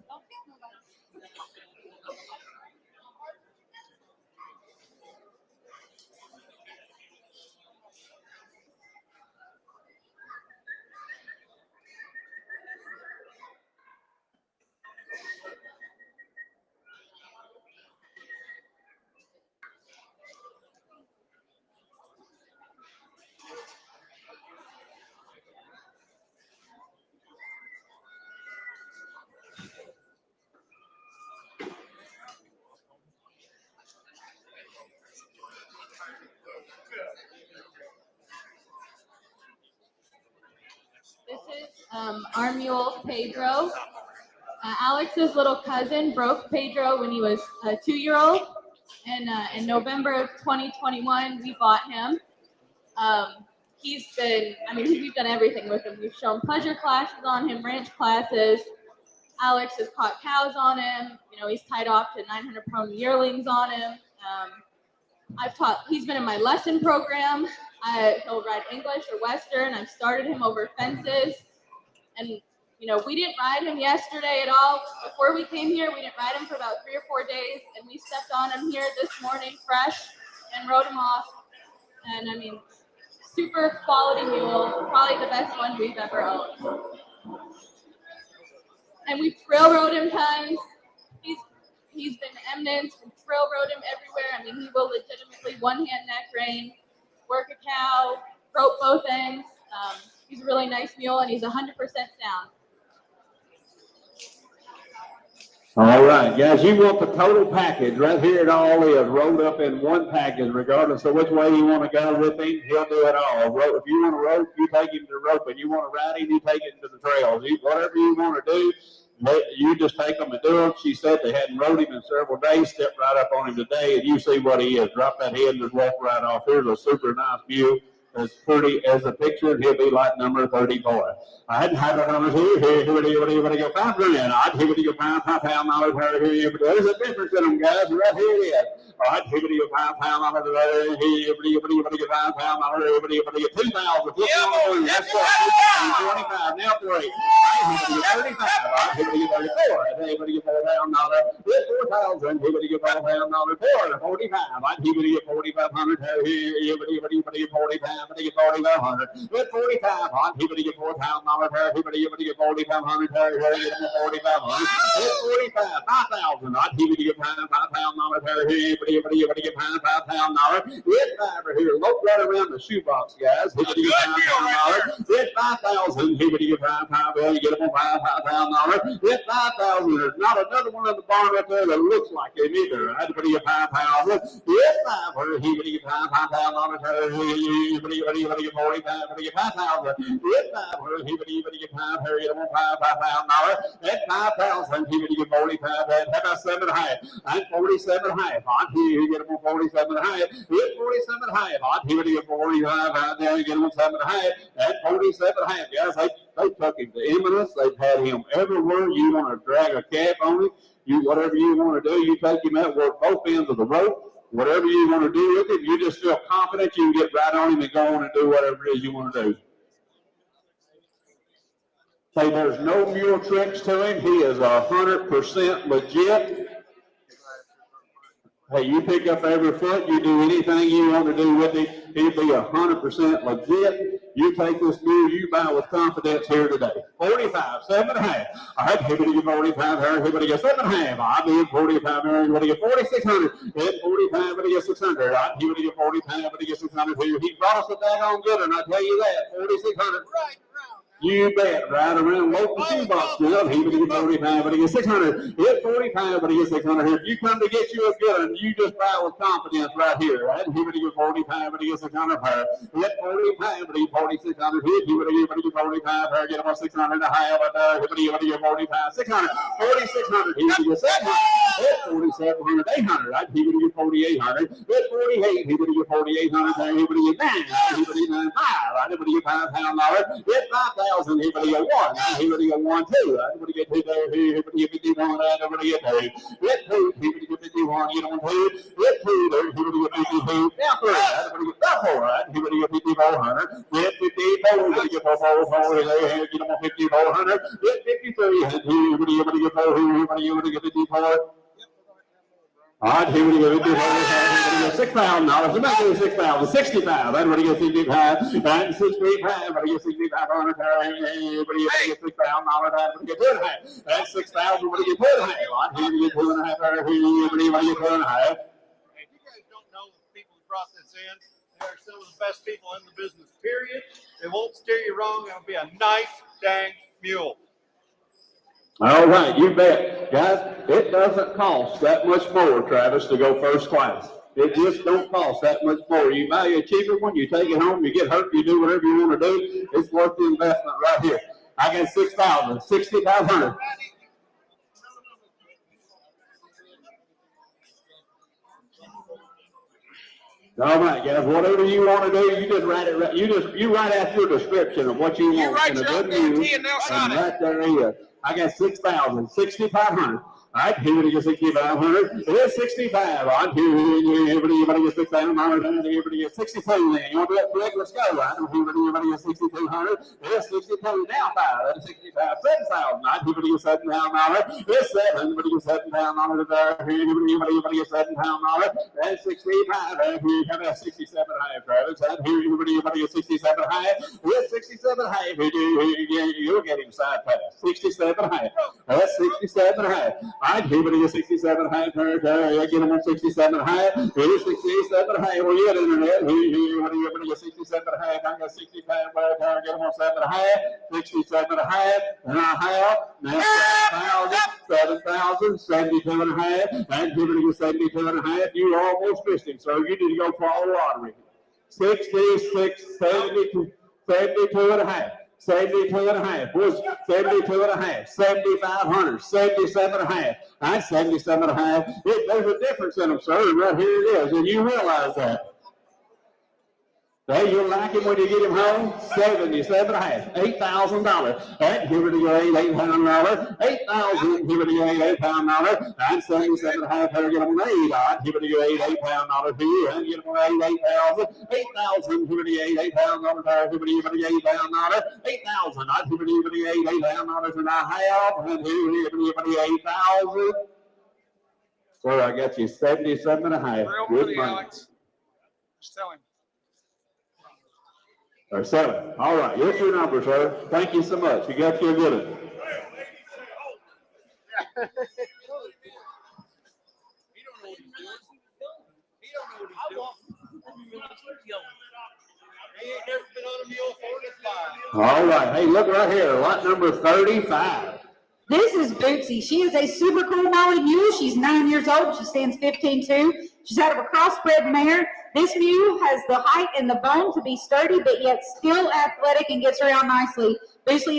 1320. This is our mule, Pedro. Alex's little cousin broke Pedro when he was a 2-year-old. And in November of 2021, we bought him. He's been, we've done everything with him. We've shown pleasure classes on him, ranch classes. Alex has caught cows on him. He's tied off to 900-pound yearlings on him. He's been in my lesson program. He'll ride English or Western. I've started him over fences. And, we didn't ride him yesterday at all. Before we came here, we didn't ride him for about 3 or 4 days. And we stepped on him here this morning fresh and rode him off. And, super quality mule, probably the best one we've ever owned. And we've trail rode him tons. He's been eminence. We trail rode him everywhere. He will legitimately one-hand neck rein, work a cow, rope both ends. He's a really nice mule, and he's 100% sound. All right, guys, you want the total package. Right here it all is rolled up in one package, regardless of which way you want to go with him. He'll do it all. If you want to rope, you take him to roping. You want to ride him, you take him to the trails. Whatever you want to do, you just take them and do them. She said they hadn't rode him in several days. Step right up on him today, and you see what he is. Drop that head and just walk right off. Here's a super nice mule. As pretty as the picture, he'll be like number 34. I hadn't had it on his here. What do you go $5 grand? I'd give it to you $5 here. There's a difference in them, guys. Right here it is. I'd give it to you $5 here. Everybody get $5 everybody get 2,000. That's what 25. Now 3. I'd give it to you 35. I'd give it to you 34. Everybody get $4,000. It's 4,000. Everybody get $4,000. 45. I'd give it to you 4,500 here. Everybody get 45. Everybody get 4,500. With 45, hot. Everybody get $4,000 here. Everybody get 4,500 here. Get 4,500. With 45, 5,000. Hot. Everybody get $5,000 here. Everybody get $5,000. With 5 here. Look right around the shoebox, guys. Everybody get $5,000. With 5,000. Everybody get $5,000. You get them on $5,000. With 5,000, there's not another one in the barn right there that looks like him either. Everybody get 5,000. With 5 here. Everybody get $5,000 here. Everybody get 45, everybody get 5,000. With 5, everybody get 5, Harry, you want $5,000. At 5,000, everybody get 45. How about 7.5? At 47.5. On here, you get them on 47.5. With 47.5. On here, you get 45. Out there, you get them on 7.5. At 47.5. Guys, they took him to Eminence. They've had him everywhere. You want to drag a calf on him, whatever you want to do, you take him out, work both ends of the rope. Whatever you want to do with him, you just feel confident you can get right on him and go on and do whatever it is you want to do. Say there's no mule tricks to him. He is 100% legit. Hey, you pick up every foot, you do anything you want to do with him, he'll be 100% legit. You take this mule, you buy with confidence here today. 45, 7.5. All right, everybody get 45 here, everybody get 7.5. I bid 45 here, everybody get 4,600. Hit 45, everybody get 600. All right, everybody get 45, everybody get 600 here. He brought us a daggone good one, I tell you that. 4,600. Right around. You bet, right around local shoebox club. He would get 45, but he gets 600. Hit 45, but he gets 600 here. If you come to get you a good one, you just buy with confidence right here, right? He would get 45, but he gets 600 here. Hit 45, but he 4,600 hit. He would get 45 here. Get him a 600 and a half. He would get 45, 600, 4,600. He would get 700. Hit 4,700, 800. Right? He would get 4,800. Hit 48. He would get 4,800 there. He would get 9. He would get 9.5. Right? He would get $5,000. Hit 5,000. He would get 1. He would get 1, 2. He would get 2 there. He would get 51. He would get 2. Hit 2. He would get 51. Get on 2. Hit 2 there. He would get 52. Now 3. He would get 4. Right? He would get 5,400. Hit 54. He would get 4,400 there. Get him on 5,400. Hit 53. He would get 4. He would get 54. All right, here we go. $6,000. The back is $6,000. 65. Everybody gets 65. And 65. Everybody gets 6,500. Everybody gets $6,000. Everybody gets 2.5. That's 6,000. Everybody gets 2.5. All right, here we get 2.5. Everybody gets 2.5. If you guys don't know the people who brought this in, they are some of the best people in the business, period. They won't steer you wrong. It'll be a nice, dang mule. All right, you bet. Guys, it doesn't cost that much more, Travis, to go first class. It just don't cost that much more. You buy a cheaper one, you take it home, you get hurt, you do whatever you want to do. It's worth the investment right here. I got 6,000, 6,500. All right, guys. Whatever you want to do, you just write it. You write out your description of what you want. You write your own guarantee and they'll sign it. Right there is. I got 6,000, 6,500. All right, here we get 6,500. It is 65. All right, here everybody gets 6,500. Everybody gets 62. Then you want to do that quick? Let's go. Right, everybody gets 6,200. It is 62. Now 5. That's 65. 7,000. All right, everybody gets $7,000. It is 7. Everybody gets $7,000 there. Everybody gets $7,000. That's 65. Here you have that 67 high, Travis. Here everybody gets 67 high. With 67 high, you'll get him side pass. 67 high. That's 67 high. All right, everybody gets 67 high. Get him on 67 high. Here's 67 high. Where you at, internet? Everybody gets 67 high. I got 65 high. Get him on 7 high. 67 high. And I have now 7,000, 72 and a half. And everybody gets 72 and a half. You almost missed him, so you need to go follow the lottery. 66, 72, 72 and a half. 72 and a half. Was 72 and a half. 7,500. 77 and a half. That's 77 and a half. There's a difference in them, sir. Right here it is. And you realize that. Hey, you'll like him when you get him home. 77 and a half. $8,000. Right, here we go. $8,000. 8,000. Here we go. $8,000. And 77 and a half. Here we get him 8. All right, here we go. $8,000 here. And get him 8,000. 8,000. Here we go. $8,000 there. Here we go. $8,000. 8,000. All right, here we go. $8,000 and a half. And here we go. 8,000. So I got you 77 and a half. Real Good money, money. Alex. Just tell him. Or 7. All right, here's your number, sir. Thank you so much. You got your good one. He don't know what he's doing. He don't know what he's doing. He ain't never been on a mule 45. All right. Hey, look right here. Lot number 35. This is Bootsy. She is a super cool Molly mule. She's 9 years old. She stands 15'2". She's out of a crossbred mare. This mule has the height and the bone to be sturdy, but yet still athletic and gets around nicely. Bootsy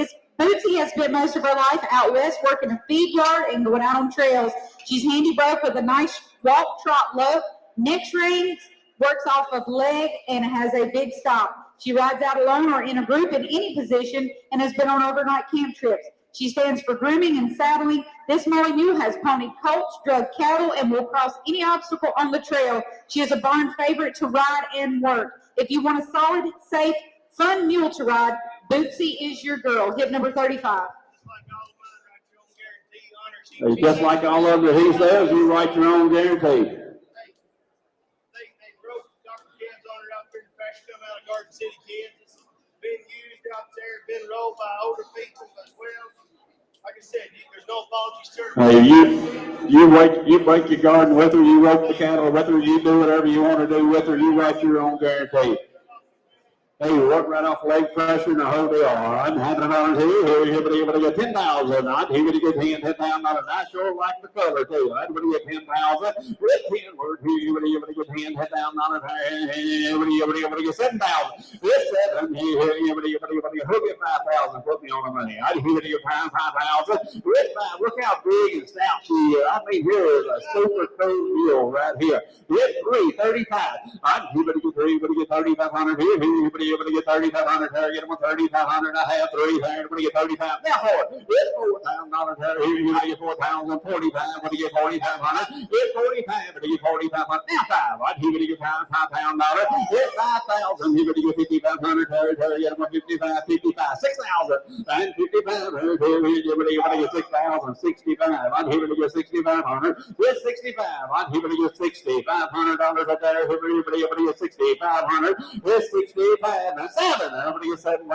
has spent most of her life out west working a feed yard and going out on trails. She's handy broke with a nice walk, trot look, neck reins, works off of leg, and has a big stop. She rides out alone or in a group in any position and has been on overnight camp trips. She stands for grooming and saddling. This Molly mule has ponied colts, drug cattle, and will cross any obstacle on the trail. She is a barn favorite to ride and work. If you want a solid, safe, fun mule to ride, Bootsy is your girl. Hit number 35. It's just like all of it he says, you write your own guarantee. They broke Dr. Ken's on it out there in the back, come out of Garden City, Kansas. Big out there, been rode by older people as well. Like I said, there's no apologies, sir. Hey, you break your garden with her, you rope the cattle with her, you do whatever you want to do with her, you write your own guarantee. Hey, you work right off leg pressure and the whole deal. I'm having it on here. Here, but able to get 10,000. Not here to get 10,000. I sure like the color too. I'm going to get 10,000. With 10 words here, you're able to get 10,000 on it. Here, you're able to get 7,000. With 7, here, you're able to get 5,000. Put me on the money. I'm here to get 5,000. With 5, look how big and stout she is. I mean, here is a super cool deal right here. With 3, 35. I'm here to get 3, but to get 3,500 here. Here, able to get 3,500 here, get them 3,500. I have 3 here, able to get 35. Now for it. Get $4,000 here, here, you get 4,000, 45, but to get 4,500. Get 45, but to get 4,500. Now 5. I'd here to get $5,000. Get 5,000, here to get 5,500 here, get them 55, 55, 6,000, and 55 here, here, to get 6,000, 65. I'd here to get 6,500. Get 65. I'd here to get $6,500 right there, here, able to get 6,500. Get 65. And 7, everybody gets $7,000.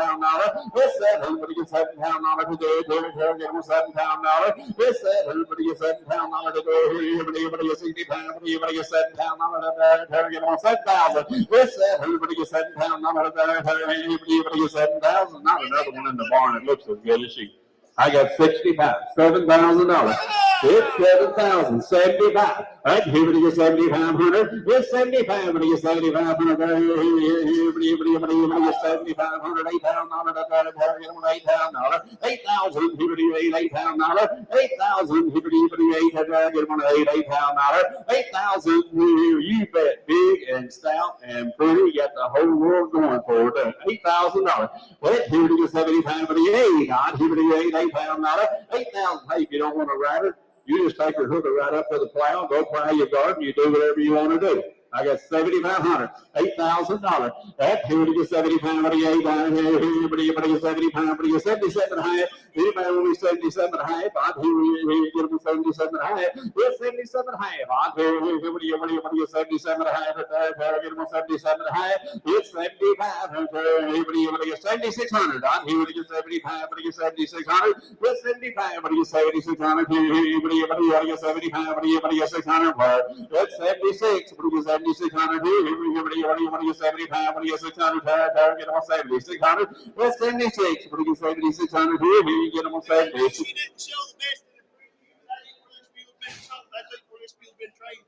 This 7, everybody gets $7,000 today. Get them $7,000. This 7, everybody gets $7,000 today. Everybody gets 65. Everybody gets $7,000 today. Get them $7,000. This 7, everybody gets $7,000 today. Everybody gets 7,000. Not another one in the barn that looks as good as she. I got 65, $7,000. It's 7,000, 75. Right, here to get 7,500. It's 75, but get 7,500. Here, get 7,500, $8,000. $8,000. 8,000. Here to get $8,000. 8,000. Here to get $8,000. Get one $8,000. 8,000. You bet, big and stout and pretty. Got the whole world going for it. $8,000. But here to get 75, but here to get $8,000. 8,000. Hey, if you don't want to ride it, you just take your hooker right up to the plow, go plow your garden, you do whatever you want to do. I got 7,500, $8,000. That here to get 75, here, everybody get 75, but you get 77.5. Anybody want me 77.5? I'm here, get them 77.5. Get 77.5. I'm here, everybody get 77.5. Get them 77.5. Get 75. Everybody get 7,600. I'm here to get 75, but you get 7,600. Get 75, but you get 7,600. Everybody get 75, but you get 600. That's 76, but you get 7,600 here. Everybody get 75, but you get 600. Get them 7,600. That's 76, but you get 7,600 here. You get them on 76. She didn't show the best in the preview. I think where this field's been trained.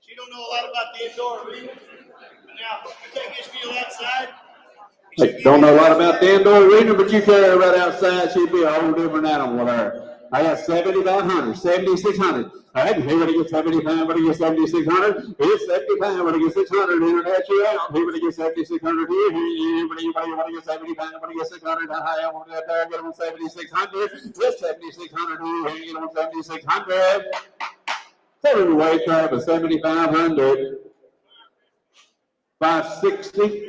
She don't know a lot about the indoor arena. But now, you take this field outside. Don't know a lot about the indoor arena, but you carry her right outside, she'd be a whole different animal there. I got 7,500, 7,600. All right, here we get 75, but you get 7,600. Here's 75, but you get 600. Internet you out. Here we get 7,600 here. Here, but you get 75, but you get 600. I want that there. Get them 7,600. This 7,600 here. Get them 7,600. So anyway, try for 7,500. 560.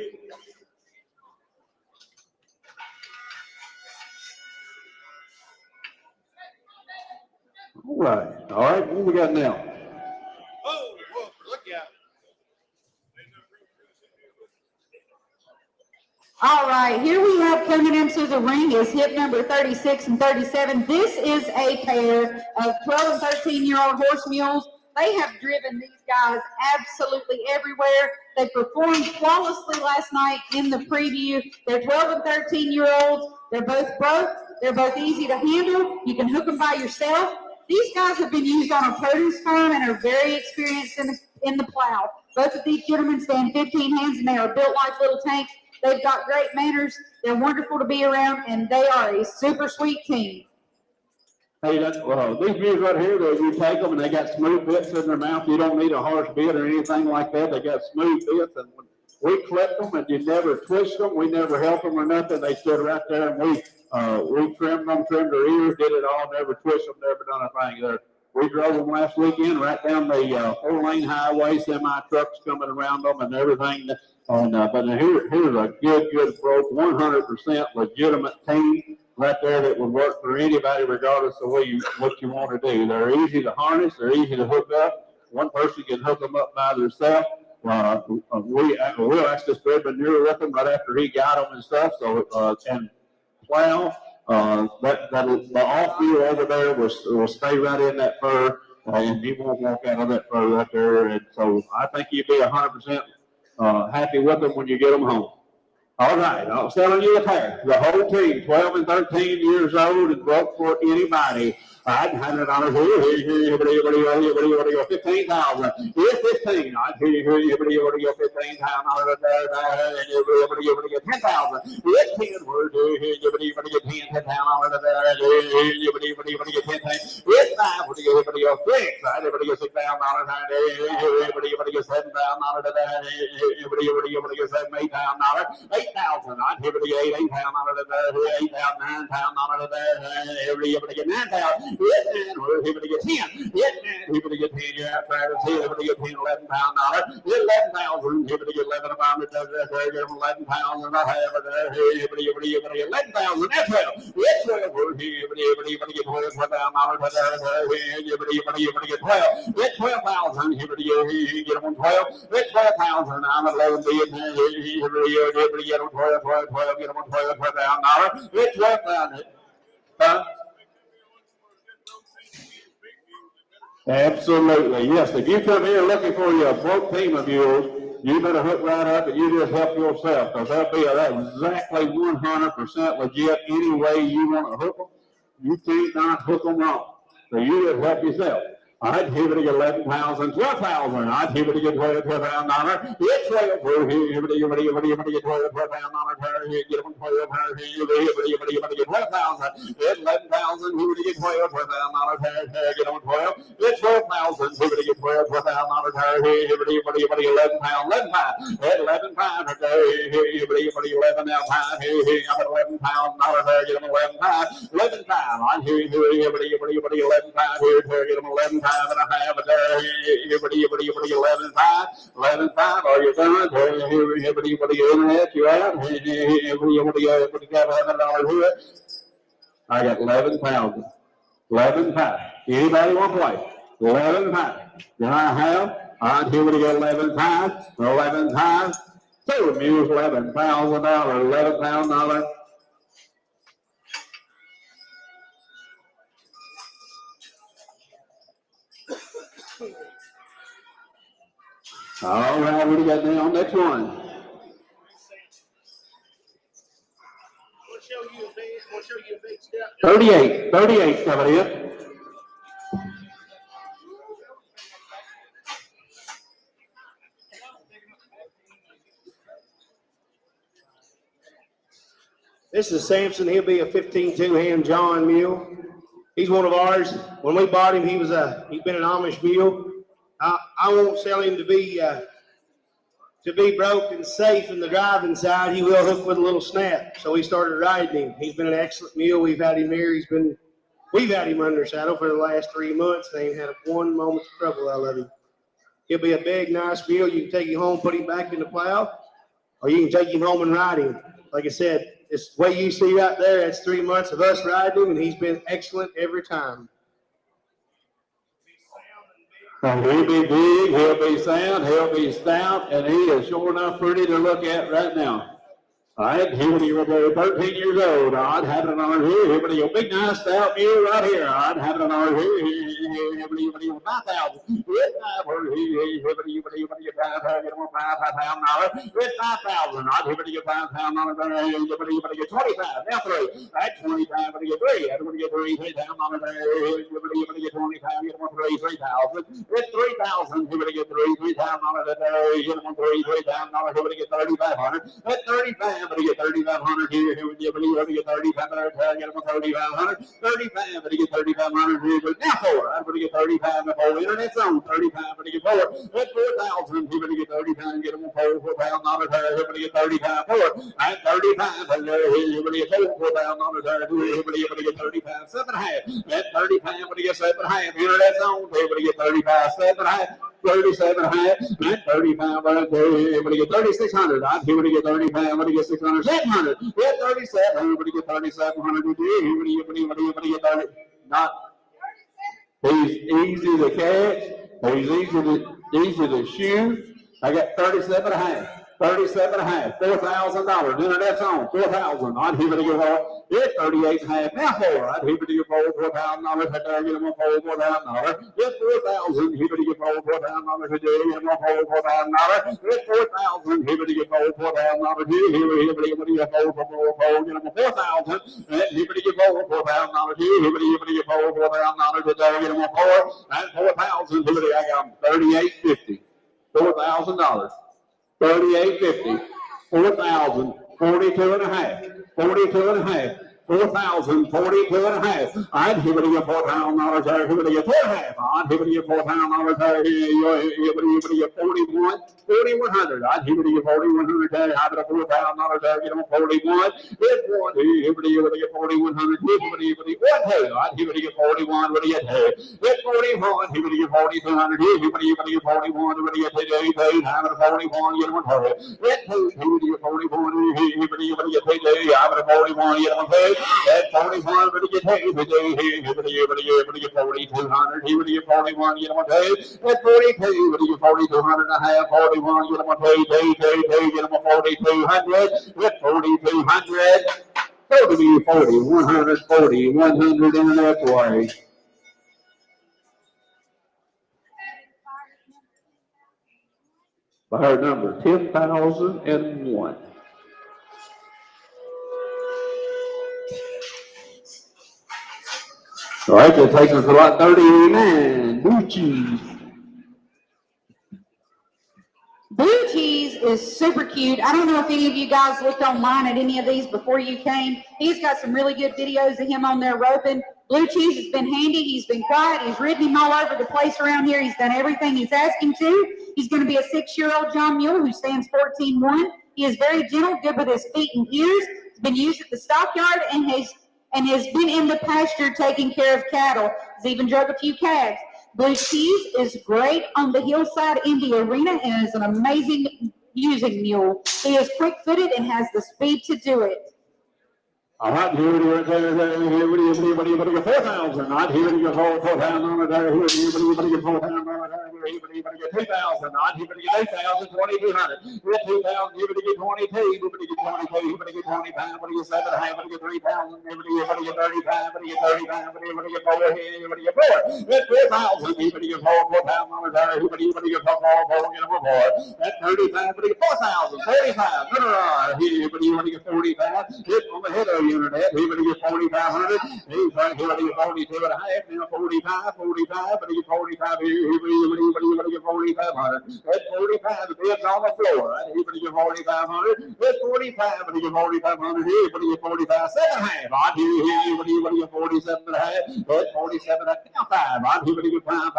All right, what we got now? Oh, whoa, look out. All right, here we have coming into the ring is hip number 36 and 37. This is a pair of 12 and 13-year-old horse mules. They have driven these guys absolutely everywhere. They performed flawlessly last night in the preview. They're 12 and 13-year-olds. They're both broke. They're both easy to handle. You can hook them by yourself. These guys have been used on a produce farm and are very experienced in the plow. Both of these gentlemen stand 15 hands and they are built like little tanks. They've got great manners. They're wonderful to be around and they are a super sweet team. Hey, these mules right here, you take them and they got smooth bits in their mouth. You don't need a harsh bit or anything like that. They got smooth bits, and when we clip them and you never twist them, we never help them or nothing. They stood right there and we trimmed them, trimmed their ears, did it all, never twist them, never done a thing there. We drove them last weekend right down the 4-lane highway, semi-trucks coming around them and everything. But here's a good broke, 100% legitimate team right there that would work for anybody regardless of what you want to do. They're easy to harness. They're easy to hook up. One person can hook them up by themselves. we'll actually spread manure with him right after he got them and stuff. So and plow. The off field over there will stay right in that fur, and he won't walk out of that fur right there. And so I think you'll be 100% happy with them when you get them home. All right, I'm selling you a pair. The whole team, 12 and 13 years old, and broke for anybody. I'd $100 here, 15,000. Here's 15. I'd here, 15,000. Everybody get 10,000. Here's 10. We're doing here, everybody get 10,000. Everybody get 10,000. Here's 5. Everybody get 6. Everybody get $6,000. Everybody get $7,000. Everybody get $7,000. $8,000. I'd everybody get $8,000. $8,000. $9,000. Everybody get $9,000. Yes, man. Everybody get 10. Yes, man. Everybody get 10. You're out, Travis. Everybody get 10. $11,000. $11,000. Everybody get 11 about it. $11,000. I have it. Everybody get 11,000. That's 12. Yes, 12. Everybody get 12. Everybody get 12. That's 12,000. Everybody get them 12. That's 12,000. I'm at 11 billion. Everybody get them 12. 12. Get them 12. $12,000. It's 12,000. Absolutely, yes. If you come here looking for your broke team of mules, you better hook right up and you just help yourself, because that'll be exactly 100% legit. Any way you want to hook them, you can't not hook them wrong. So you just help yourself. I'd give it to get 11,000, 12,000. I'd give it to get $12,000. It's 12. Everybody get $12,000. Get them 12. Everybody get 12,000. It's 11,000. Everybody get $12,000. Get them 12. It's 12,000. Everybody get $12,000. Everybody 11,000. 11,000. At 11,000. Everybody 11 now. I'm at $11,000. Get them 11,000. 11,000. I hear everybody 11,000 here. Get them 11,000. And a half a day. Everybody 11,500. 11,500. Are you done? Everybody internet, you out? Everybody got $100 here. I got 11,000. 11,500. Anybody want to play? 11,500. Then I have. Everybody got 11,500. 11,500. So mules $11,000. $11,000. All right, what do you got now? Next one. We'll show you a big step. 38. 38 coming in. This is Samson. He'll be a 15-2 hand John mule. He's one of ours. When we bought him, he's been an Amish mule. I won't sell him to be broke and safe in the driving side. He will hook with a little snap. So we started riding him. He's been an excellent mule. We've had him here. We've had him under saddle for the last 3 months. They ain't had one moment's trouble out of him. He'll be a big, nice mule. You can take him home, put him back in the plow, or you can take him home and ride him. Like I said, this way you see right there, that's 3 months of us riding him, and he's been excellent every time. He'll be big, he'll be sound, he'll be stout, and he is sure enough pretty to look at right now. All right, here when you were 13 years old, I'd have it on here. Everybody, a big, nice, stout mule right here. I'd have it on here. Everybody, 5,000. It's 5,000. It's 5,000. I'd everybody get $5,000. Everybody get 25. Now 3. That's 25. Everybody get 3. Everybody get 3. $3,000. Everybody get 25. Get them 3. 3,000. It's 3,000. Everybody get 3. $3,000 a day. Get them 3. $3,000. Everybody get 3,500. That's 35. Everybody get 3,500 here. Everybody get 3,500. Get them 3,500. 35. Everybody get 3,500 here. Now 4. Everybody get 35. The internet's on. 35. Everybody get 4. That's 4,000. Everybody get 35. Get them 4,000. Everybody get 35. 4. That's 35. Everybody get 4,000. Everybody get 35. 7.5. That's 35. Everybody get 7.5. Internet's on. Everybody get 35. 7.5. 37.5. That's 35. Everybody get 3,600. Everybody get 35. Everybody get 600. 700. Get 37. Everybody get 3,700. Everybody get 30. Not. He's easy to catch. He's easy to shoot. I got 37 and a half. 37 and a half, $4,000. Internet song, 4,000. I'd give it a give all. It's 38 and a half. Now four. I'd give it a give all $4,000. I'd there give them a whole $4,000. It's 4,000. Give it a give all $4,000. I'd give them a whole $4,000. It's 4,000. Give it a give all $4,000. Give it a give all $4,000. Give them a 4,000. Give it a give all $4,000. Give it a give all $4,000. I'd there give them a 4. And 4,000. Give it a I got $38.50. $4,000. $38.50, 4,000, 42 and a half, 42 and a half, 4,000, 42 and a half. I'd give it to you $4,000 there, give it to you 4.5. I'd give it to you $4,000 there, give it to you 41, 4,100. I'd give it to you 4,100 there, I'd give it $4,000 there, give them 41. It's 1, give it to you 4,100, give it to you 1, I'd give it to you 41, what do you do? It's 41, give it to you 4,200, give it to you 41, what do you do? Have it 41, you don't have it. It's 2, give it to you 41, give it to you 2, have it 41, you don't have it. At 41, but you take it, but you 4,200, he would give 41, you don't pay. At 42, but you 4,200 and a half, 41, you don't pay, get them a 4,200, at 4,200, go to be 40, 140, 100 in that way. Fire number 10,001. All right, that takes us to lot 39, blue cheese. Blue cheese is super cute. I don't know if any of you guys looked online at any of these before you came. He's got some really good videos of him on there roping. Blue cheese has been handy. He's been quiet. He's ridden him all over the place around here. He's done everything he's asked him to. He's going to be a 6-year-old John Mule who stands 14-1. He is very gentle, good with his feet and ears. He's been used at the stockyard and has been in the pasture taking care of cattle. He's even drug a few calves. Blue cheese is great on the hillside in the arena and is an amazing using mule. He is quick-footed and has the speed to do it. All right, here we go, 4,000. Not here we go, 4,000 there. Here we go, 4,000 there. Here we go, 2,000. Not here we go, 8,000, 2,200. Here 2,000. Here we go, 22. Here we go, 22. Here we go, 25. Here we go, 7. Here we go, 3,000. Here we go, 35. Here we go, 35. Here we go, 4. Here we go, 4. That's 4,000. Here we go, 4,000 there. Here we go, 4. That's 35. Here we go, 4,000. 45. Here we go, 45. Hit on the head of you. Internet, he would get 4,500. He's right here, he 42 and a half, now 45, but he get 45 here, he would get 4,500. That's 45, the bed's on the floor, right? He would get 4,500. That's 45, but he get 4,500 here, but he get 45, 7.5. Right here, he would get 47 and a half. That's 47 and a half, now 5. Right here, would get $5,000.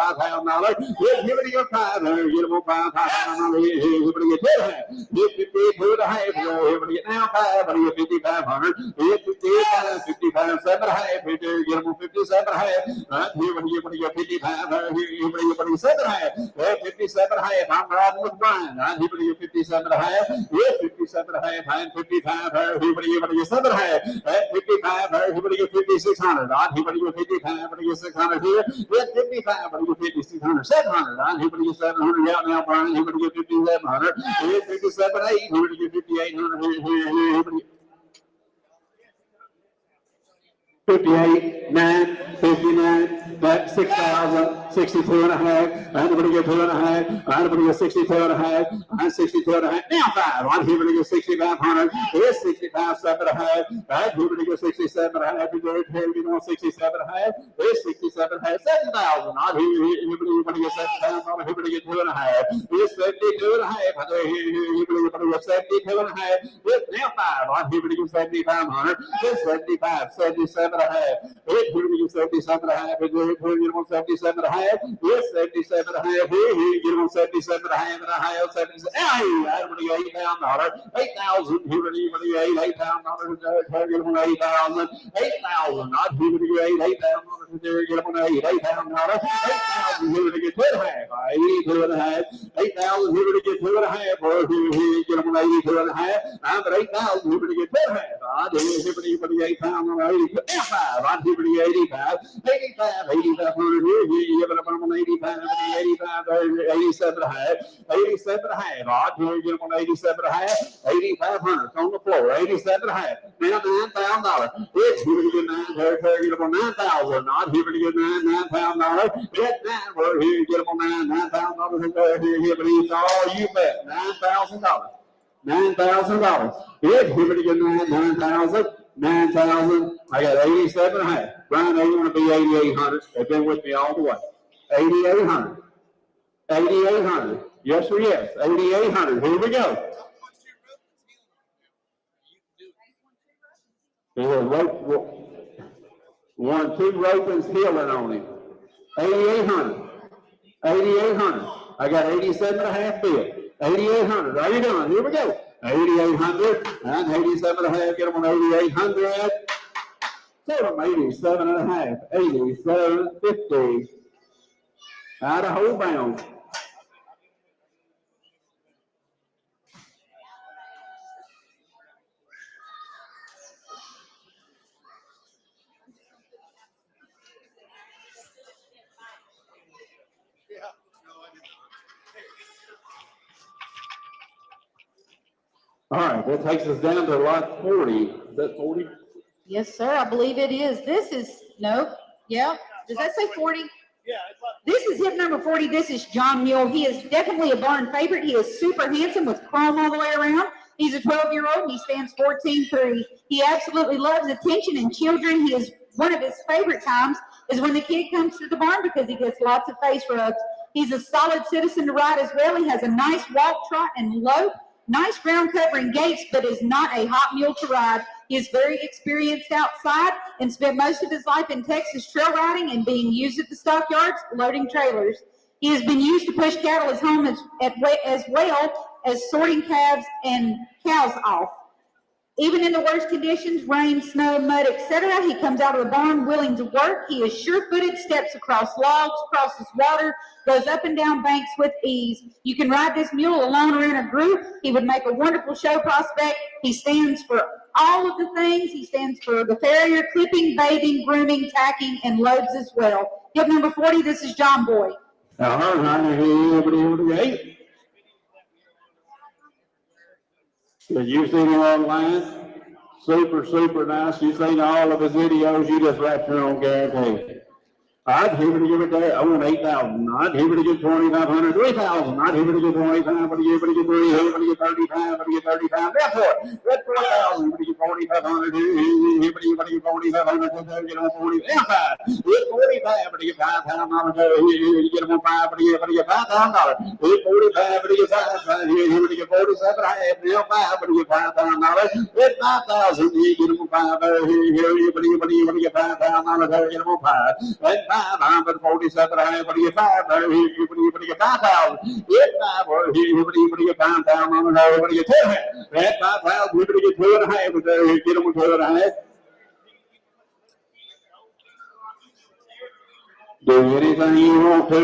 He would get 5 there, get him $5,000. He would get 10.5. Get 52 and a half, he would get now 5, but he get 5,500. 55, 7.5. Here, get him 57.5. Right here, when you get 55, here, you get 57.5. Well, 57.5. I'm riding with Brian. Right here, when you get 57.5. Yeah, 57.5. And 55. Here, when you get 7.5. At 55. Here, when you get 5,600. Right here, when you get 55. When you get 600 here. Yeah, 55. When you get 5,600. 700. Right here, when you get 700. Out now, Brian. Here, when you get 5,700. Here, 57.8. Here, when you get 5,800. Here, when you 58, 9, 59, that's 6,000, 62 and a half, I'm going to get 2 and a half, I'm going to get 62 and a half, I'm 62 and a half, now 5, I'm here to get 6,500, here's 65, 7 and a half, I'm here to get 67 and a half, you're going 67 and a half, here's 67 and a half, 7,000, I'm here to get 7,000, I'm here to get 2 and a half, here's 72 and a half, I'm here to get 72 and a half, here's now 5, I'm here to get 7,500, here's 75, 77 and a half, here's here to get 77 and a half, here you want 77 and a half, here's 77 and a half, here you want 77 and a half, 77, I'm going to get $8,000, 8,000, here you want to get $8,000, get them 8,000, 8,000, not here to get $8,000, there get them 8,000, 8,000, here to get 2 and a half, 82 and a half, 8,000, here to get 2 and a half, or here get them 82 and a half, I'm at 8,000, here to get 2 and a half, Odd hibbity 8 pound on 85. Odd hibbity 85. 8500 here. You give it up on 85, 85, 87 and a half. 87 and a half. Odd here, get them on 87 and a half. 8500 on the floor. 87 and a half. Now $9,000. It's hibbity get 9. Get them on 9,000. Odd hibbity get $9,000. Get 9. We're here. Get them on $9,000. Here, hibbity. Oh, you bet. $9,000. $9,000. Good. Hibbity get 9,000. 9,000. I got 87 and a half. Brian, they want to be 8,800. They've been with me all the way. 8,800. 8,800. Yes or yes? 8,800. Here we go. There's a rope. 1, 2 ropings healing on him. 8,800. 8,800. I got 87 and a half bid. 8,800. Are you done? Here we go. 8,800 and 87 and a half. Get them on 8,800. Tell them 87 and a half. 87.50. Out of whole bound. All right, that takes us down to lot 40. Is that 40? Yes, sir, I believe it is. This is, nope, yeah. Does that say 40? Yeah, it's like. This is hip number 40. This is John Mule. He is definitely a barn favorite. He is super handsome with chrome all the way around. He's a 12-year-old and he stands 14'3". He absolutely loves attention and children. He is one of his favorite times is when the kid comes to the barn because he gets lots of face rubs. He's a solid citizen to ride as well. He has a nice walk, trot, and lope. Nice ground covering gaits, but is not a hot mule to ride. He is very experienced outside and spent most of his life in Texas trail riding and being used at the stockyards, loading trailers. He has been used to push cattle as home as well as sorting calves and cows off. Even in the worst conditions, rain, snow, mud, etc., he comes out of the barn willing to work. He is sure-footed, steps across logs, crosses water, goes up and down banks with ease. You can ride this mule alone or in a group. He would make a wonderful show prospect. He stands for all of the things. He stands for the farrier, clipping, bathing, grooming, tacking, and loads as well. Hip number 40, this is John Boy. Did you see him online? Super nice. You seen all of his videos. You just wrapped your own guarantee. I'd give it to give it there. I want 8,000. I'd give it to get 2,500, 3,000. I'd give it to get 25. I'd give it to get 3. I'd give it to get 35. I'd get 35. That's what. That's 4,000. I'd get 4,500. Give it to get 4,500. Get on 45. Get 45. I'd get 5,000. You get them on 5. I'd get $5,000. Get 45. I'd get 5,000. Give it to get 47. Now 5. I'd get $5,000. Get 5,000. You get them on 5. You get $5,000. Get them on 5. 547. What do you 5? What do you get 5,000? Get 5. What do you get 5,000 on another? What do you get 2? That's 5,000. What do you get 2.5? Get them 2.5. Do anything you want to.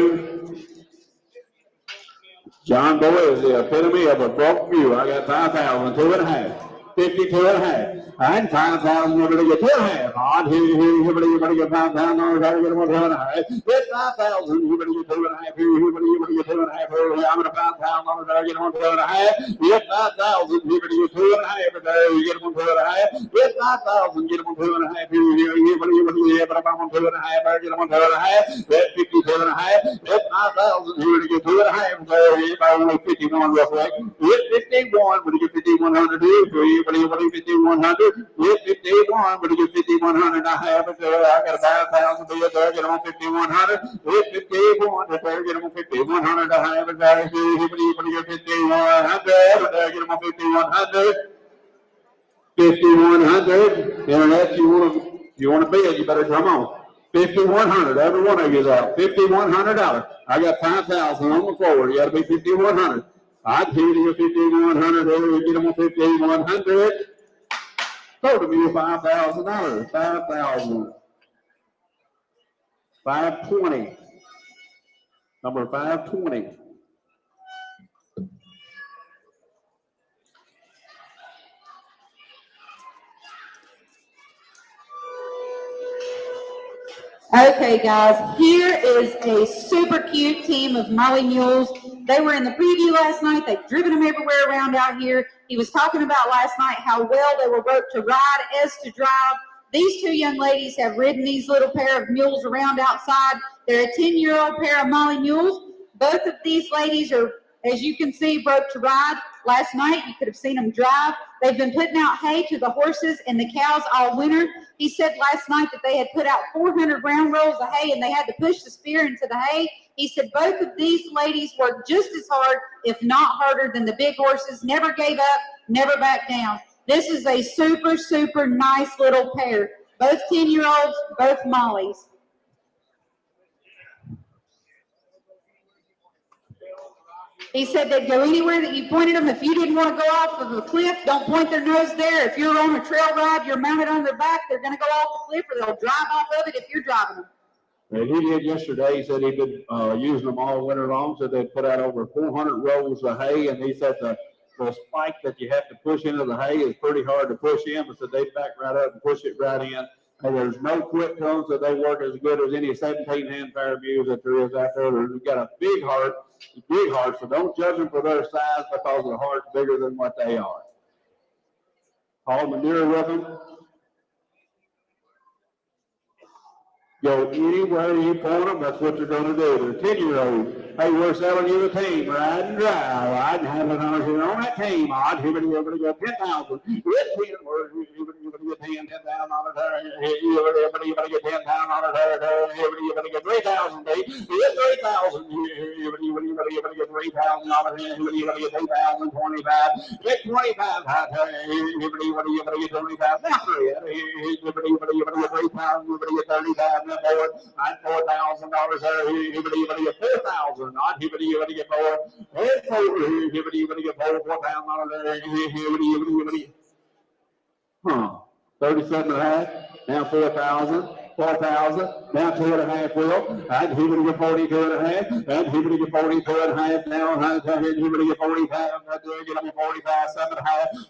John Boy is the epitome of a broke view. I got 5,000, 2.5. 52.5. And 5,000, you're going to get 2.5. Odd, here, you're going to get 5,000, you're going to get 1.5. Get 5,000, you're going to get 2.5. Here, you're going to get 2.5. I'm going to 5,000, you're going to get 1.5. Get 5,000, you're going to get 2.5. You get 1.5. Get 5,000, get 1.5. Here, you're going to get 1.5. Get 1.5. Get 52.5. Get 5,000, you're going to get 2.5. Everybody only 51 real quick. Get 51, when you get 5,100 here. What do you 5,100? Get 51, but you get 5,100. I have it there. I got 5,000 there. Get on 5,100. Get 51. There, get on 5,100. I have it there. What do you get 5,100? There, get on 5,100. 5,100. Internet, you want to bid? You better come on. 5,100. Every one of you is out. $5,100. I got 5,000 on the floor. You got to be 5,100. I'd give you 5,100. There, get them on 5,100. Total me $5,000. 5,000. 520. Number 520. Okay, guys, here is a super cute team of Molly mules. They were in the preview last night. They've driven them everywhere around out here. He was talking about last night how well they were both to ride as to drive. These two young ladies have ridden these little pair of mules around outside. They're a 10-year-old pair of Molly mules. Both of these ladies are, as you can see, broke to ride. Last night, you could have seen them drive. They've been putting out hay to the horses and the cows all winter. He said last night that they had put out 400 round rolls of hay and they had to push the spear into the hay. He said both of these ladies worked just as hard, if not harder, than the big horses, never gave up, never backed down. This is a super, super nice little pair. Both 10-year-olds, both Mollies. He said they'd go anywhere that you pointed them. If you didn't want to go off of a cliff, don't point their nose there. If you're on a trail ride, you're mounted on their back, they're going to go off the cliff or they'll drive off of it if you're driving them. And he did yesterday. He said he'd been using them all winter long. So they put out over 400 rolls of hay. And he said the spike that you have to push into the hay is pretty hard to push in. But so they back right up and push it right in. And there's no quit cones, so they work as good as any 17-hand pair of mules that there is out there. They've got a big heart, so don't judge them for their size because the heart's bigger than what they are. Haul manure with them. Go anywhere you point them, that's what you're going to do. They're 10-year-olds. Hey, we're selling you a team, ride and drive. Ride and have it on that team. Odd, you're going to go 10,000. You're going to get 10,000 on it. You're going to get 10,000 on it. You're going to get 3,000. You're 3,000. You're going to get 3,000 on it. You're going to get 2,000, 25. Get 25. You're going to get 25. Now, you're going to get 3,000. You're going to get 30,000. $4,000 there. You're going to get 4,000. Not you're going to get more. You're going to get $4,000 there. 37.5. Now 4,000. 4,000. Now 2.5 will. And you're going to get 42.5. And you're going to get 42.5. Now you're going to get 45. You're going to get 45.5.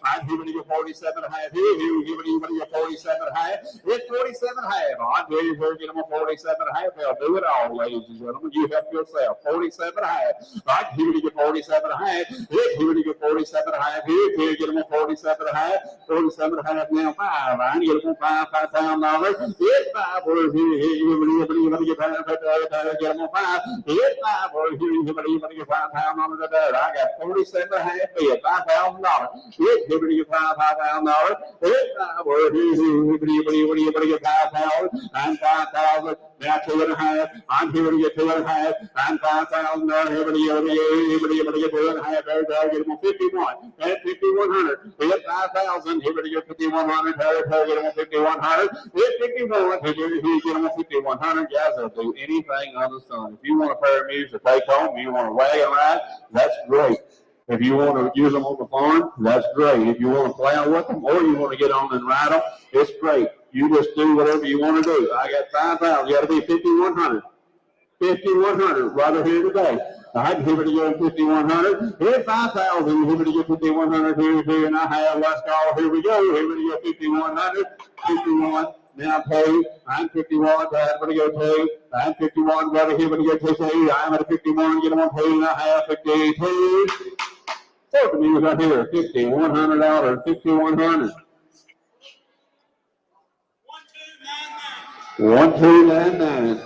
And you're going to get 47.5. You're going to get 47.5. It's 47.5. On here, you're going to get them 47.5. They'll do it all, ladies and gentlemen. You help yourself. 47.5. Right here, you get 47.5. Here, you get 47.5. Here, get them 47.5. 47.5. Now 5. I get them $5,000. It's 5. You're going to get 5. Get them on 5. It's 5. You're going to get $5,000 a day. I got 47.5 bid. $5,000. You're going to get $5,000. It's 5. You're going to get 5,000. And 5,000. Now 2.5. I'm here to get 2.5. And 5,000. Everybody get 2.5. There, get them on 51. And 5,100. We get 5,000. Everybody get 5,100. There, get them on 5,100. It's 51. Here, get them on 5,100. Guys, they'll do anything on the sun. If you want a pair of mules to take home, you want to wagon ride, that's great. If you want to use them on the farm, that's great. If you want to plow with them or you want to get on and ride them, it's great. You just do whatever you want to do. I got 5,000. You got to be 5,100. 5,100 right here today. All right, here we go, 5,100. Here's 5,000. Here we go, 5,100. Here, and I have. Let's go. Here we go. Here we go, 5,100. 51. Now pay. I'm 51. Everybody go pay. I'm 51. Right here. Everybody go pay. I'm at 51. Get them on pay. And I have 52. So the news right here. $5,100. 5,100. 1299.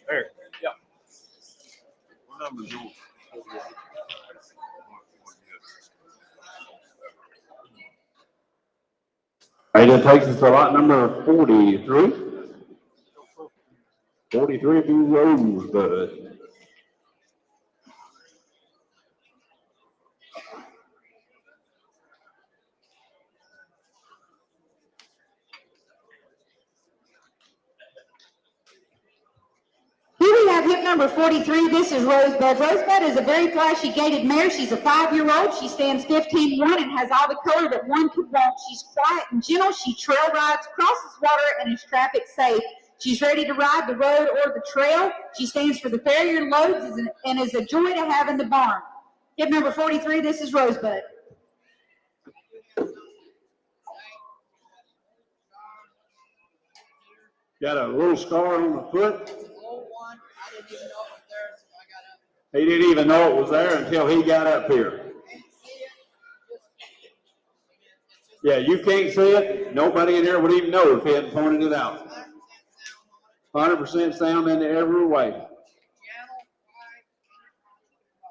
Eric. Yeah. What number is yours? All right, that takes us to lot number 43. 43 through Rosebud. Here we have hip number 43, this is Rosebud. Rosebud is a very flashy gaited mare. She's a 5-year-old. She stands 15-1 and has all the color that one could want. She's quiet and gentle. She trail rides, crosses water, and is traffic safe. She's ready to ride the road or the trail. She stands for the farrier loads and is a joy to have in the barn. Kid number 43, this is Rosebud. Got a little scar on the foot. Old one, I didn't even know it was there, so I got up. He didn't even know it was there until he got up here. Can't see it, just, Yeah, you can't see it. Nobody in here would even know if he hadn't pointed it out. 100% sound in every way.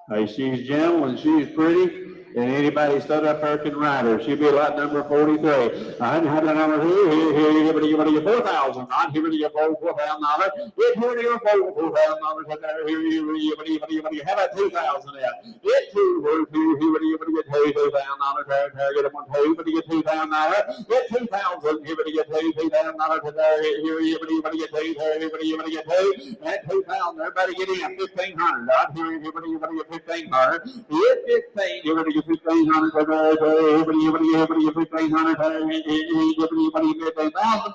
Hey, she's gentle and she's pretty. And anybody stood up there can ride her. She'll be lot number 43. I have the number here, here, 4,000. I'm here to get $4,000. Get here to your $4,000. Here, how about 2,000 yet? Get $2,000. Get $2,000. Get them on $2,000. Get $2,000. Get $2,000. Here, get $2,000. Here, get $2,000. That $2,000. Everybody get in. 1,500. I'm here. Everybody get 1,500. Get 15. Everybody get 1,500. Everybody get 1,500. Everybody get $1,000.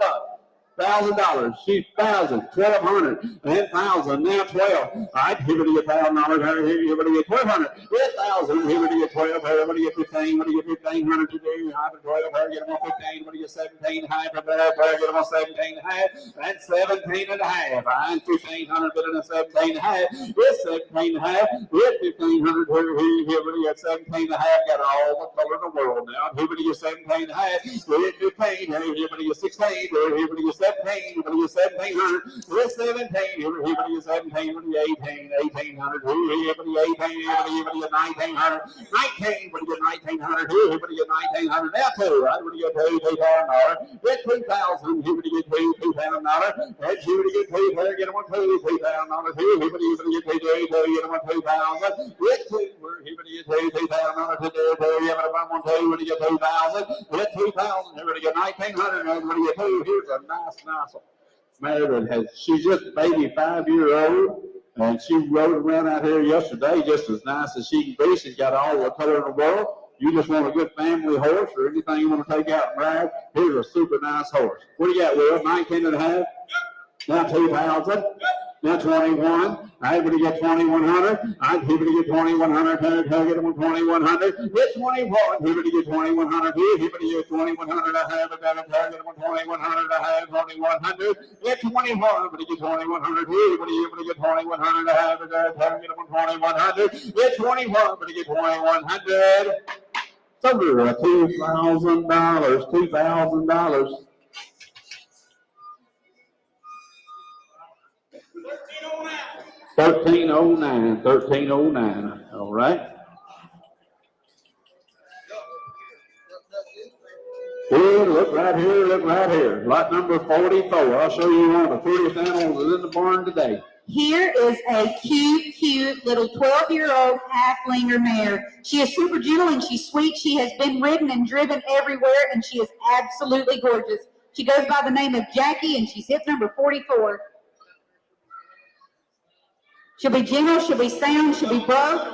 $1,000. She's 1,000, 1,200, 10,000, now 12. I'd give it a $1,000. Everybody get 1,200. 1,000. Everybody get 12. Everybody get 15. Everybody get 1,500 today. I have 12. Everybody get them on 15. Everybody get 17. High. Everybody get them on 17. High. That's 17 and a half. I'm 1,500. Get in a 17 and a half. It's 17 and a half. It's 1,500. Everybody get 17 and a half. Got all the color in the world now. Everybody get 17 and a half. It's 15. Everybody get 16. Everybody get 17, everybody get 1,700, we're 17, everybody get 17, everybody get 18, 1,800, everybody get 18, everybody get 1,900, 19, everybody get 1,900, everybody get 1,900, now two, everybody get $2,000, get 2,000, everybody get $2,000, everybody get $2,000, get them on $2,000, everybody get $2,000, get them on $2,000, get two, everybody get $2,000, everybody get 2,000, get 2,000, everybody get 1,900, everybody get two. Here's a nice mare that has, she's just a baby 5-year-old, and she rode around out here yesterday just as nice as she can be. She's got all the color in the world. You just want a good family horse or anything you want to take out and ride, here's a super nice horse. What do you got, Will? 19 and a half? Now 2,000. Now 21. Everybody get 2,100. Everybody get 2,100. Get them on 2,100. Get 21. Everybody get 2,100. Everybody get 2,100. I have it. Get them on 2,100. I have 2,100. Get 21. Everybody get 2,100. Everybody get 2,100. I have it. Get them on 2,100. Get 21. Everybody get 2,100. It's over $2,000. $2,000. 1309. 1309. All right. Well, look right here, look right here. Lot number 44. I'll show you one of the prettiest animals in the barn today. Here is a cute little 12-year-old half-linger mare. She is super gentle and she's sweet. She has been ridden and driven everywhere, and she is absolutely gorgeous. She goes by the name of Jackie, and she's hip number 44. She'll be gentle, she'll be sound, she'll be broke.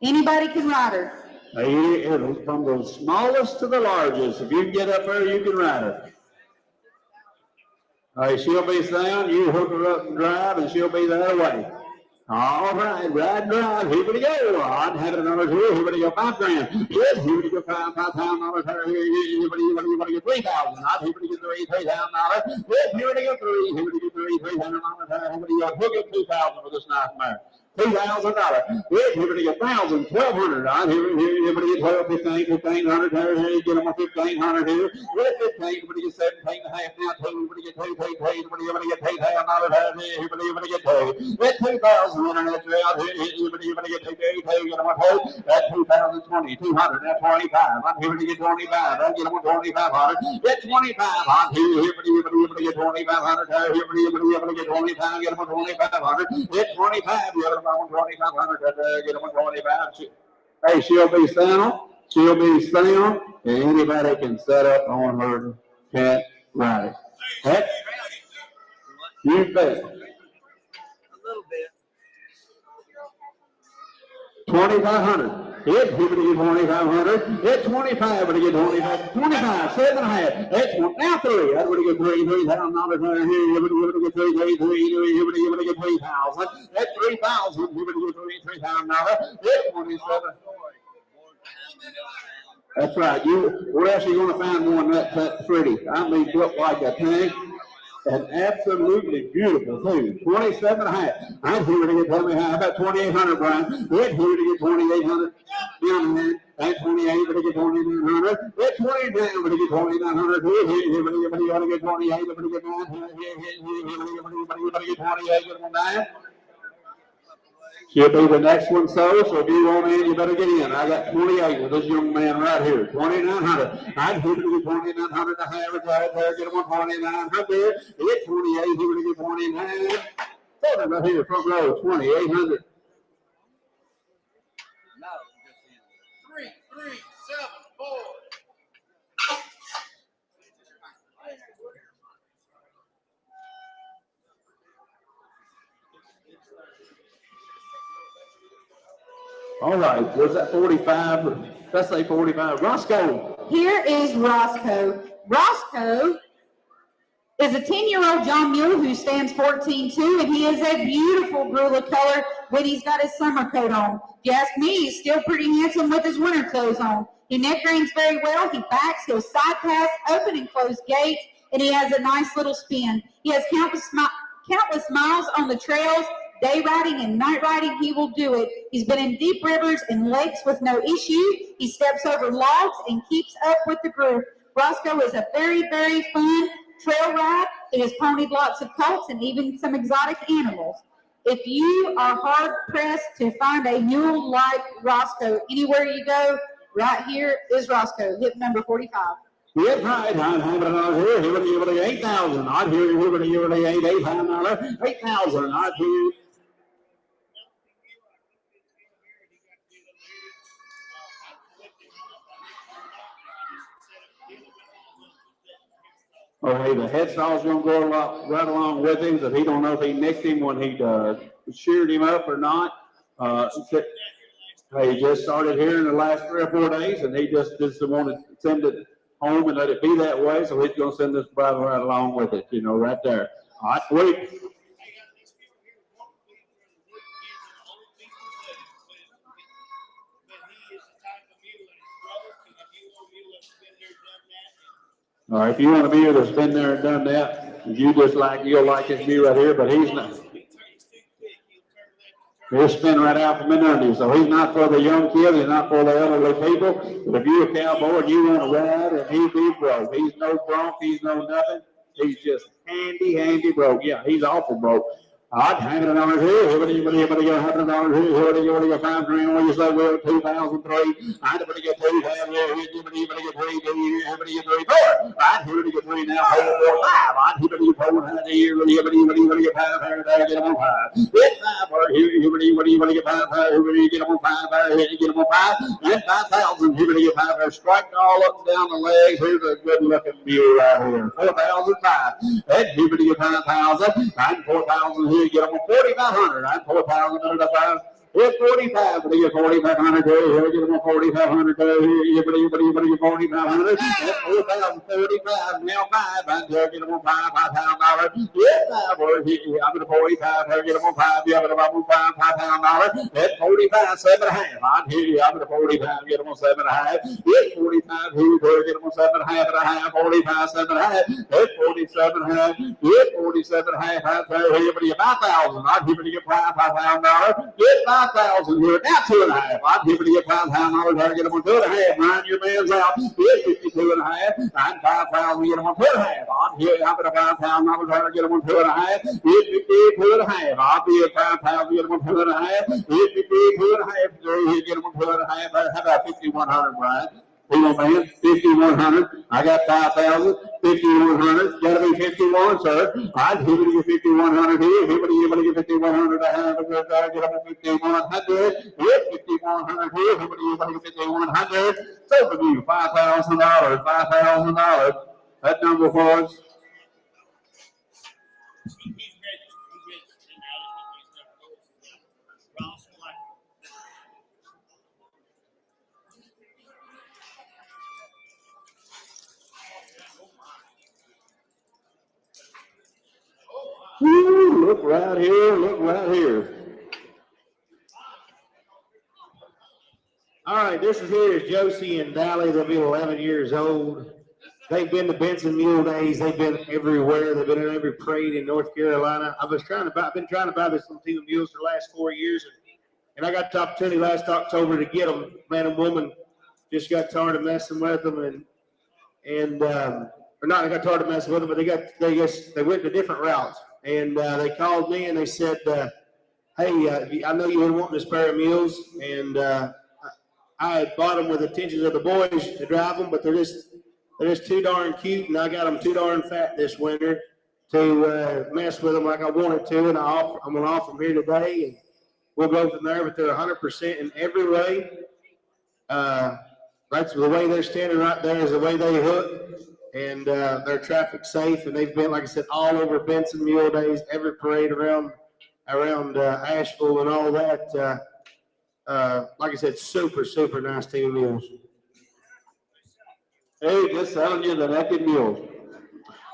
Anybody can ride her. From the smallest to the largest. If you can get up there, you can ride her. All right, she'll be sound. You hook her up and drive, and she'll be that way. All right, ride, drive. Here we go. I'd have another two. Here we go, $5,000. Yes, here we go, $5,000. Here we get 3,000. I'd here we get $3,000. Yes, here we go, three. Here we go, $3,000. Here we go, hook up 2,000 with this nice mare. $2,000. Yes, here we get 1,000, 1,200. I'd here we get 12, 15, 1,500. Here, get them on 1,500 here. Yes, 15. Here we get 17 and a half. Now 2. Here we get 2, 2, 2. Here we get $2,000. Here we get 2. That's 2,000. Internet out here. Here we get 2, 2, 2. Get them on 2. That's 2,020, 200. That's 25. I'm here to get 25. I get them on 2,500. Get 25. I'm here to get 2,500. Here we get 25. Get them on 2,500. Get 25. Get them on 2,500. Get them on 25. Hey, she'll be sound. She'll be sound. And anybody can set up on her cat ride. Heck, you bet. 2,500. It's here to get 2,500. It's 25, but to get 25. 25, 7.5. It's one, now 3. That's what to get $3,000 here. Here to get 3, here to get 3,000. That's 3,000. Here to get $3,000. It's 27. That's right. Where else are you going to find one that pretty? I mean, built like a tank. And absolutely beautiful too. 27.5. I'm here to get 25. How about 2,800, Brian? We're here to get 2,800. Down here. At 28, but to get 2,900. At 29, but to get 2,900. Here, but you want to get 28, but to get 9. Here, but to get 28, get 9. She'll be the next one, so if you want in, you better get in. I got 28 with this young man right here, 2,900. I'd here to get 2,900 to have it right there, get him on 2,900. Get 28, here to get 29. So right here, front row, 2,800. 3, 7, 4. All right, was that 45? Let's say 45. Roscoe. Here is Roscoe. Roscoe is a 10-year-old John Mule who stands 14'2", and he is a beautiful Brula color when he's got his summer coat on. If you ask me, he's still pretty handsome with his winter clothes on. He neck reins very well. He backs, he'll side pass, open and close gates, and he has a nice little spin. He has countless miles on the trails. Day riding and night riding, he will do it. He's been in deep rivers and lakes with no issue. He steps over logs and keeps up with the group. Roscoe is a very, very fun trail ride. He has ponied lots of colts and even some exotic animals. If you are hard-pressed to find a mule like Roscoe anywhere you go, right here is Roscoe, hip number 45. Yes, right. I'm having another here. Here to get 8,000. I'd hear you to get $8,000. 8,000. I'd hear you. Okay, the headstall's going to go right along with him, so he don't know if he nicked him when he sheared him up or not. He just started here in the last 3 or 4 days, and he just wanted to send it home and let it be that way, so he's going to send this brother right along with it, right there. All right, wait. All right, if you want a mule that's been there and done that, you'll like this mule right here, but he's not. He'll spin right out from under you. So he's not for the young kids, he's not for the elderly people. But if you're a cowboy and you want to ride, and he'll be broke. He's no bronc, he's no nothing. He's just handy broke. Yeah, he's awful broke. I'd $100 here. Everybody get $100 here. Everybody get $5 grand. You say, well, 2003. I'd get 2 down here. Everybody get 3. Everybody get 3, 4. I'd everybody get 3 now. 4, 4, 5. I'd everybody get 4 here. Everybody get 5 here. There, get them on 5. Get 5 here. Everybody get 5 here. Everybody get them on 5 here. Get them on 5. And 5,000. Everybody get 5 here. Strike all up and down the legs. Here's a good looking mule right here. 4,005. And everybody get 5,000. And 4,000 here. Get them on 4,500. I'm 4,000 under the 5. It's 45. But you get 4,500 here. Get them on 4,500 here. Everybody get 4,500. That's 4,035. Now 5. I'm there. Get them on 5,000. Yes, I'm going to 45 here. Get them on 5. Yeah, but I'm on 5,000. That's 45. 7.5. I'm here. I'm going to 45. Get them on 7.5. It's 45 here. Get them on 7.5. 45. 7.5. It's 47.5. It's 47.5. I'm there. Everybody 5,000. I'm here to get $5,000. Get 5,000 here. Now 2.5. I'm here to get $5,000. There. Get them on 2.5. Ryan, your man's out. It's 52.5. I'm 5,000. Get them on 2.5. I'm here. I'm going to $5,000. There. Get them on 2.5. It's 52.5. I'll be at 5,000. Get them on 2.5. It's 52.5. Get them on 2.5. How about 5,100, Brian? Hold on, man. 5,100. I got 5,000. 5,100. Got to be 51, sir. I'd give it to you 5,100 here. Everybody get 5,100. I have a good guy. Get up to 5,100. Yes, 5,100 here. Everybody get 5,100. So for you, $5,000. $5,000. That number was. right here, look right here. All right, this is here is Josie and Dally. They'll be 11 years old. They've been to Benson Mule Days. They've been everywhere. They've been in every parade in North Carolina. I've been trying to buy this little team of mules for the last 4 years, and I got the opportunity last October to get them. Man and woman just got tired of messing with them, or not. I got tired of messing with them, but they went to different routes, and they called me and they said, "Hey, I know you were wanting this pair of mules, and I had bought them with the intentions of the boys to drive them, but they're just too darn cute, and I got them too darn fat this winter to mess with them like I wanted to, and I'm going to offer them here today, and we'll go from there. But they're 100% in every way. That's the way they're standing right there is the way they hook, and they're traffic safe, and they've been, like I said, all over Benson Mule Days, every parade around Asheville and all that. Like I said, super, super nice team of mules. Hey, just selling you the naked mules.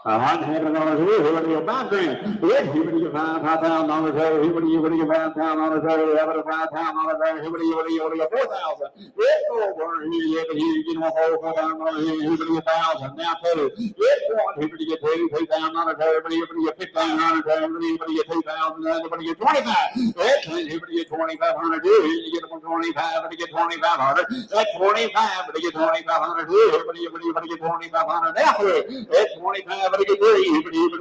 $100 here, here when you $5 grand. Here when you $5,000 here, here when you $5,000 here, $5,000 here when you $4,000. It's over here, you get $4,000 here, here when you $1,000. Now too, it's one here when you get $2,000 here, when you get $1,500 here, when you get $2,000, then when you get $25,000. Here when you get $2,500 here, you get $25,000, when you get $2,500. That's $25,000, when you get $2,500 here, when you get $2,500. Now too, it's $25,000. You get $3,000, $3,000, that's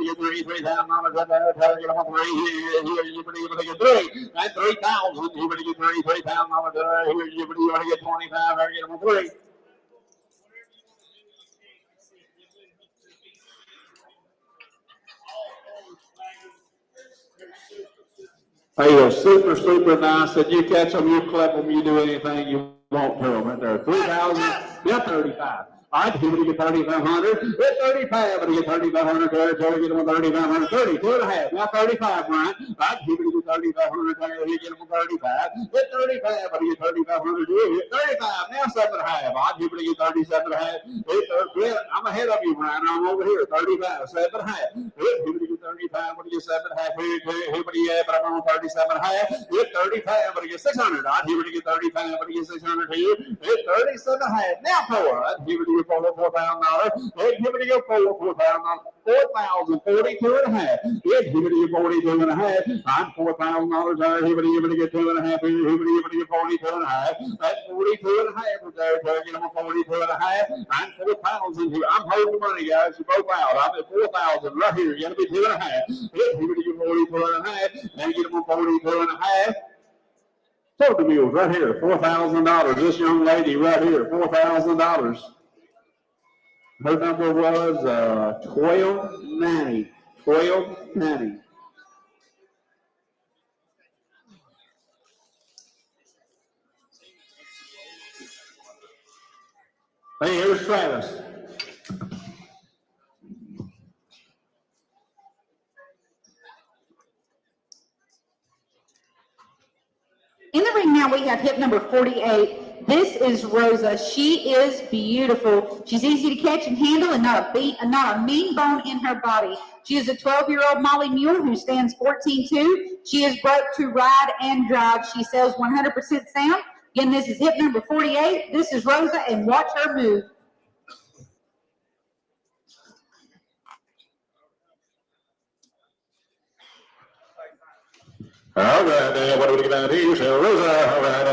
$3,000. You get $3,000 here, you get 25, I get them 3. Hey, they're super, super nice. If you catch them, you clip them, you do anything you want to them. And they're 3,000, they're 35. All right, here we get 3,500. It's 35, but you get 3,500 there. So you get them 3,500, 32 and a half. Now 35, Brian. All right, here we get 3,500 there. You get them 35. It's 35, but you get 3,500 here. You get 35. Now 7 and a half. All right, here we get 37 and a half. I'm ahead of you, Brian. I'm over here. 35, 7 and a half. Here we get 35, but you get 7 and a half. Here we get, but I'm on 37 and a half. It's 35, but you get 600. All right, here we get 35, but you get 600 here. It's 37 and a half. Now 4. Here we get $4,000. Give it to you $4,000. 4,042 and a half. Give it to you 42 and a half. I'm $4,000 there. Give it to get 2 and a half. Give it to you 42 and a half. That's 42 and a half there. Give them 42 and a half. I'm 4,000 here. I'm holding the money, guys. You're both out. I'm at 4,000 right here. You're going to be 2 and a half. Give it to you 42 and a half. Then get them 42 and a half. Sold the mules right here. $4,000. This young lady right here. $4,000. Her number was 1290. 1290. Hey, here's Travis. In the ring now, we have hip number 48. This is Rosa. She is beautiful. She's easy to catch and handle and not a mean bone in her body. She is a 12-year-old Molly Mule who stands 14'2". She is broke to ride and drive. She sells 100% sound. Again, this is hip number 48. This is Rosa, and watch her move. All right, what do we get out here? So Rosa, all right,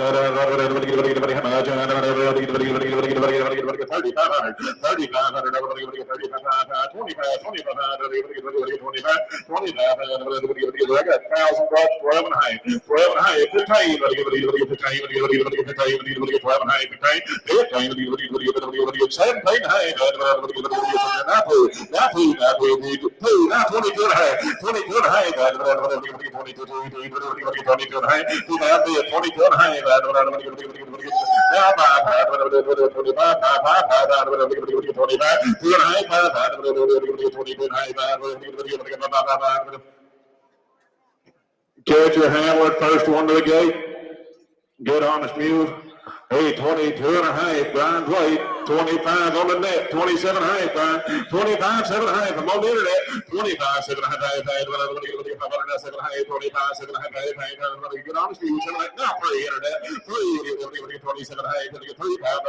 3,500, 3,500, 25, I got 1,000 bucks, 12 and a half, 12 and a half, 15, 22 and a half. Now 22 and a half. Catch your handler, first one to the gate. Good honest mule. Hey, 22 and a half. Brian's late. 25 on the net, 27 high, 25, 7 high. I'm on the internet, 25, 7 high, 7 high, 25, 7 high, get on the street, 7 high, now 3 internet, 3, 27 high, 3 pound,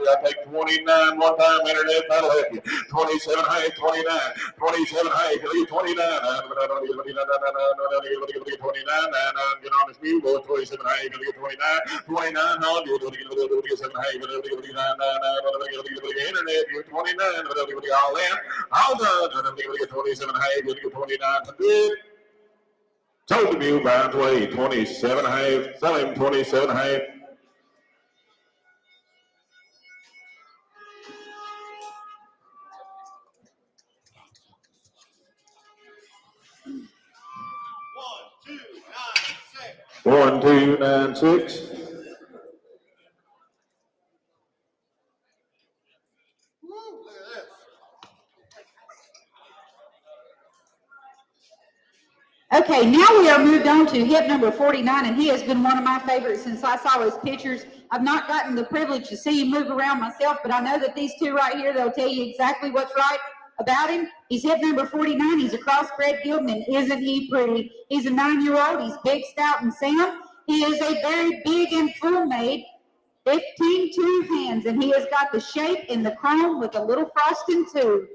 I take 29 one time internet, that'll help you. 27 high, 29, 27 high, 29, 29, get on this mule, boy, 27 high, 29, 29 on, you're going to get 7 high, internet, you're 29, all in, all done, 27 high, 29, good. Told the mule by the way, 27 high, sell him 27 high. One, two, nine, six. Okay, now we are moved on to hip number 49, and he has been one of my favorites since I saw his pictures. I've not gotten the privilege to see him move around myself, but I know that these two right here, they'll tell you exactly what's right about him. He's hip number 49. He's a crossbred gelding, and isn't he pretty? He's a 9-year-old. He's big, stout, and sound. He is a very big and full-made 15-2 hands, and he has got the shape in the chrome with a little frosting too.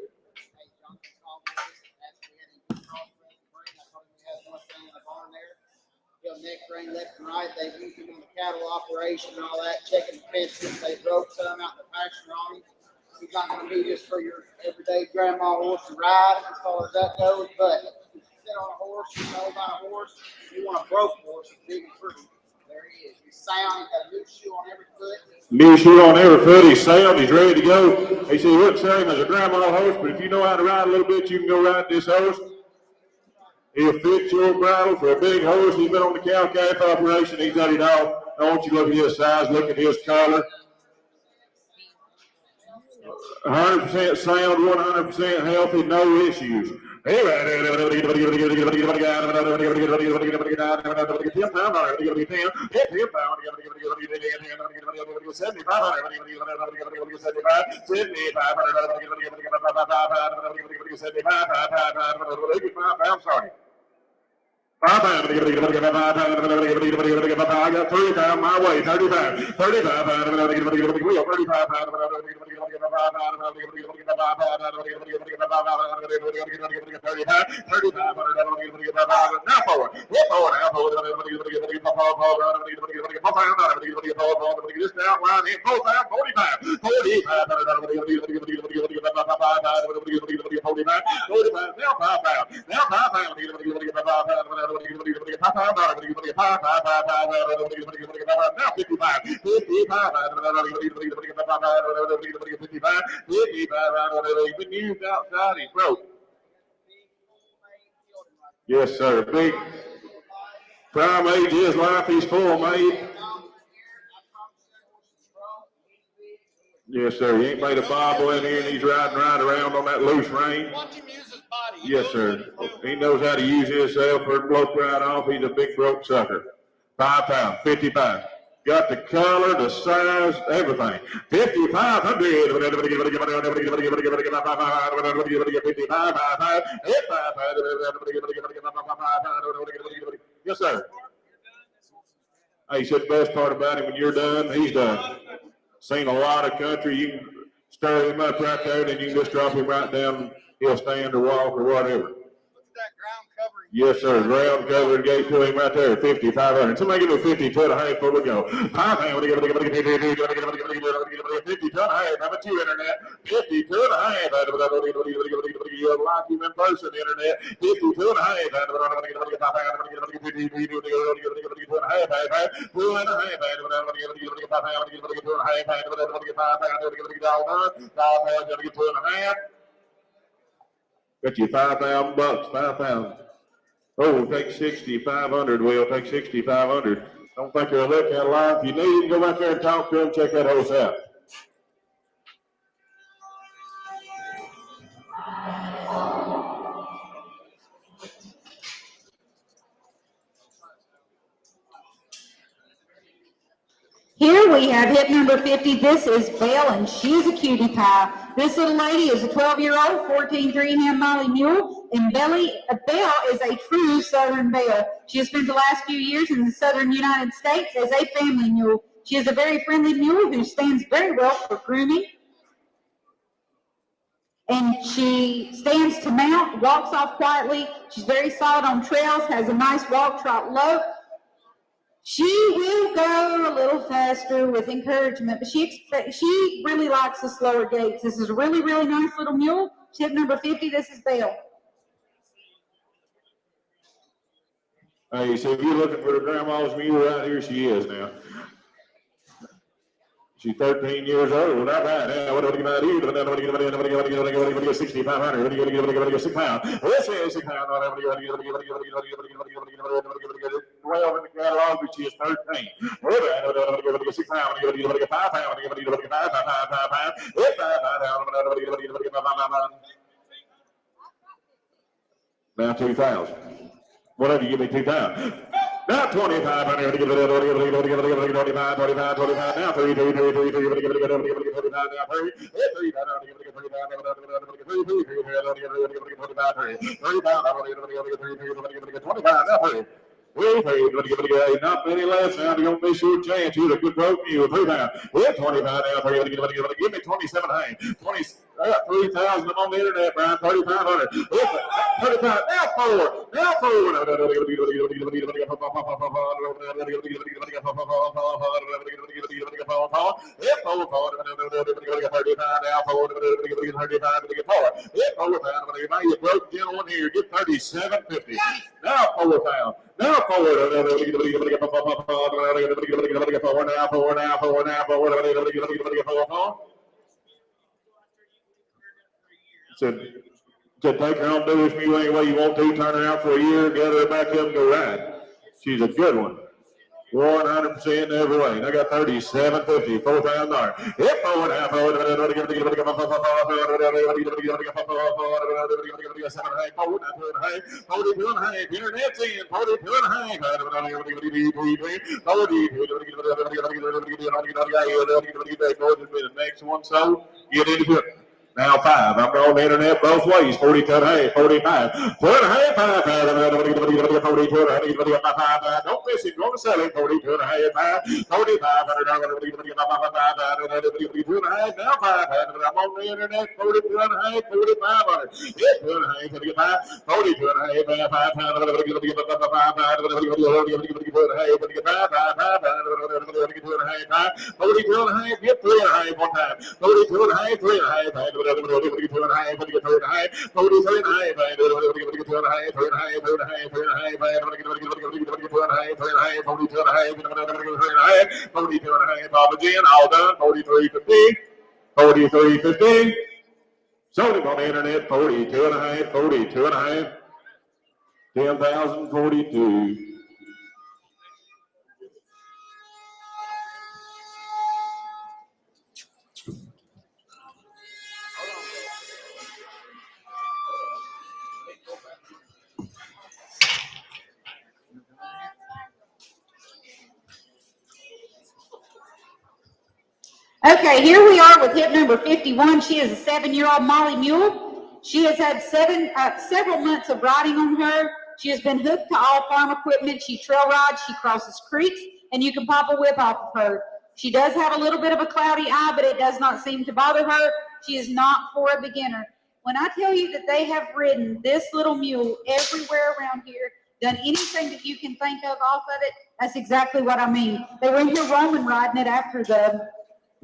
Neck grain left and right. They've used him on the cattle operation and all that, checking the fences. They broke some out in the pasture on him. He's not going to be just for your everyday grandma horse to ride as far as that goes, but if you sit on a horse, you know about a horse, you want a broke horse, big and pretty. There he is. He's sound. He's got a new shoe on every foot. New shoe on every foot. He's sound. He's ready to go. He said he wouldn't sell him as a grandma horse, but if you know how to ride a little bit, you can go ride this horse. He'll fit your bridle for a big horse. He's been on the cow-calf operation. He's got it all. I want you to look at his size, look at his color. 100% sound, 100% healthy, no issues. Hey, I got 3 down my way, 35, 35, 35, now forward, this outline here, 45, 45, 45, now 5 pounds, now 5 pounds, now 55, 55, he's been used outside, he's broke. Yes, sir, big prime age of his life, he's full made. Yes, sir, he ain't made a bobble in here and he's riding right around on that loose rein. Watch him use his body. Yes, sir. He knows how to use himself or blow right off. He's a big broke sucker. 5 pounds, 55. Got the color, the size, everything. 5,500. Yes, sir. Hey, he said the best part about him, when you're done, he's done. Seen a lot of country. You can stir him up right there, then you can just drop him right down. He'll stand or walk or whatever. Look at that ground covering. Yes, sir. Ground cover gate to him right there, 5,500. Somebody give him 50 to the half before we go. 5 pounds. 50 to the half. How about you, internet? 50 to the half. You like him in person, internet. 50 to the half. 2.5. Got you $5,000, 5,000. Oh, take 6,500. We'll take 6,500. Don't think you're looking at a line. If you need him, go out there and talk to him. Check that horse out. we have hip number 50. This is Belle, and she's a cutie pie. This little lady is a 12-year-old, 14-3 Molly Mule, and Belle is a true Southern Belle. She has spent the last few years in the Southern United States as a family mule. She is a very friendly mule who stands very well for grooming. And she stands to mount, walks off quietly. She's very solid on trails, has a nice walk, trot, lope. She will go a little faster with encouragement, but she really likes the slower gaits. This is a really, really nice little mule. Hip number 50, this is Belle. Hey, so if you're looking for the grandma's mule right here, she is now. She's 13 years old. Not bad. Yeah, what do you got here? 6,500. What do you get 6 pounds? Let's say 6 pounds. 12 in the catalog, but she is 13. 6 pounds. 5 pounds. 5 now 2,000. Whatever you give me 2,000. Now 2,500. 25. Now 3. Now 3. Not many left now. You're going to miss your chance. You're a good broke mule. 3 pounds. We're 25 now. Give me 27 hang. 20. I got 3,000 on the internet, Brian. 3,500. 35. Now 4. Now 4. Now you broke gentleman here. Get 37.50. Now 4 pounds. Now 4. To take her on, do this mule any way you want to, turn her out for a year, gather her back up and go ride. She's a good one. 100% every way. I got 37.50, $4,000. Hip forward, half forward. 7 hang forward, 42 hang, 42 hang. Internet's in, 42 hang. 42. Next one, so get into it. Now 5. I'm on the internet both ways. 42 hey, 45. 2 hey, 5. 42 don't miss it. Go to 7. 42 hey, 5. 45. 42 hey, now 5. I'm on the internet. 42 hey, 45. 42 hey, 45. 42 hey, 5. 42 hey, get 3 hey, 1 time. 42 hey, 3 hey, 42 and a half, 43 and a half, 43 and a half, 42 and a half, 3 and a half, 3 and a half, 3 and a half, 42 and a half, 42 and a half, Papa Jen, all done, 43.50, 43.50. Sold it on the internet, 42 and a half, 42 and a half, 10,042. Okay, here we are with hip number 51. She is a 7-year-old Molly Mule. She has had several months of riding on her. She has been hooked to all farm equipment. She trail rides, she crosses creeks, and you can pop a whip off of her. She does have a little bit of a cloudy eye, but it does not seem to bother her. She is not for a beginner. When I tell you that they have ridden this little mule everywhere around here, done anything that you can think of off of it, that's exactly what I mean. They were in here roaming riding it after the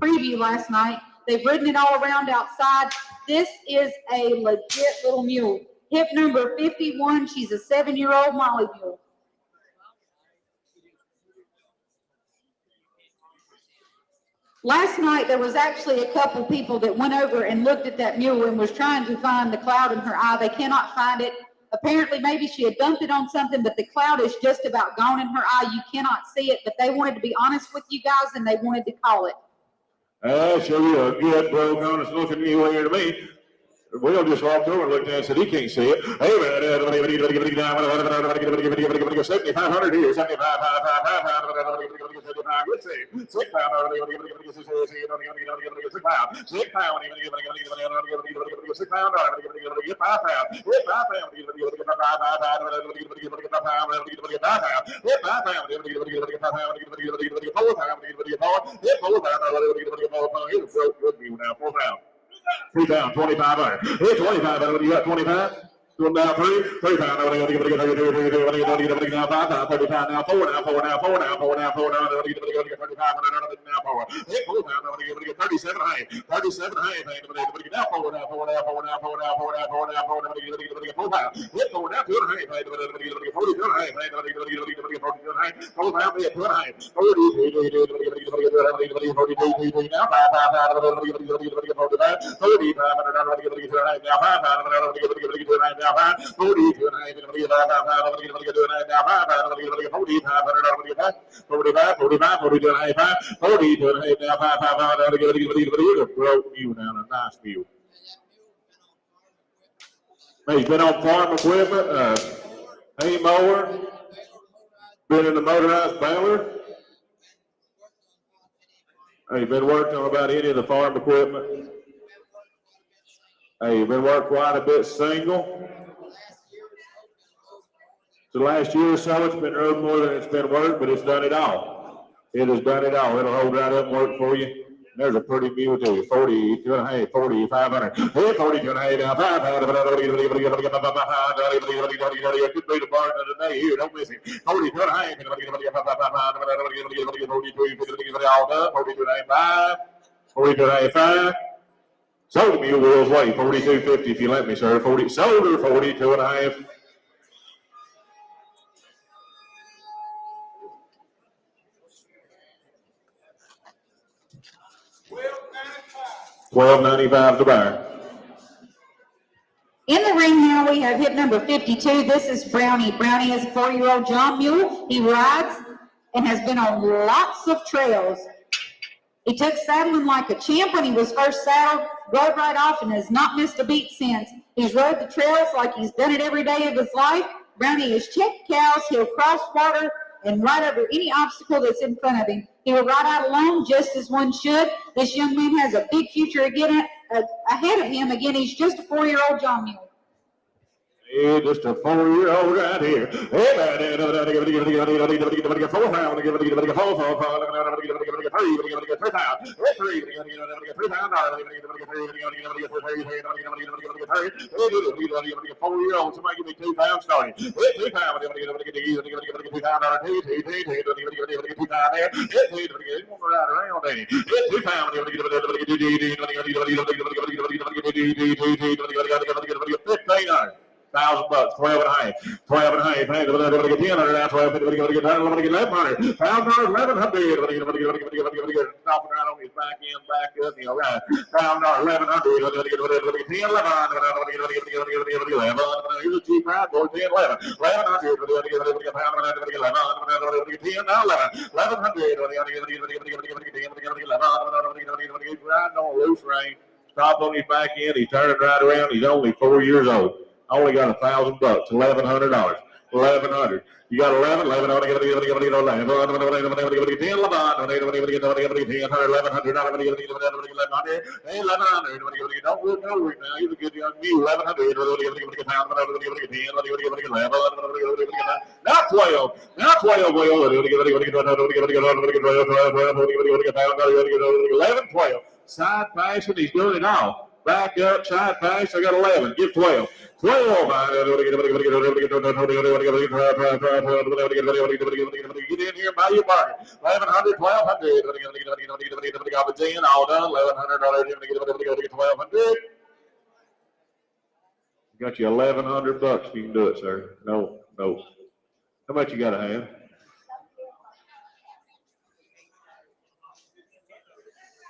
preview last night. They've ridden it all around outside. This is a legit little mule. Hip number 51. She's a 7-year-old Molly Mule. Last night, there was actually a couple people that went over and looked at that mule and was trying to find the cloud in her eye. They cannot find it. Apparently, maybe she had dumped it on something, but the cloud is just about gone in her eye. You cannot see it, but they wanted to be honest with you guys, and they wanted to call it. I'll show you a good, broke, honest looking mule here to me. Will just walked over and looked at it and said he can't see it. Hey, man, 7,500 here, 75, 75, let's see. 6 pound, 6 pound, 6 pound, 6 pound, 5 pound, 3 pound, 2,500. Here's 2,500. You got 25? Going down 3 pound. Now 5 pound, 30 pound, now 4, now 4, now 4, now 4, now 4, now 35, now 4. Hit 4 pound, now 37 high, 37 high, now 4, now 4, now 4, now 4, now 4, now 4, now 4, now 4 pound. Hit 4, now 2 high, 42 high, 42 high, 4 pound, 2 high, 42, now 5 pound, 45. He's been on farm equipment, hay mower, been in the motorized baler. He's been working on about any of the farm equipment. Hey, you've been working quite a bit single. The last year or so, it's been rode more than it's been worked, but it's done it all. It has done it all. It'll hold right up and work for you. There's a pretty mule too. 42 and a half, 4,500. Hey, 42 and a half, now 500. Could be the barn of the day here. Don't miss it. 42 and a half. 42 and a half, 5. Sold the mule wheels way, 42.50 if you let me, sir. 40, sold her 42 and a half. $12.95 to buy. In the ring now, we have hit number 52. This is Brownie. Brownie is a 4-year-old John Mule. He rides and has been on lots of trails. He took saddling like a champ when he was first saddled, rode right off, and has not missed a beat since. He's rode the trails like he's done it every day of his life. Brownie has checked cows, he'll cross water, and ride over any obstacle that's in front of him. He will ride out alone just as one should. This young man has a big future again ahead of him. Again, he's just a 4-year-old John Mule. Yeah, just a 4-year-old right here. Hey, man, 4 pound, 4-year-old. Somebody give me 2 pounds starting. 2 pound, 2 pound, 2 pound there. He's going to ride around, ain't he? 2 pound, 15. $1,000, 12 and a half, 12 and a half, 10, 12, 1100, $1,000, 1100, stopping right on his back end, back up, you know, right, $1,000, 1100, 10, 11, here's a cheap ride, boy, 10, 11, 1100, 1100, riding on loose rein, stopped on his back end, he turned right around, he's only 4 years old. Only got $1,000, $1,100, 1100. You got 11, 11, 11, 11, 11, 11, 11, 11, 1100. Don't look over it now. He's a good young mule. 1100. Now 12. Now 12. 11, 12. Side passion. He's doing it all. Back up, side pass. I got 11. Give 12. 12. Get in here, buy your bargain. 1100, 1200. All done. $1,100. 1200. Got you $1,100 if you can do it, sir. No. How much you got to have?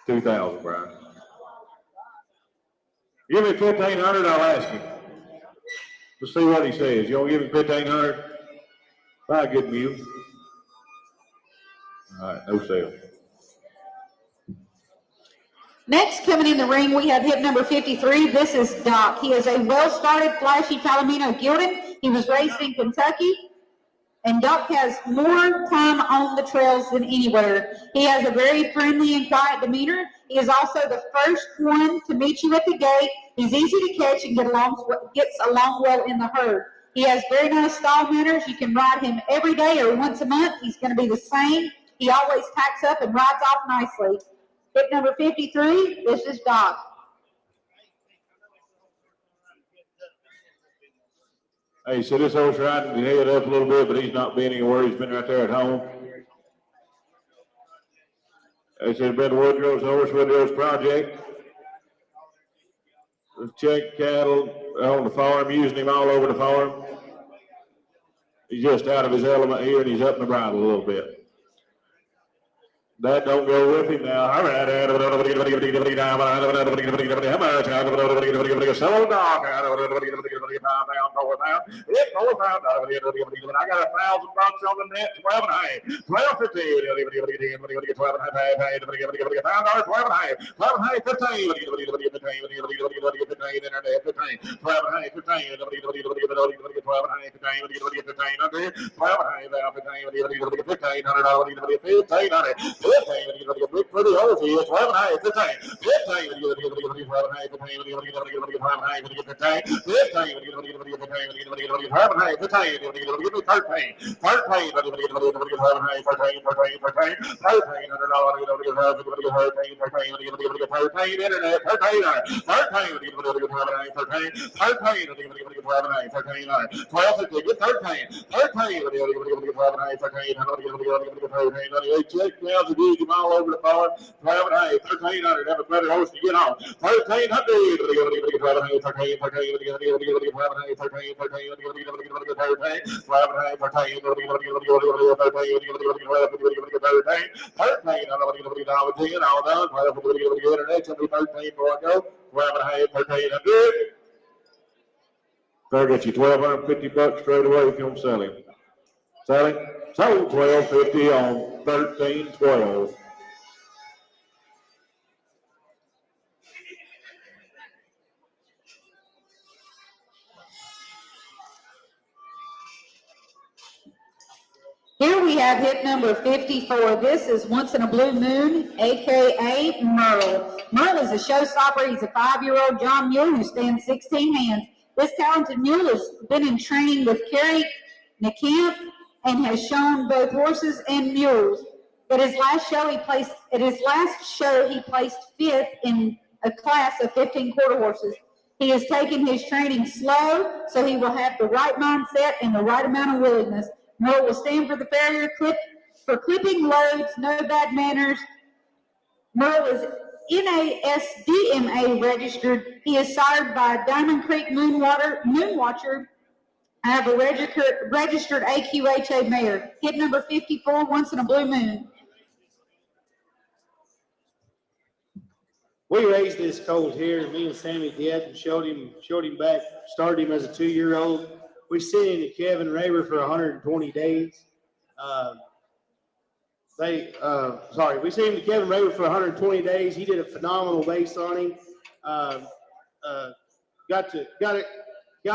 $2,000, Brian. Give me $1,500, I'll ask him. Let's see what he says. You want to give him $1,500? Buy a good mule. All right, no sale. Next, coming in the ring, we have hip number 53. This is Doc. He is a well-started, flashy Palomino gelding. He was raised in Kentucky, and Doc has more time on the trails than anywhere. He has a very friendly and quiet demeanor. He is also the first one to meet you at the gate. He's easy to catch and gets along well in the herd. He has very nice stall manners. You can ride him every day or once a month. He's going to be the same. He always tacks up and rides off nicely. Hip number 53, this is Doc. Hey, so this horse riding his head up a little bit, but he's not been anywhere. He's been right there at home. This has been Woodrow's horse, Woodrow's project. We've checked cattle on the farm, using him all over the farm. He's just out of his element here, and he's up in the bridle a little bit. That don't go with him now. All right. So dog. I got a 1,000 bucks on the net. 12 and a half. 12, 15. 12 and a half. Pretty old here. 12 and a half. 13. All over the farm. 12 and a half, 1,300. Have a better horse to get on. 1,300. 1,300. They'll get you 1,250 bucks straight away if you don't sell him. Sell him? Sold 12.50 on 13.12. Here we have hip number 54. This is Once in a Blue Moon, a.k.a. Merle. Merle is a showstopper. He's a 5-year-old John Mule who stands 16 hands. This talented mule has been in training with Kerry McCamp and has shown both horses and mules. At his last show, he placed fifth in a class of 15 quarter horses. He has taken his training slow, so he will have the right mindset and the right amount of willingness. Mule will stand for the farrier for clipping loads, no bad manners. Mule is NASDMA registered. He is sired by Diamond Creek Moonwatcher. I have a registered AQHA mare. Hip number 54, Once in a Blue Moon. We raised this colt here, me and Sammy did, and showed him back, started him as a 2-year-old. We sent him to Kevin Reba for 120 days. We sent him to Kevin Reba for 120 days. He did a phenomenal race on him. Got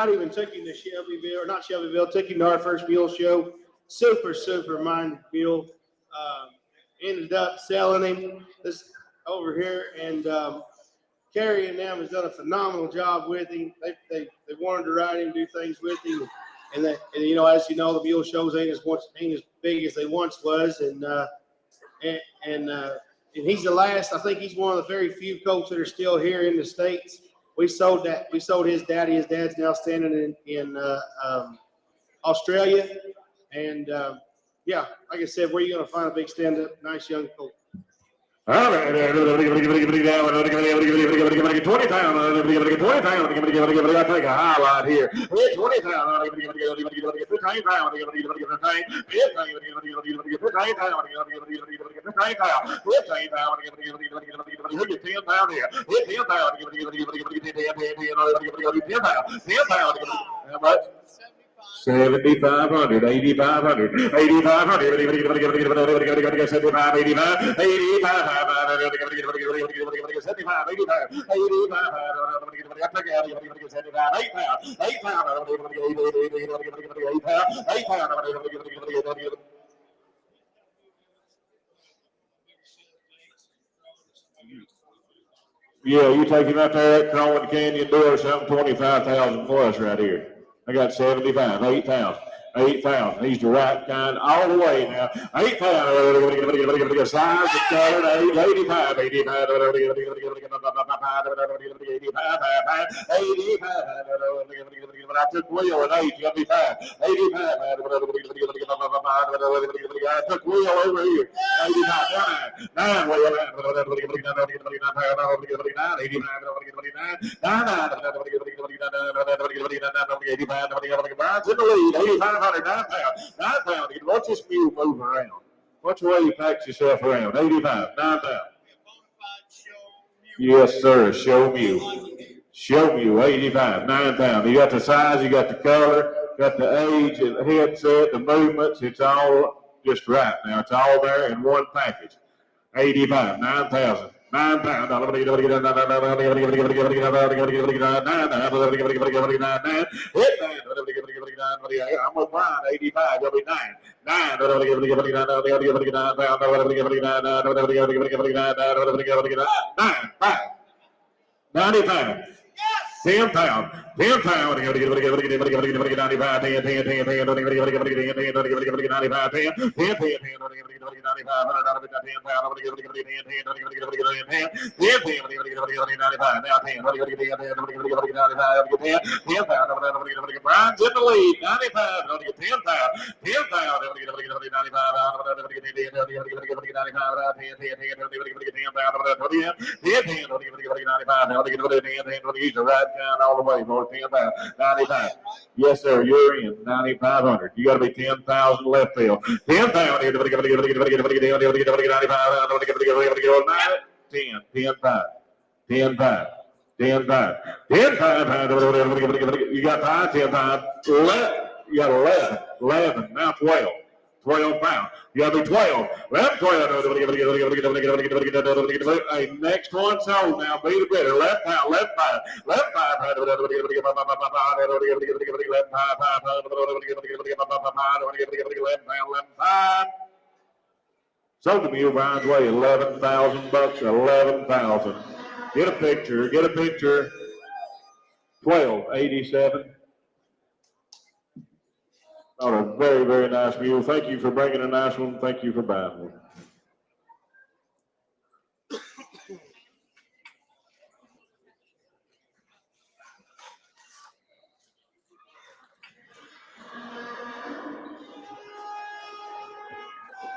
him and took him to took him to our first mule show. Super minded mule. Ended up selling him this over here, and Kerry and them has done a phenomenal job with him. They wanted to ride him, do things with him, and as you know, the mule shows ain't as big as they once was, and he's the last. I think he's one of the very few colts that are still here in the States. We sold his daddy. His dad's now standing in Australia, and like I said, where are you going to find a big stand-up, nice young colt? All right, 20 pounds. I take a highlight here. 20 pounds. 15 pounds. 10 pounds. How much? 7,500, 8,500, 8,500, 75, 85, 85, 75, 85, 85. Yeah, you take him out there at Crowman Canyon door or something, 25,000 plus right here. I got 75, 8,000. 8,000. He's the right kind all the way now. 8,000. Size and color. 85. 85. 85. I took Will at 8. You got me 5. 85. I took Will over here. 85. 9. Will. 85. In the lead, 8,500, 9 pounds. 9 pounds. Watch this mule move around. Watch the way he packs himself around. 85, 9 pounds. Yes, sir. Show mule. Show mule, 85, 9 pounds. You got the size, you got the color, got the age, the headset, the movements. It's all just right now. It's all there in one package. 85, 9,000. 9 pounds. I'm with Brian, 85. You'll be 9. 9. 9. 5. 90 pounds. 10 pounds. 10 pounds. 95. 10. 10. 10. Brian's in the lead. 95. 10 pounds. 10 pounds. He's the right kind all the way. 10 pounds. 95. Yes, sir. You're in. 9,500. You got to be 10,000 left field. 10 pounds. 10. 10 5. 10 5. 10 5. 10 5. You got 5. 10 5. You got 11. 11. Now 12. 12 pounds. You got to be 12. 11, 12. Hey, next one sold now. Be the better. Left pound. Left 5. Left 5. Left 5. Sold the mule Brian's way. $11,000. 11,000. Get a picture. Get a picture. 1287. Oh, a very, very nice mule. Thank you for bringing a nice one. Thank you for buying one.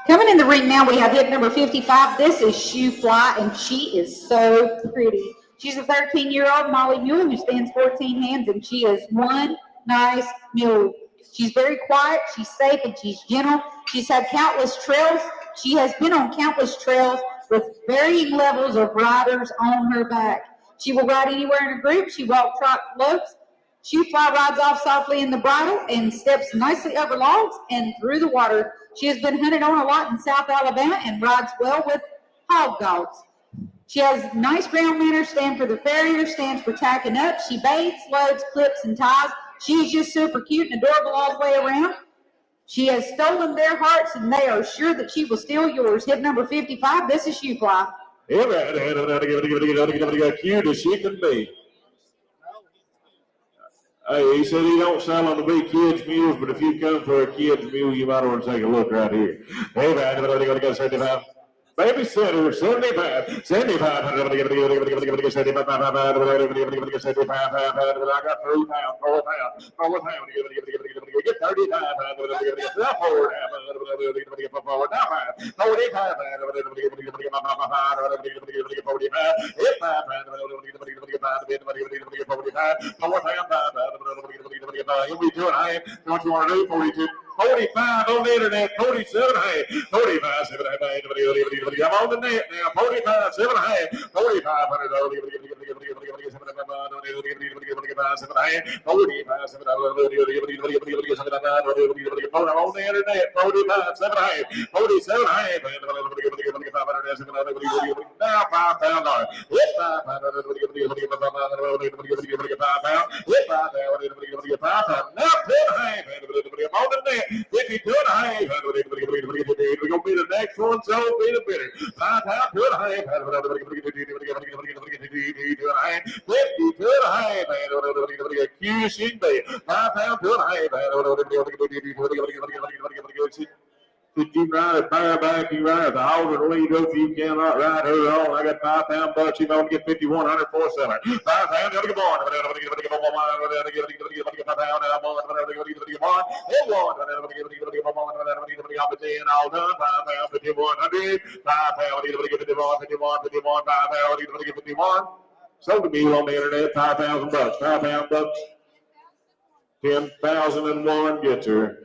Coming in the ring now, we have hip number 55. This is Shoe Fly, and she is so pretty. She's a 13-year-old Molly mule who stands 14 hands, and she is one nice mule. She's very quiet, she's safe, and she's gentle. She's had countless trails. She has been on countless trails with varying levels of riders on her back. She will ride anywhere in a group. She walks, trots, floats. Shoe Fly rides off softly in the bridle and steps nicely over logs and through the water. She has been hunted on a lot in South Alabama and rides well with hog dogs. She has nice ground manners, stands for the farrier, stands for tacking up. She bathes, loads, clips, and ties. She's just super cute and adorable all the way around. She has stolen their hearts, and they are sure that she will steal yours. Hip number 55, this is Shoe Fly. Cute as she can be. Hey, he said he don't sell them to be kids' mules, but if you come for a kid's mule, you might want to take a look right here. Hey, man, everybody got to go 75. Babysitter, 75. 75. I got 3 pounds, 4 pounds, 4 pounds. Get 35. Forward. 45. 45. You'll be doing, hey, what you want to do? 42. 45 on the internet, 47, hey, 45, 7, hey, I'm on the net now, 45, 7, hey, 4,500, on the internet, 45, 7 and a half, 47 and a half, now $5,000. It's $5,000. It's $5,000. Now 10 and a half, on the net, 52 and a half. We're going to be the next one, so be the bidder. 5 pounds, 2 and a half. 52 and a half. 52 and a half. Accusing me. 5 pounds, 2 and a half. Did you ride a bareback? You ride the older lead up. You cannot ride her on. I got $5 You're going to get 5,100 for a seller. 5 pounds. Gotta get born. All done. 5 pounds. 5,100. 5 pounds. 51. Sold the mule on the internet. $5,000. $5 10,001 gets her.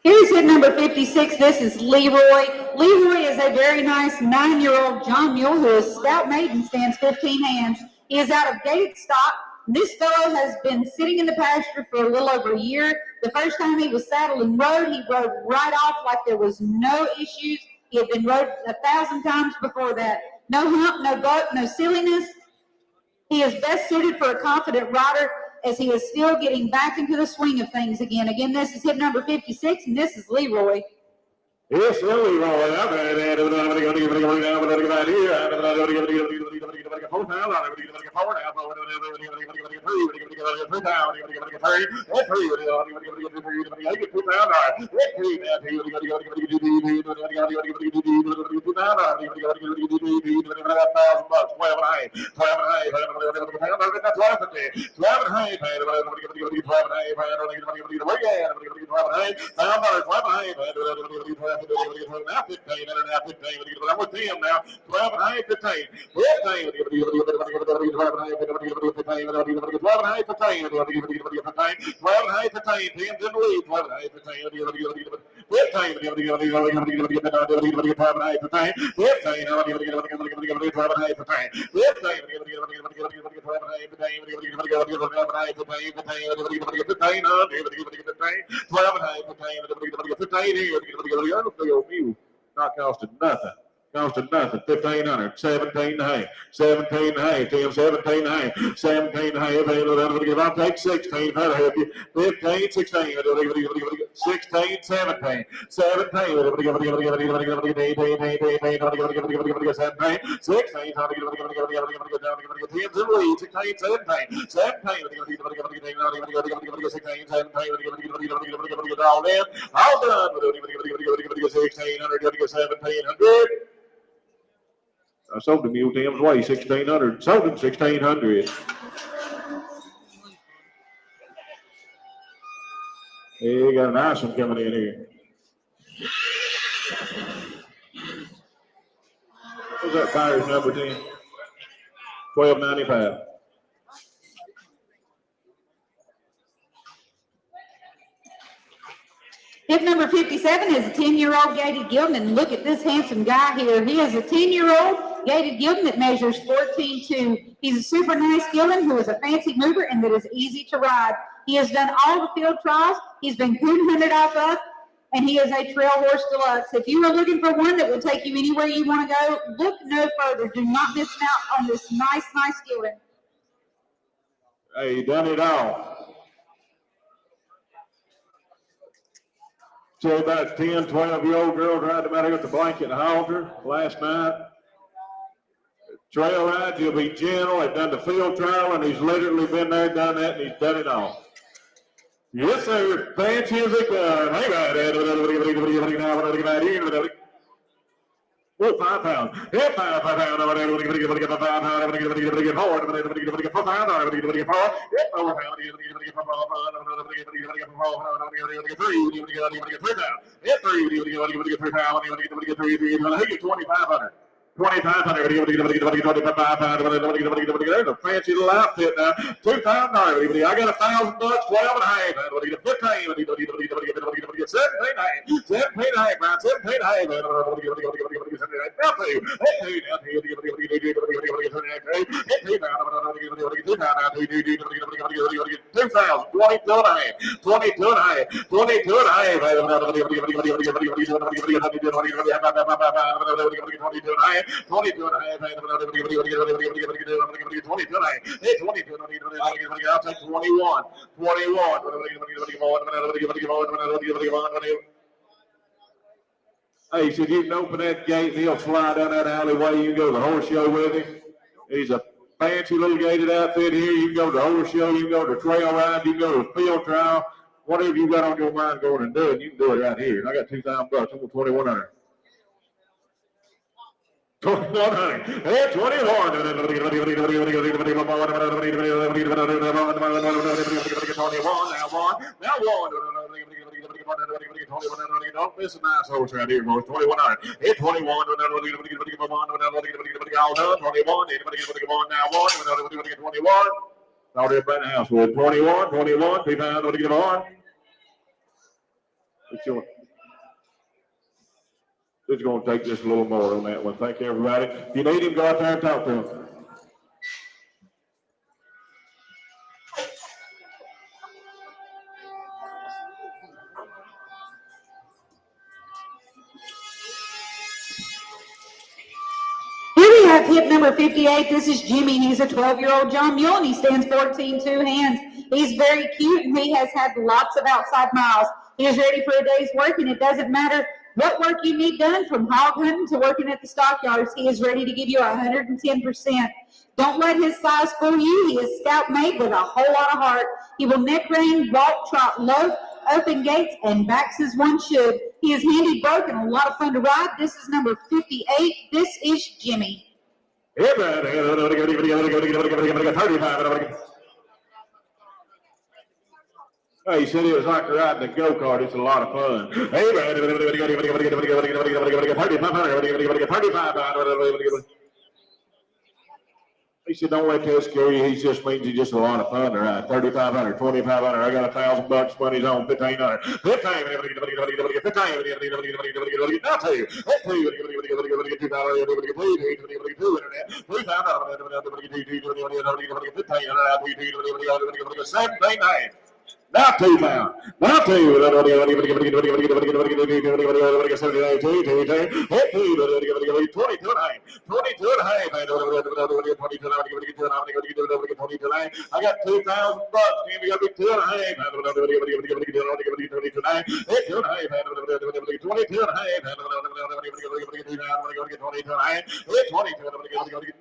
Here's hit number 56. This is Leroy. Leroy is a very nice 9-year-old John Mule who is stout maiden, stands 15 hands. He is out of gated stock. This fellow has been sitting in the pasture for a little over a year. The first time he was saddled and rode, he rode right off like there was no issues. He had been rode 1,000 times before that. No hump, no buck, no silliness. He is best suited for a confident rider as he is still getting back into the swing of things again. Again, this is hit number 56, and this is Leroy. Yes, Leroy. Now 15, I'm with him now. 12 and a half, 15. 12 not costing nothing. Costing nothing. 1,500. 17 and a half. 17 and a half. 10, 17 and a half. 17 and a half. I'll take 16. That'll help you. 15, 16. 16, 17. 17. 16. 1,700. I sold the mule Tim's way, 1,600. Sold him 1,600. You got a nice one coming in here. What's that fire's number 10? 1295. Hip number 57 is a 10-year-old gated gelding, and look at this handsome guy here. He is a 10-year-old gated gelding that measures 14'2". He's a super nice gelding who is a fancy mover and that is easy to ride. He has done all the field trials. He's been coon hunted off of, and he is a trail horse deluxe. If you are looking for one that will take you anywhere you want to go, look no further. Do not miss out on this nice gelding. Hey, you done it all. So about 10, 12-year-old girl tried to matter with the blanket and halter last night. Trail rides, he'll be gentle. They've done the field trial, and he's literally been there, done that, and he's done it all. Yes, sir. Fancy as they come. Hey, well, 5 pounds. Yeah, 5 pounds. $2,500. 2,500. There's a fancy little outfit now. $2,000. I got $1,000. 12 and a half. 15. 22 and a half. I'll take 21. 21. Hey, he said you can open that gate and he'll fly down that alleyway. You can go to the horse show with him. He's a fancy little gated outfit here. You can go to the horse show. You can go to the trail ride. You can go to the field trial. Whatever you got on your mind going and doing, you can do it right here. I got $2,000. I'm going 2,100. 2,100. Hey, 21. Now one. Don't miss a nice horse right here, boys. 2,100. Hey, 21. All done. 21. Now one. 21. All there by the house with 21. 21. $2,000. It's your. It's going to take just a little more on that one. Thank you, everybody. If you need him, go out there and talk to him. Here we have hip number 58. This is Jimmy. He's a 12-year-old John Mule, and he stands 14 2 hands. He's very cute, and he has had lots of outside miles. He is ready for a day's work, and it doesn't matter what work you need done, from hog hunting to working at the stockyards. He is ready to give you 110%. Don't let his size fool you. He is scout-made with a whole lot of heart. He will neck rein, walk, trot, lope, open gates, and backs as one should. He is handy, broke, and a lot of fun to ride. This is number 58. This is Jimmy. Oh, he said it was like riding a go-kart. It's a lot of fun. Hey, man. He said, don't let that scare you. He just means it's just a lot of fun to ride. 3,500, 2,500. I got $1,000. Money's on 1,500. 15. I'll tell you. 17. Now 2,000. Now 2. I got $2,000. We got to be 2 and a half.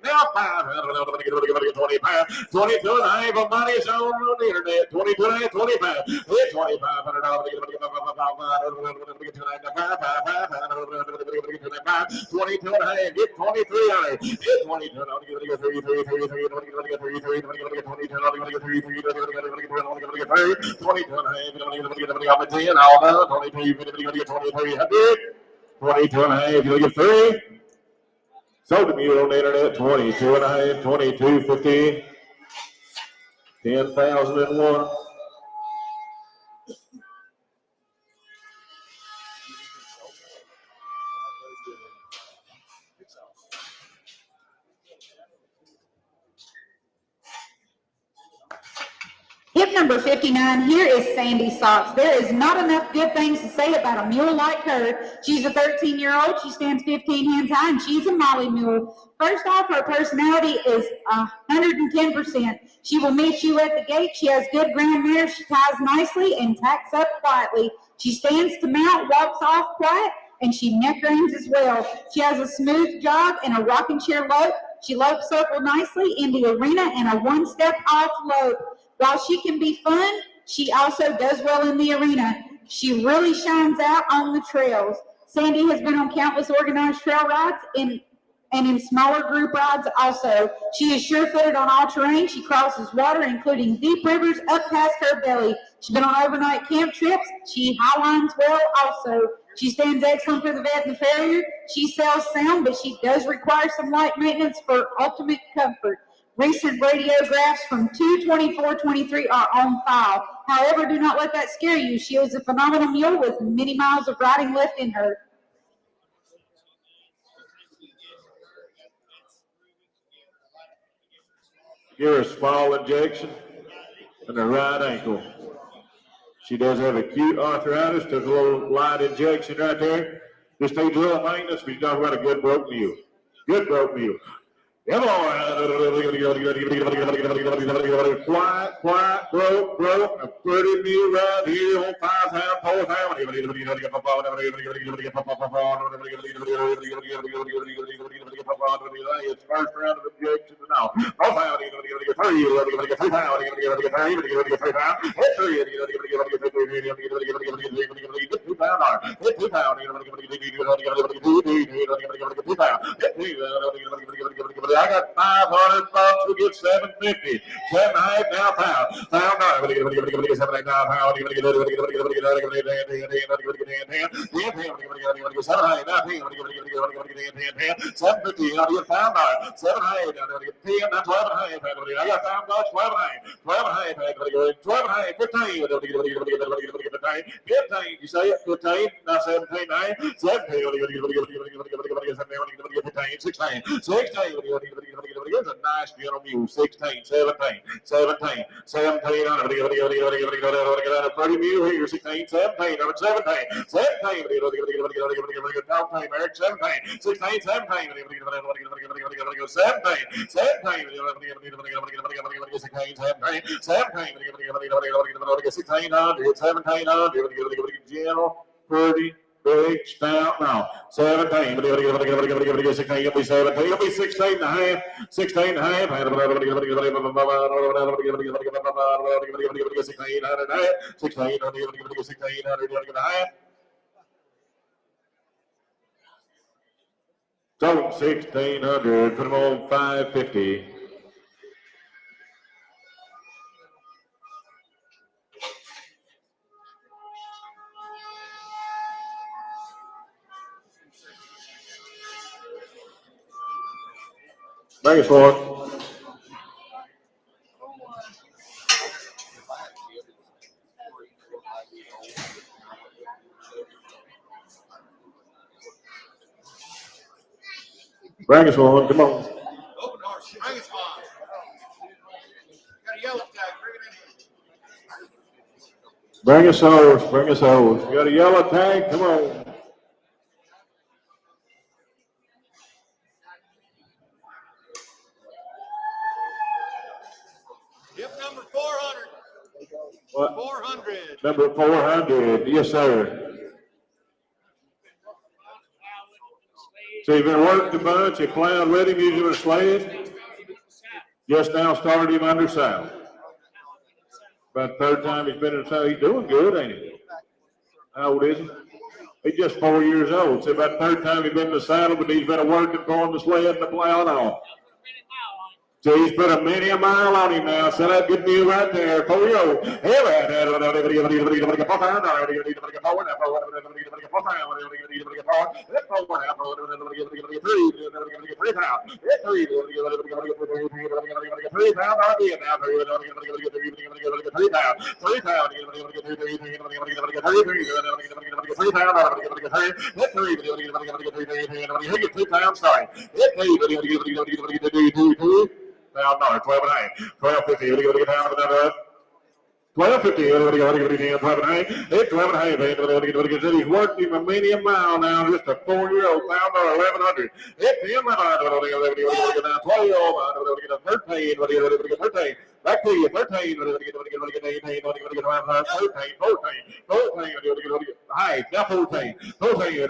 Now 5. 22 and a half. Money's on the internet. 22 and a half. 25. $2,500. Get 23. Get 22. You'll get 3. Sold the mule on the internet. 22 and a half. 22.50. 10,001. Hip number 59, here is Sandy Socks. There is not enough good things to say about a mule like her. She's a 13-year-old. She stands 15 hands high, and she's a Molly mule. First off, her personality is 110%. She will meet you at the gate. She has good ground manners. She ties nicely and tacks up quietly. She stands to mount, walks off quiet, and she neck reins as well. She has a smooth jog and a rocking chair lope. She lopes circle nicely in the arena and a one-step off lope. While she can be fun, she also does well in the arena. She really shines out on the trails. Sandy has been on countless organized trail rides and in smaller group rides also. She is sure-footed on all terrain. She crosses water, including deep rivers, up past her belly. She's been on overnight camp trips. She highlines well also. She stands excellent for the vet and the farrier. She sells sound, but she does require some light maintenance for ultimate comfort. Recent radiographs from 2/24/23 are on file. However, do not let that scare you. She is a phenomenal mule with many miles of riding left in her. Give her a small injection in the right ankle. She does have acute arthritis. Took a little light injection right there. Just needs a little maintenance, but you're talking about a good broke mule. Good broke mule. Come on. Quiet, broke. A pretty mule right here on 5 pound, 4 pound. It's first round of objections now. 4 pound, 3 pound, 3 pound. Hit 3, 2 pound. Hit 2 pound, 2 pound. I got 500 bucks. We'll get 750. 7.5 now, pound. Pound now. 7.5 now, pound. 750. I'll get pound now. 7.5. 10. That's 11.5. I got 5 bucks. 12.5. 12.5. 15. 15. You say it? 15. Now 17. 16. 16. Here's a nice gentle mule. 16, 17, 17, 17 on it. Pretty mule here. 16, 17, number 17, 17. Talk time, Eric. 17, 16, 17. 17, 17. Gentle, pretty. Big stout now. 17. It'll be 16. It'll be 17. It'll be 16 and a half. 16 and a half. 1600 and a half. So 1600. Put them on 550. Bring us one. Bring us one. Come on. Open horse. Bring us one. Got a yellow tag. Bring it in. Bring us horse. Bring us horse. You got a yellow tag? Come on. Yep, number 400. What? 400. Number 400. Yes, sir. So you've been working a bunch. You plowed with him using a sled. Just now started him under saddle. About the third time he's been in the saddle. He's doing good, ain't he? How old is he? He's just 4 years old. So about the third time he's been in the saddle, but he's been working for the sled and the plow and all. So he's put a many a mile on him now. So that good mule right there. 4-year-old. Now, no, 12 and 8. 12.50. We're going to get down to another 12.50. 12.5. He's worked him a many a mile now. Just a 4-year-old pound or 1100. Hit him. 12-year-old. 13. Back to you. 13. 14. High. Now 14. 14.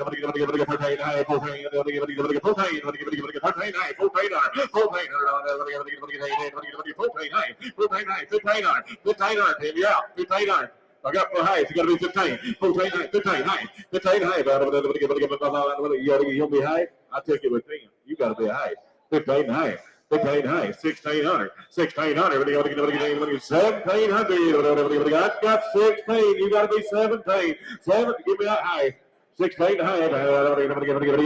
15 out. 15 on. I got for high. It's got to be 15. 15 high. 15 high. 15 high. You'll be high. I'll take it with 10. You got to be high. 15 high. 15 high. 1600. 1600. 1700. I got 16. You got to be 17. 7. Give me that high. 16 and a half.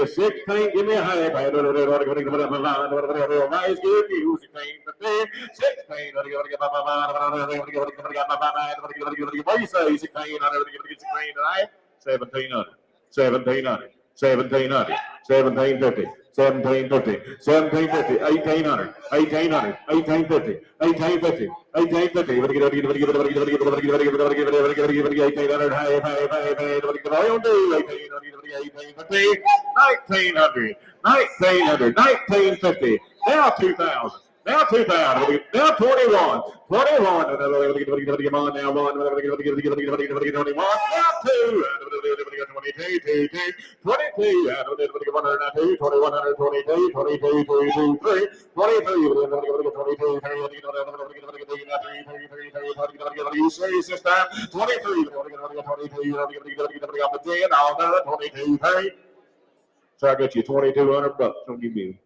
16, give me a half. Nice, good news. 16, what do you say? 16, 1700. 1700. 1700, 1750, 1750, 1750, 1800, 1800, 1850, 1850, 1850. What do you get? 1800, hey, 1900, 1950, now 2000. Now 2000, now 21, 21, now 1, now 2, 22, 22, 23, serious this time, 23, so I got you $2,200. Don't give me.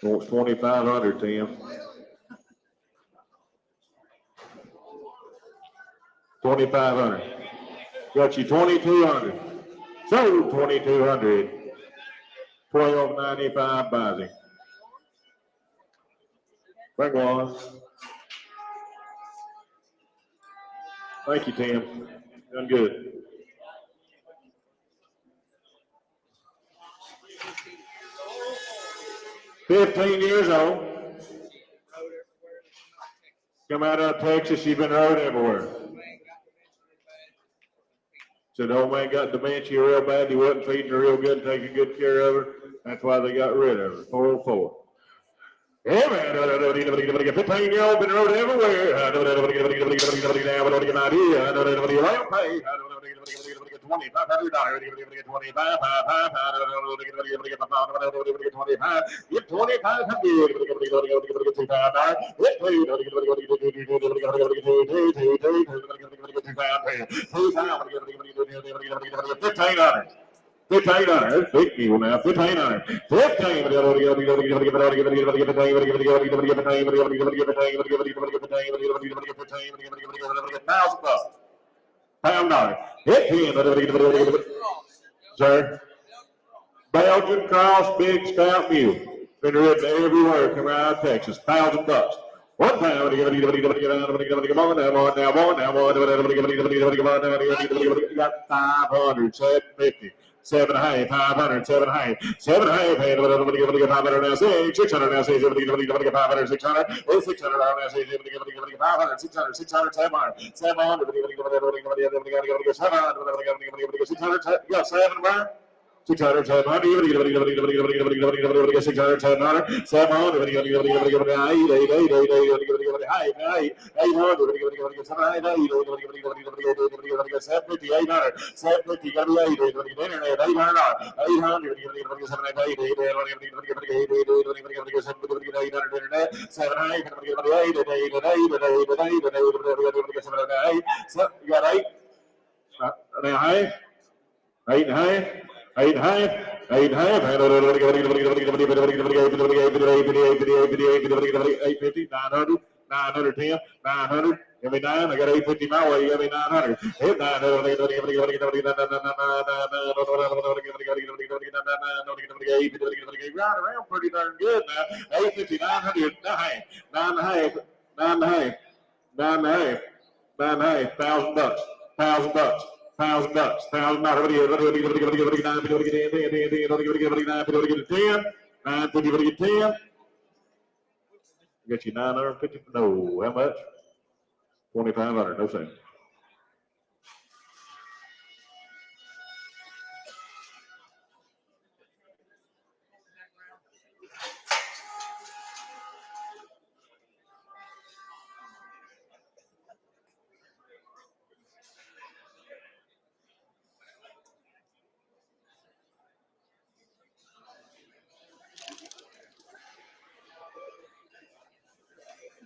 Wants 2,500, Tim. 2,500. Got you 2,200. So 2,200. 12.95 buys him. Bring one. Thank you, Tim. Done good. $15 years old. Come out of Texas, you've been rode everywhere. Said old man got dementia real bad. He wasn't feeding her real good, taking good care of her. That's why they got rid of her. 404. Yeah, man. 15-year-old been rode everywhere. $2,500. Get $1,500. 1,500. That's big deal now. 1,500. 15. $1,000. Pound dollar. Hit him. Sir. Belgian cross, big stout mule. Been ridden everywhere. Come out of Texas. $1,000. 1 pound. Got 500. 750. 7.5, 500, 7.5, 7.5, 500 now, 600 now, 500, 600, 600 now, 500, 600, 600, 700, 700, 600, you got 7 where? 600, 700, 600, 700, 700, 750, 800, 750, got to be 800, internet, $800, 800, 700, you got 8, now 8 and a half. 8 and a half, 8 and a half, 850, 900, 910, 900, give me 9, I got 850 my way, give me 900, hit 900, right around pretty darn good now, 850, 900, 9 and a half, 9 and a half, 9 and a half, 9 and a half, $1,000, $1,000. $1,000, $1,000. 950, 10. Get you 950. No, how much? 2,500. No sense.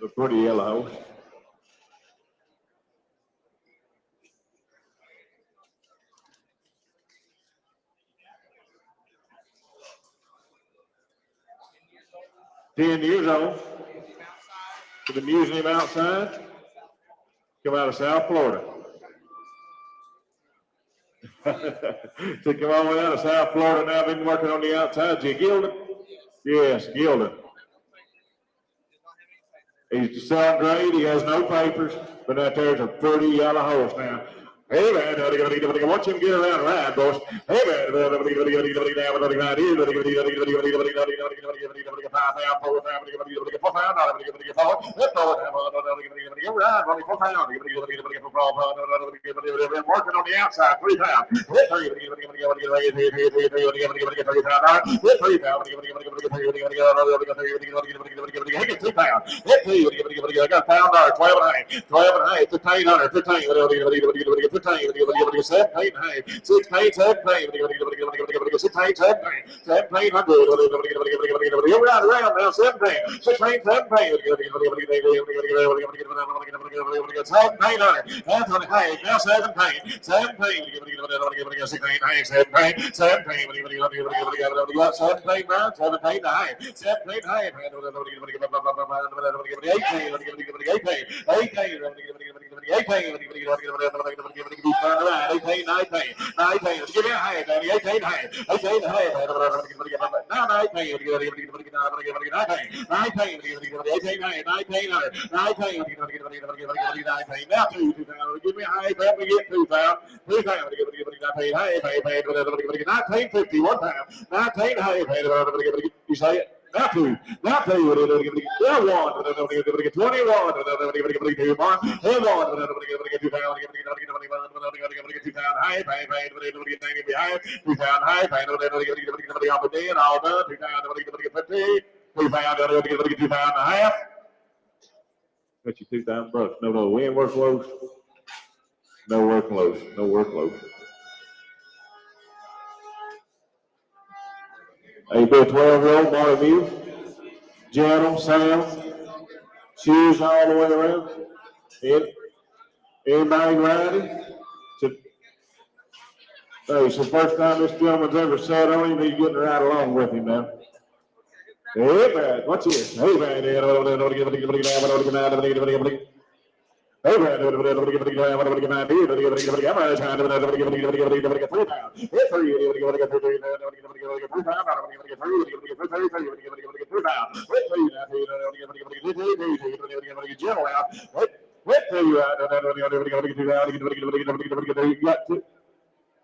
The pretty yellow house. $10 years old. We've been using him outside. Come out of South Florida. To come all the way out of South Florida now, been working on the outside. You Gildan? Yes, Gildan. He's selling great. He has no papers, but that there's a pretty yellow horse now. Hey man, watch him get around and ride, boys. Hey man, working on the outside, 3 pounds. I got $1,000, 12 and a half, 1,500, 1,500, You say it? Now two. Now two. One. 21. Bet you 2,000 bucks. No, we ain't work close. No work close. No work close. A 12-year-old Marty Mule. Gentle, sound, shoes all the way around. Anybody riding? It's the first time this gentleman's ever sat on him. He's getting to ride along with him now. Hey, man, what's this? Hey, man, hey, man,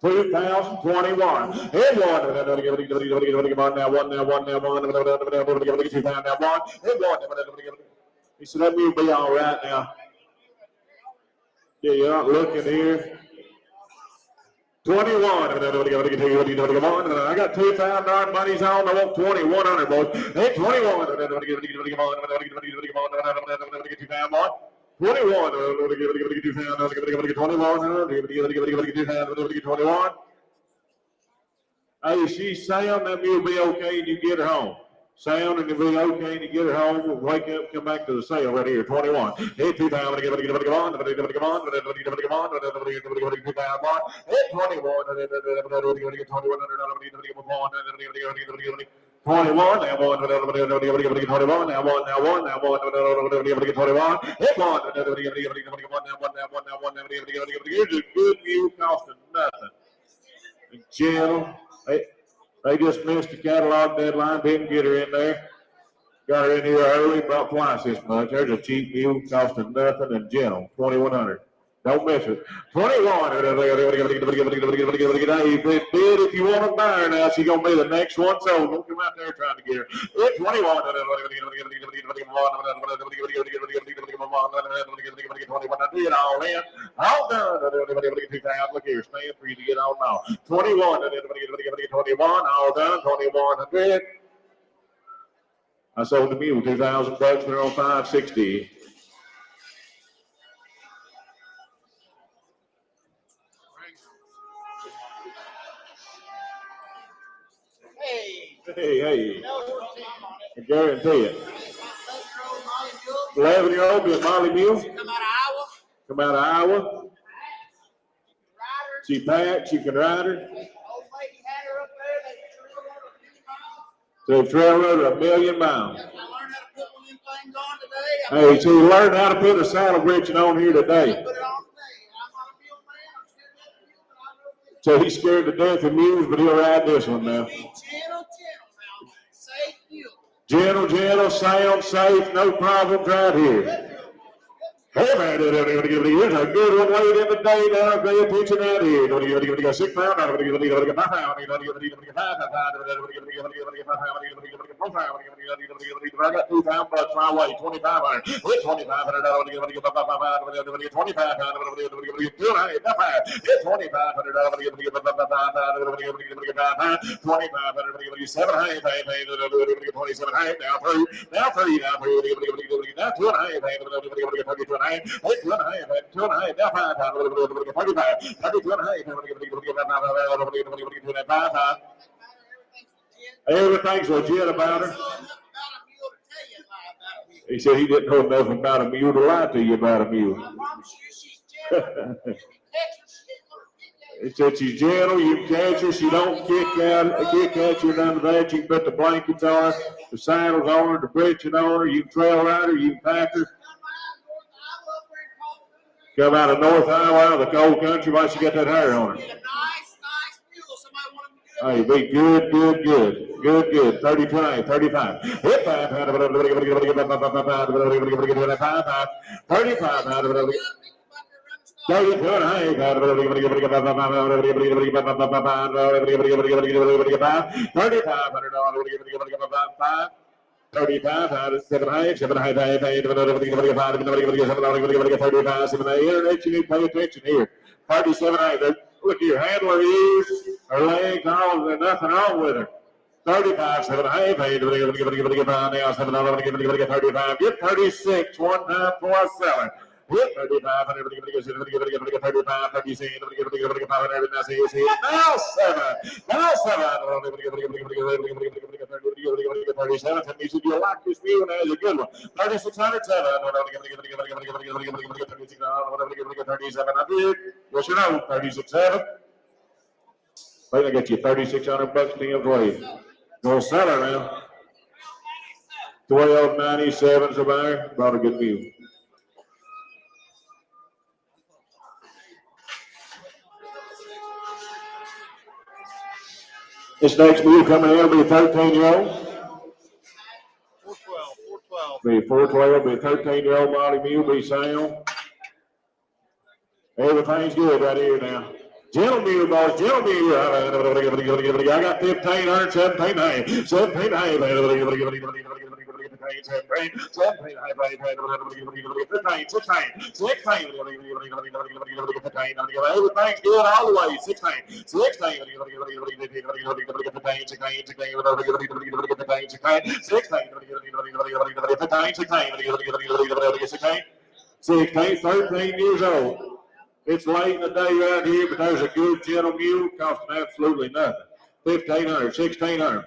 $2,021. He said, let me be all right now. Yeah, you're not looking here. 21. I got $2,000 money's on. I want 2,100, boys. Hey, 21. 21. 21. Hey, she's sound, that mule be okay and you get her home. Sound and it'll be okay and you get her home. We'll wake up, come back to the sale right here. 21. Hey, 2,000. Hey, 21. Here's a good mule costing nothing. Gentle. They just missed the catalog deadline, didn't get her in there. Got her in here early, brought twice this much. There's a cheap mule costing nothing and gentle, 2,100. Don't miss it. 21. If you want to buy her now, she's going to be the next one. So don't come out there trying to get her. 21. I did all in. All done. Look here, stand for you to get on now. 21. 21. All done. 2,100. I sold the mule 2,000 bucks. They're on 560. Hey. I guarantee it. 11-year-old with Molly Mule. Come out of Iowa. She packed, she can ride her. So trail rode her 1,000,000 miles. I learned how to put one of them things on today. Hey, so you learned how to put a saddle breeching on here today. Put it on today. I'm not a mule man. I'm scared of that mule, but I know this. So he's scared to death of mules, but he'll ride this one now. Be gentle now. Safe mule. Gentle, sound, safe, no problems right here. Hey man, here's a good one late in the day now. Pay attention out here. You got 6 pounds. You got 5 pounds. You got 5 pounds. I got 2 pound bucks my way. 2,500. Hit 2,500. Hit 2,500. Now 3. Now 2.5. Now 5. Everything's legit about her. He said he didn't know enough about a mule to lie to you about a mule. He said she's gentle, you can catch her, she don't kick at you, none of that. You can put the blankets on her, the saddles on her, the breeching on her, you can trail ride her, you can pack her. Come out of North Iowa, the cold country, why she got that hair on her? Nice mule. Somebody want to Hey, be good. 30, 20, 35. Hit 5. 35. 32 and a half. 35. 35 out of 7.5, 7.5, 35, 7, internet, you need to pay attention here. 37.5, look, your handler ears, her legs, all, there's nothing wrong with her. 35, 7.5, now 7, 35, get 36, 1 time for a seller. Hit 35, 36, now 7, now 7. 37, and he said, you like this mule, and that's a good one. 3,607. 3,700. What's your name? 36.7. Wait, I got you 3,600 bucks Tim's way. Gonna sell it now. 12.97's a buyer. Brought a good mule. This next mule coming in will be a 13-year-old. 412. Be 412, be a 13-year-old Molly mule, be sound. Everything's good right here now. Gentle mule, boys, gentle mule. I got 1500, 17, everything's good all the way. 16. Sixteen, 13 years old. It's late in the day right here, but there's a good gentle mule costing absolutely nothing. 1,500, 1,600.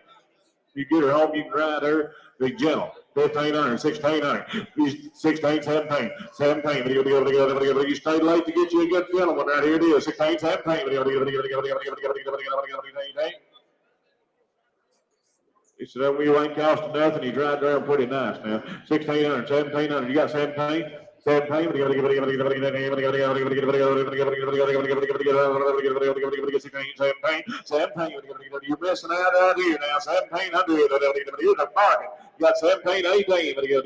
You get her home, you can ride her. Be gentle. 1,500, 1,600. 16, 17, 17. You stayed late to get you a good gentleman right here. It is 16, 17. He said that mule ain't costing nothing. He's right there pretty nice now. 1,600, 1,700. You got 17? 17. You missing out here now. 1,700. Here's a bargain. You got 17, 18. 18.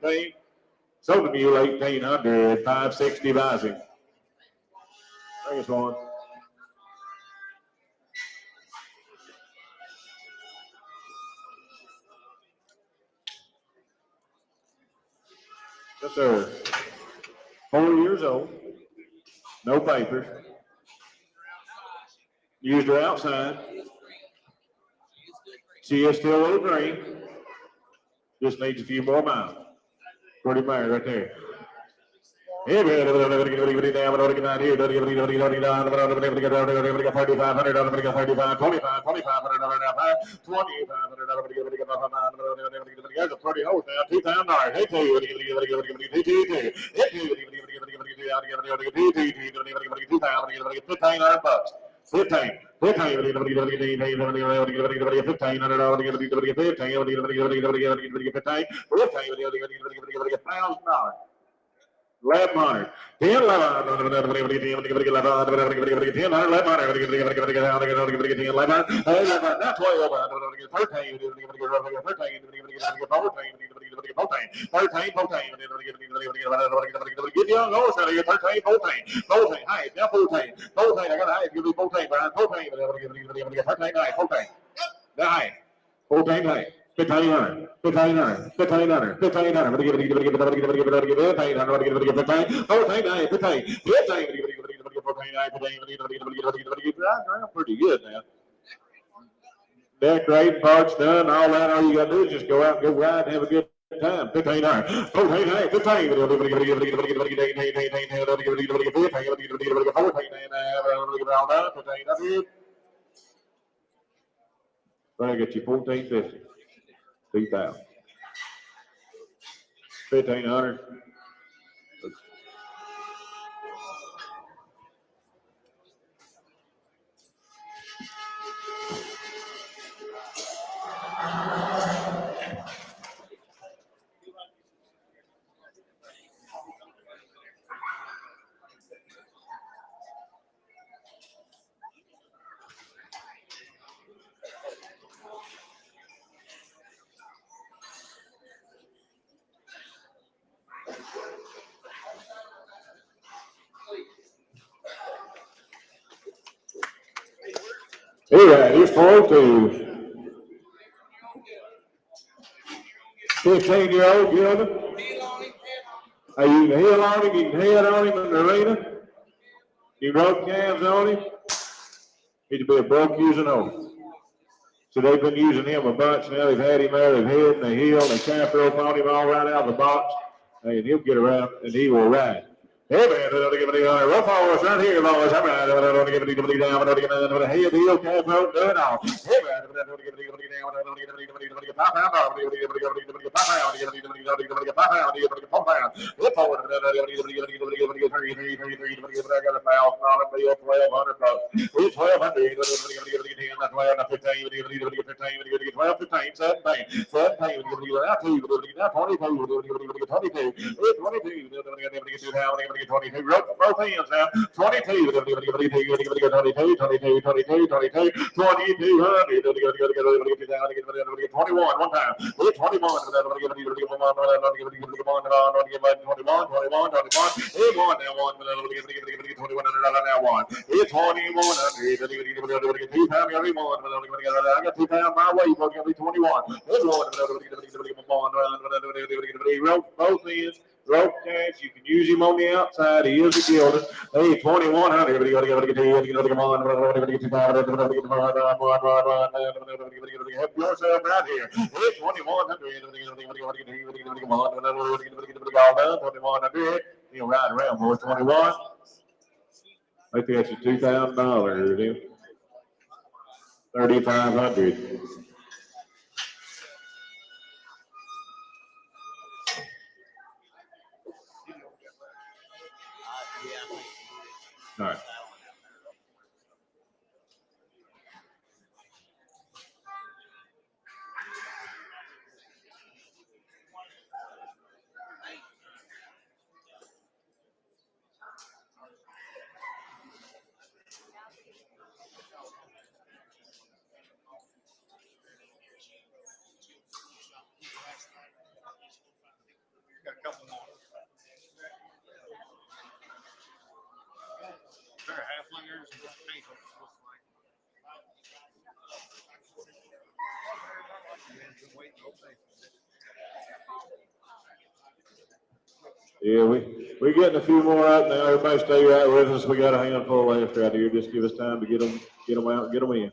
19. Sold the mule 1,800, 560 buys him. Bring us one. Yes, sir. 4 years old. No papers. Used her outside. She is still a little green. Just needs a few more miles. Pretty mare right there. $1,000. 1,100. 10, 14. 1,500, 1,500, 1,500, 1,500. Pretty good now. Deck rate, parts done, all that. All you got to do is just go out, go ride, and have a good time. 1,500, 1,500, 1,500. I get you 1,450. 2,000. 1,500. All right, here's 4-2. 15-year-old Gilman. Hey, you can heel on him, you can head on him in the arena. You broke calves on him. He'd be a broke using home. So they've been using him a bunch now. They've had him there, they've hit and they heel, they cap rope on him all right out of the box. And he'll get around and he will ride. Hey man, rough horse right here, boys. I'm right. I don't give it down. I don't give it a head heel, cap rope, do it all. Hey man, I don't give it down. I don't give it pop out. I don't give it pop out. I don't give it pop out. I don't give it pop out. Look forward. I got $1,000 bill, $1,200. It's $1,200. That's why I'm 15. 12, 15, 17, 22, both hands now. 22, 22, 21, one time. 21, I got $2,000 my way. You're going to be 21. Both ends. Rope tags, you can use him on the outside. He is a gilder. Hey, 2,100. Everybody got to get to come on. Help yourself right here. Hey, 2,100. 2,100. He'll ride around for 21. I think that's your $2,000. 3,500. All right. Got a couple more. They're halflingers and angels. Yeah, we're getting a few more out now. Everybody stay right with us. We got a handful left right here. Just give us time to get them out and get them in.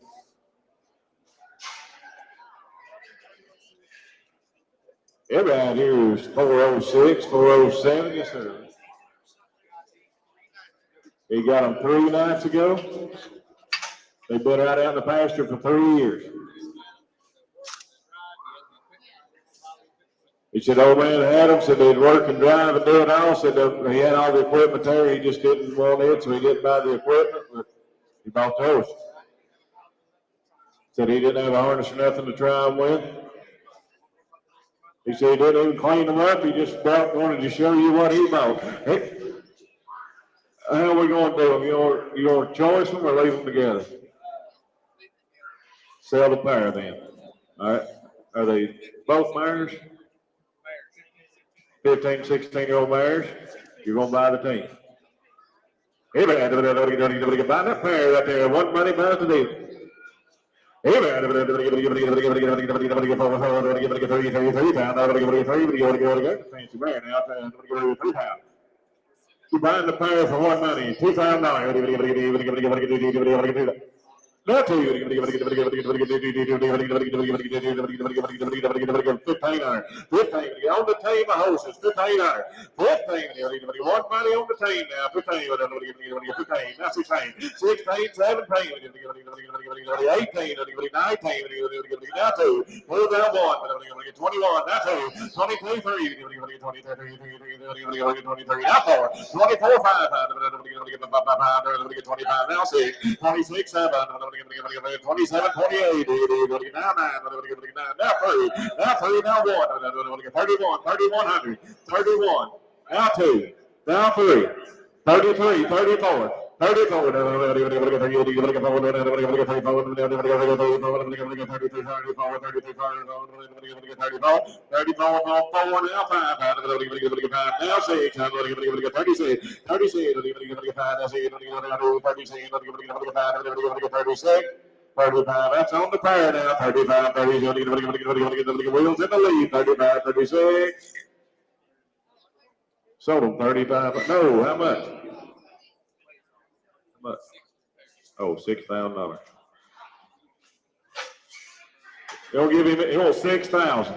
Everybody here is 406, 407. Yes, sir. He got them 3 nights ago. They've been right out in the pasture for 3 years. He said, old man had them, said they'd work and drive and do it all. Said he had all the equipment there. He just didn't want it, so he didn't buy the equipment, but he bought the horse. Said he didn't have a harness or nothing to try them with. He said he didn't even clean them up. He just wanted to show you what he bought. Hey, how are we going to do them? You going to choice them or leave them together? Sell the pair then. All right. Are they both mares? 15, 16-year-old mares? You're going to buy the team. Hey, man, buy that pair right there. One money buys the deal. Hey, man, fancy mare now, £3. You're buying the pair for what money? $2,000. Not to you. 1500. 15 on the team of horses. 1500. 15. One money on the team now. 15. That's 16. 16, 17. 18. 19. Now 2. Move down 1. 21. Now 2. 23. 3. 23. Now 4. 24. 5. 25. Now 6. 26. 7. 27, 28, now 9, now 3, now 3, now 1, 31, 3100, 31, now 2, now 3, 33, 34, 34, 35, that's on the pair now. 35, 30, wheels in the lead. 35, 36. Sold them 35. No, how much? How much? Oh, $6,000. They'll give him, he wants 6,000.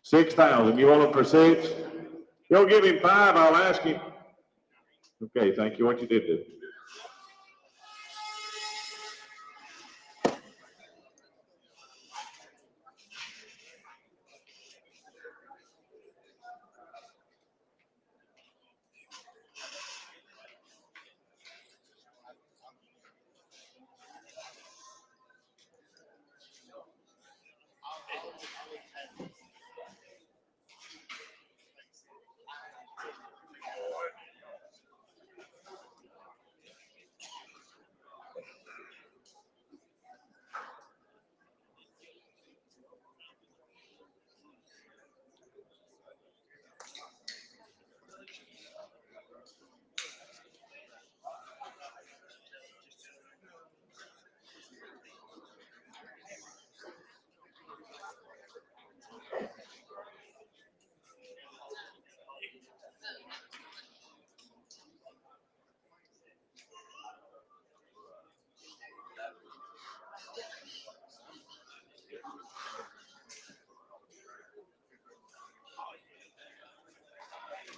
6,000. You want them for 6? You'll give him 5, I'll ask him. Okay, thank you. What you did do.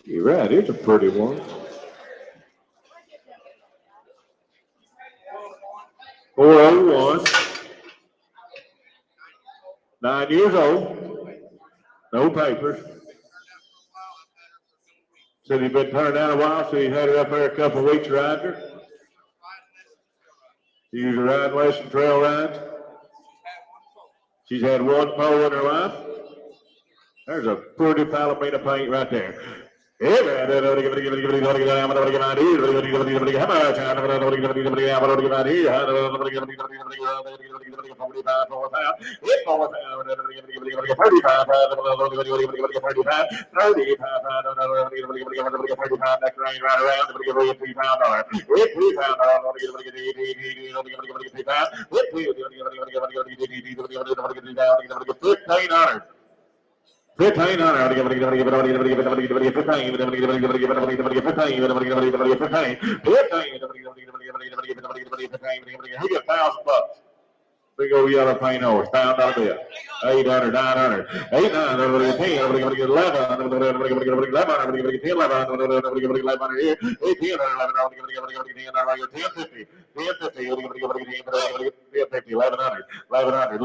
You're right, it's a pretty one. 401. 9 years old. No papers. Said he'd been turned down a while, so he had her up there a couple of weeks riding her. She used a riding lesson, trail rides. She's had one foal in her life. There's a pretty Palomino paint right there. Hey, man, how much? 1,000 bucks. Big old yellow paint horse, $1,000 bill. 800, 900, 800, 10, 11, 11 here, 18, 1050, 1100, 11, now 12.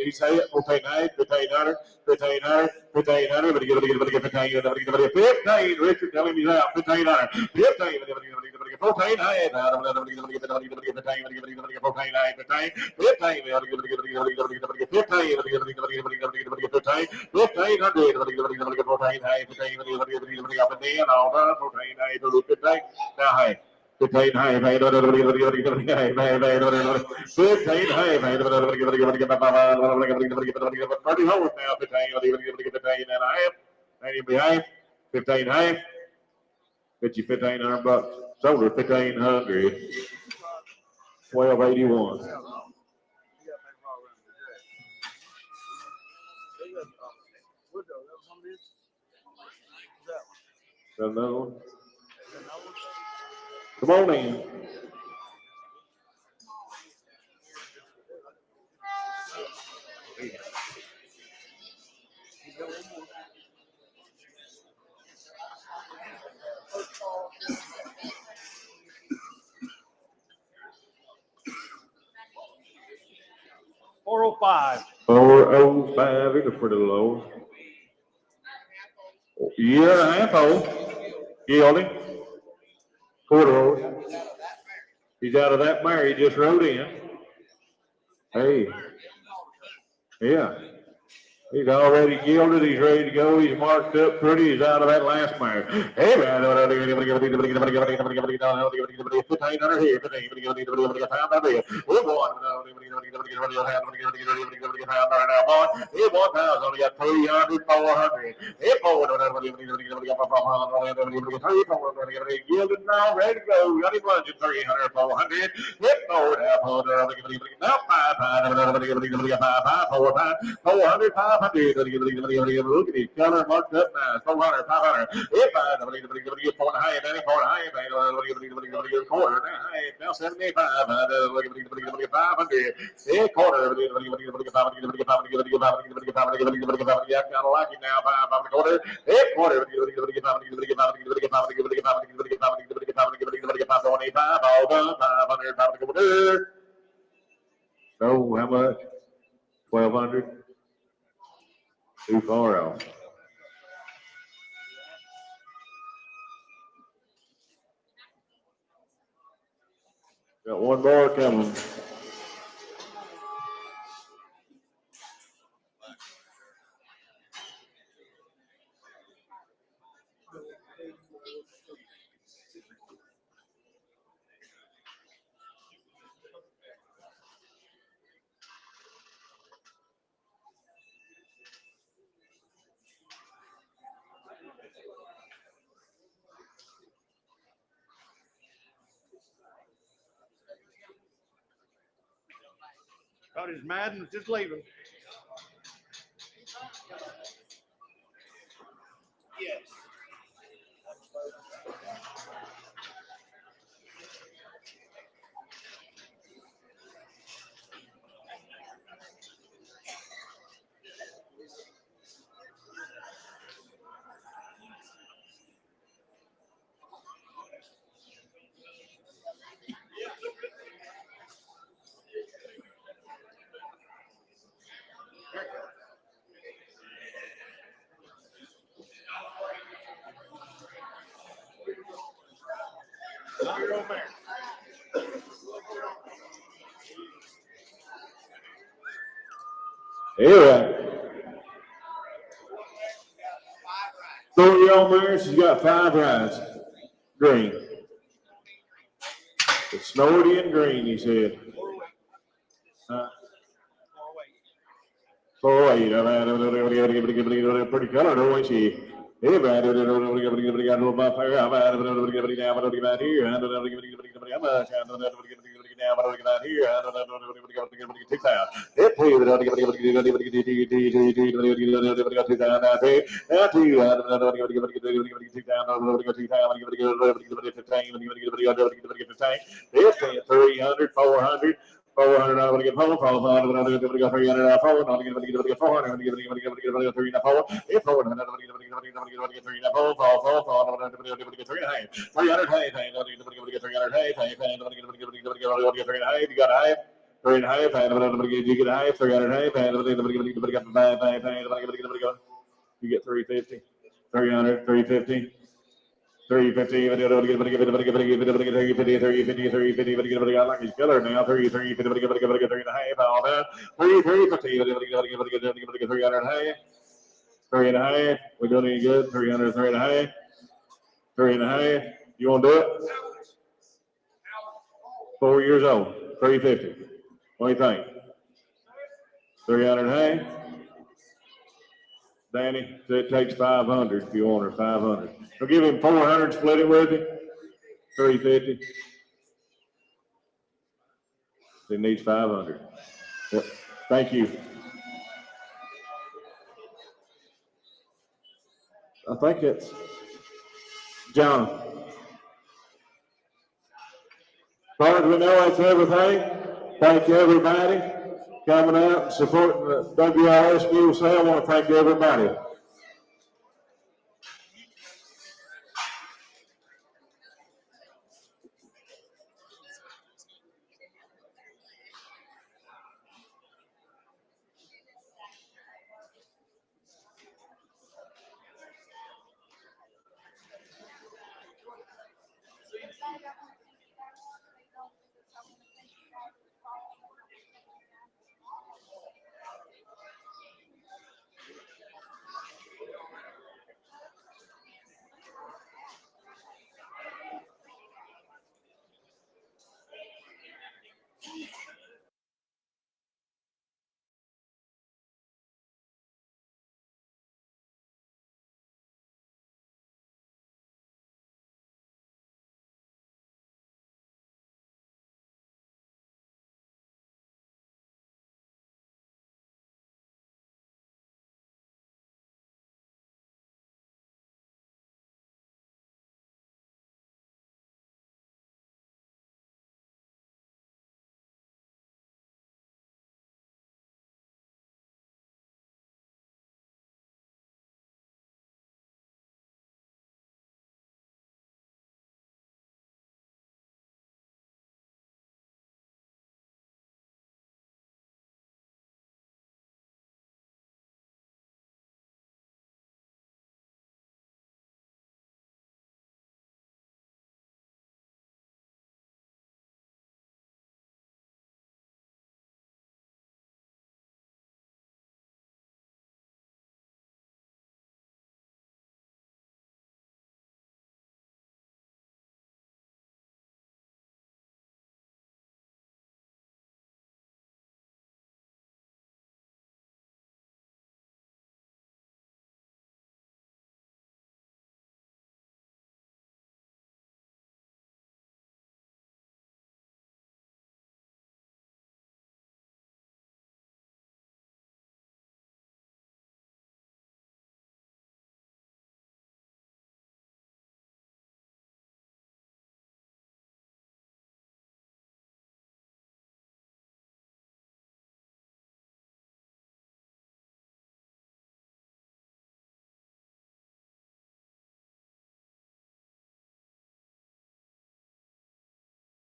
You say it, 1500, 1500, 1500, but you gotta get 15, Richard, tell him he's out, 1500, 15, 14, now, hey. 15, hey, 15, hey, 30 holes now, 15, and I am. 90 behind, 15 high. Bet you $1,500. Sold her 1,500. 1281. Another one. Come on in. $405. 405 is pretty low. Year and a half old. Gelding. Quarter old. He's out of that mare. He just rode in. Hey. Yeah. He's already gilded. He's ready to go. He's marked up pretty. He's out of that last mare. Hey, man. 1,500 here. 1,000. Only got 300, 400. Gilded now, ready to go. Got him lunging 300, 400. Hit forward. Now 400, 500. Look at his color marked up now. 400, 500. If I get point high, quarter now 75. 500. Yeah, quarter. I kind of like it now. 500 quarter. Yeah, quarter. 525. All done. 500 quarter. So how much? 1,200. Too far out. Got one more coming. About as mad and just leaving. Yes. 2-year-old mare. Anyway. 4-year-old mare, she's got 5 rides. Green. It's Snorty and green, he said. 4-8. Pretty color, don't she? Everybody got a little buff here. I'm out of it down, but about here. I'm out here. It's 300, 400. 400, I'm gonna get 400, I'm gonna get 300, 400, I'm gonna get 400, I'm gonna get 300, 400, it's 400, I'm gonna get 300, 400, I'm gonna get 300, 300, hey, I'm gonna get 300, hey, I'm gonna get 300, hey, you got a hey, 300, hey, I'm gonna get you get a hey, 300, hey, I'm gonna get you get 350, 300, 350. 350, I like his color now. 350, 3.5, all that. 350, 300, 3.5. We doing any good? 300, 3.5, 3.5. You want to do it? 4 years old, 350. What do you think? 300, hey? Danny, so it takes 500 if you want her, 500. I'll give him 400, split it with him. 350. He needs 500. Yep. Thank you. I think it's John. As far as we know, that's everything. Thank you, everybody, coming out and supporting the WLS Mule sale. I want to thank everybody.